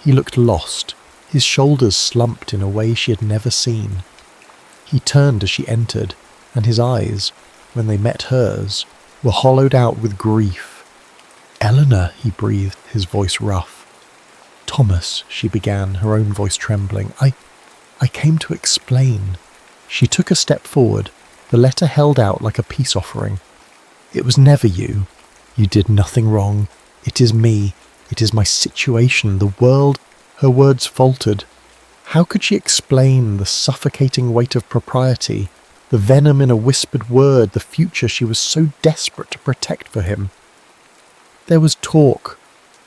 [SPEAKER 1] He looked lost, his shoulders slumped in a way she had never seen. He turned as she entered, and his eyes, when they met hers, were hollowed out with grief. "Eleanor," he breathed, his voice rough. "Thomas," she began, her own voice trembling, I came to explain." She took a step forward, the letter held out like a peace offering. "It was never you. You did nothing wrong. It is me. It is my situation, the world." Her words faltered. How could she explain the suffocating weight of propriety, the venom in a whispered word, the future she was so desperate to protect for him? There was talk,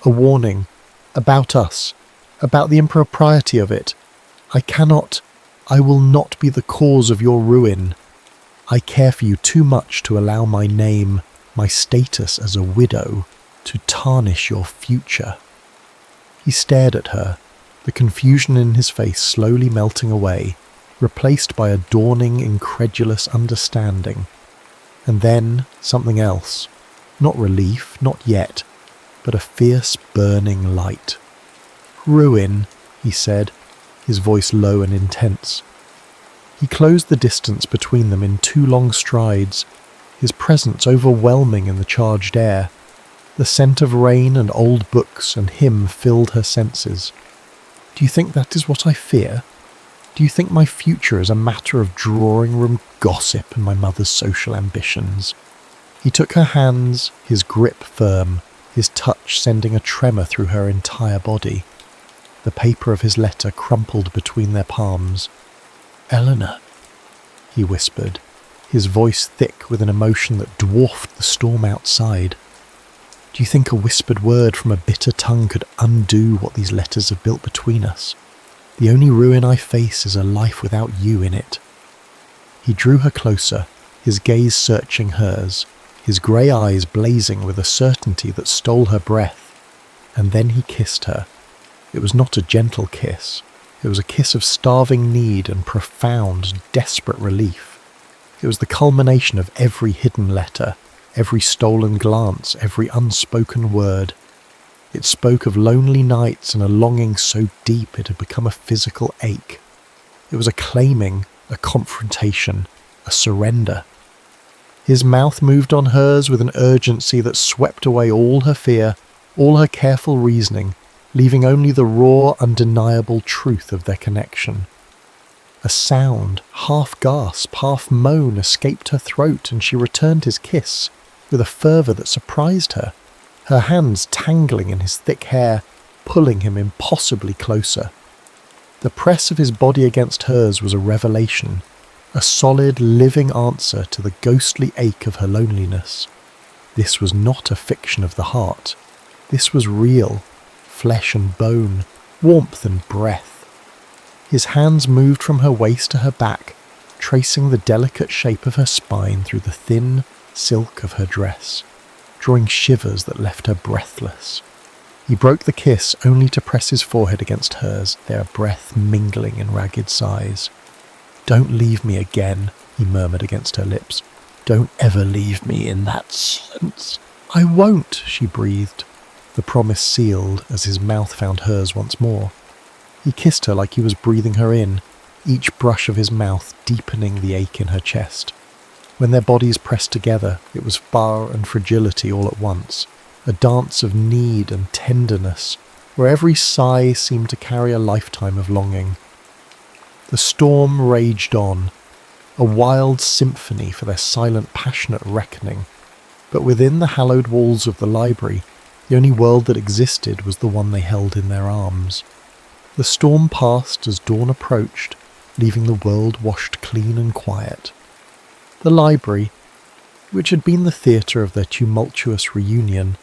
[SPEAKER 1] a warning, about us, about the impropriety of it. I will not be the cause of your ruin. I care for you too much to allow my name, my status as a widow, to tarnish your future. He stared at her, the confusion in his face slowly melting away, replaced by a dawning, incredulous understanding. And then something else. Not relief, not yet, but a fierce, burning light. "Ruin," he said, his voice low and intense. He closed the distance between them in 2 long strides, his presence overwhelming in the charged air. The scent of rain and old books and him filled her senses. "Do you think that is what I fear? Do you think my future is a matter of drawing-room gossip and my mother's social ambitions?" He took her hands, his grip firm, his touch sending a tremor through her entire body. The paper of his letter crumpled between their palms. "Eleanor," he whispered, his voice thick with an emotion that dwarfed the storm outside. "Do you think a whispered word from a bitter tongue could undo what these letters have built between us? The only ruin I face is a life without you in it." He drew her closer, his gaze searching hers, his grey eyes blazing with a certainty that stole her breath. And then he kissed her. It was not a gentle kiss. It was a kiss of starving need and profound, desperate relief. It was the culmination of every hidden letter, every stolen glance, every unspoken word. It spoke of lonely nights and a longing so deep it had become a physical ache. It was a claiming, a confrontation, a surrender. His mouth moved on hers with an urgency that swept away all her fear, all her careful reasoning, leaving only the raw, undeniable truth of their connection. A sound, half gasp, half moan, escaped her throat, and she returned his kiss with a fervour that surprised her, her hands tangling in his thick hair, pulling him impossibly closer. The press of his body against hers was a revelation, a solid, living answer to the ghostly ache of her loneliness. This was not a fiction of the heart. This was real, flesh and bone, warmth and breath. His hands moved from her waist to her back, tracing the delicate shape of her spine through the thin silk of her dress, drawing shivers that left her breathless. He broke the kiss only to press his forehead against hers, their breath mingling in ragged sighs. "Don't leave me again," he murmured against her lips. "Don't ever leave me in that sense." "I won't," she breathed, the promise sealed as his mouth found hers once more. He kissed her like he was breathing her in, each brush of his mouth deepening the ache in her chest. When their bodies pressed together, it was fire and fragility all at once, a dance of need and tenderness, where every sigh seemed to carry a lifetime of longing. The storm raged on, a wild symphony for their silent, passionate reckoning, but within the hallowed walls of the library, the only world that existed was the one they held in their arms. The storm passed as dawn approached, leaving the world washed clean and quiet. The library, which had been the theatre of their tumultuous reunion,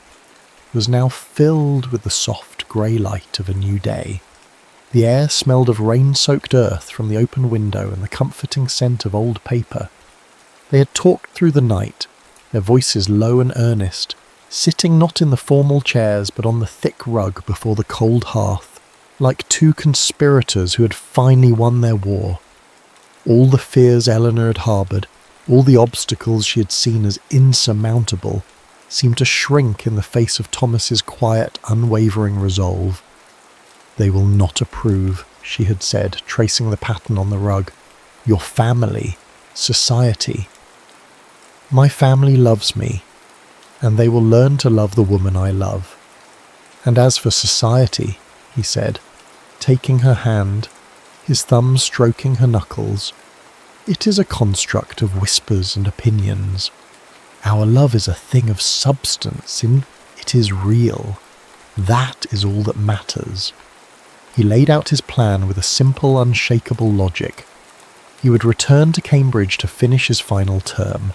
[SPEAKER 1] was now filled with the soft grey light of a new day. The air smelled of rain-soaked earth from the open window and the comforting scent of old paper. They had talked through the night, their voices low and earnest, sitting not in the formal chairs but on the thick rug before the cold hearth, like two conspirators who had finally won their war. All the fears Eleanor had harboured, all the obstacles she had seen as insurmountable, seemed to shrink in the face of Thomas's quiet, unwavering resolve. "They will not approve," she had said, tracing the pattern on the rug. "Your family, society. My family loves me, and they will learn to love the woman I love. And as for society," he said, taking her hand, his thumb stroking her knuckles, "it is a construct of whispers and opinions. Our love is a thing of substance, it is real. That is all that matters." He laid out his plan with a simple, unshakable logic. He would return to Cambridge to finish his final term.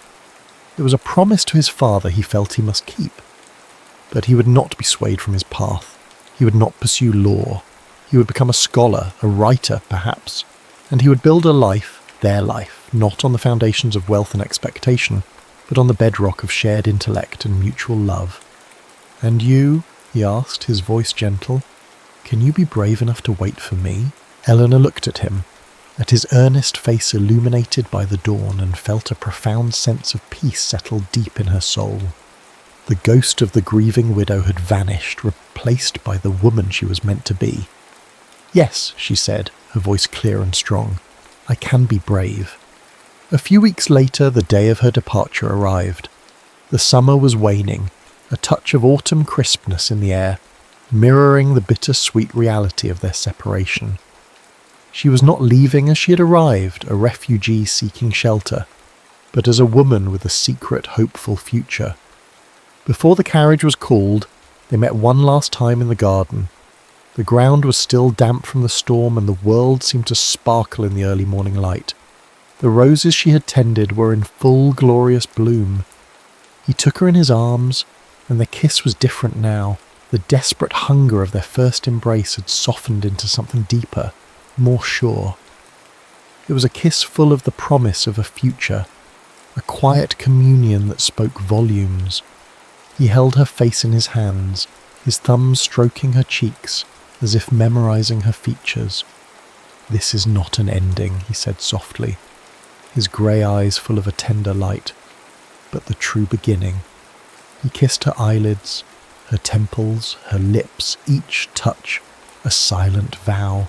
[SPEAKER 1] It was a promise to his father he felt he must keep. But he would not be swayed from his path. He would not pursue law. He would become a scholar, a writer, perhaps, and he would build a life, their life, not on the foundations of wealth and expectation, but on the bedrock of shared intellect and mutual love. "And you?" he asked, his voice gentle. "Can you be brave enough to wait for me?" Eleanor looked at him, at his earnest face illuminated by the dawn, and felt a profound sense of peace settle deep in her soul. The ghost of the grieving widow had vanished, replaced by the woman she was meant to be. "Yes," she said, her voice clear and strong. "I can be brave." A few weeks later, the day of her departure arrived. The summer was waning, a touch of autumn crispness in the air, mirroring the bitter-sweet reality of their separation. She was not leaving as she had arrived, a refugee seeking shelter, but as a woman with a secret, hopeful future. Before the carriage was called, they met one last time in the garden. The ground was still damp from the storm, and the world seemed to sparkle in the early morning light. The roses she had tended were in full glorious bloom. He took her in his arms, and their kiss was different now. The desperate hunger of their first embrace had softened into something deeper, more sure. It was a kiss full of the promise of a future, a quiet communion that spoke volumes. He held her face in his hands, his thumbs stroking her cheeks, as if memorizing her features. "This is not an ending," he said softly, his grey eyes full of a tender light, "but the true beginning." He kissed her eyelids, her temples, her lips, each touch a silent vow.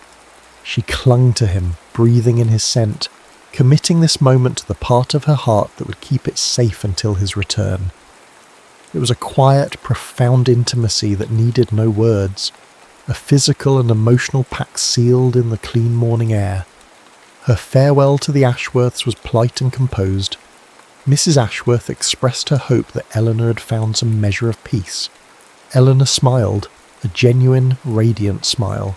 [SPEAKER 1] She clung to him, breathing in his scent, committing this moment to the part of her heart that would keep it safe until his return. It was a quiet, profound intimacy that needed no words, a physical and emotional pact sealed in the clean morning air. Her farewell to the Ashworths was polite and composed. Mrs. Ashworth expressed her hope that Eleanor had found some measure of peace. Eleanor smiled, a genuine, radiant smile.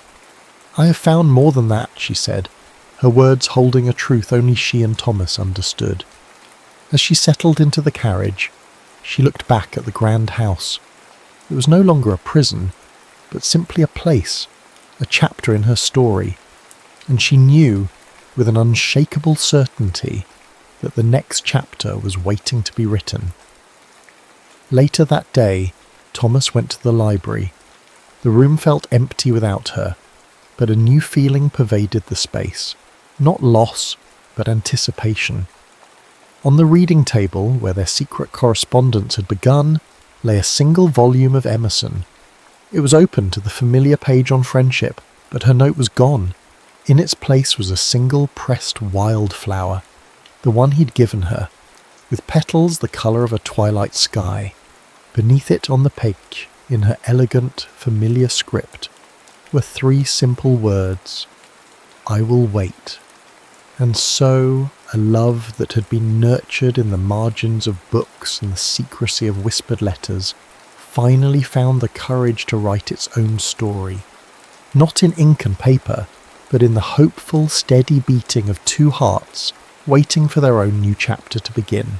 [SPEAKER 1] "I have found more than that," she said, her words holding a truth only she and Thomas understood. As she settled into the carriage, she looked back at the grand house. It was no longer a prison, but simply a place, a chapter in her story, and she knew, with an unshakable certainty, that the next chapter was waiting to be written. Later that day, Thomas went to the library. The room felt empty without her, but a new feeling pervaded the space. Not loss, but anticipation. On the reading table, where their secret correspondence had begun, lay a single volume of Emerson. It was open to the familiar page on friendship, but her note was gone. In its place was a single pressed wildflower, the one he'd given her, with petals the colour of a twilight sky. Beneath it on the page, in her elegant, familiar script, were 3 simple words: "I will wait." And so, a love that had been nurtured in the margins of books and the secrecy of whispered letters, finally found the courage to write its own story. Not in ink and paper, but in the hopeful, steady beating of 2 hearts, waiting for their own new chapter to begin.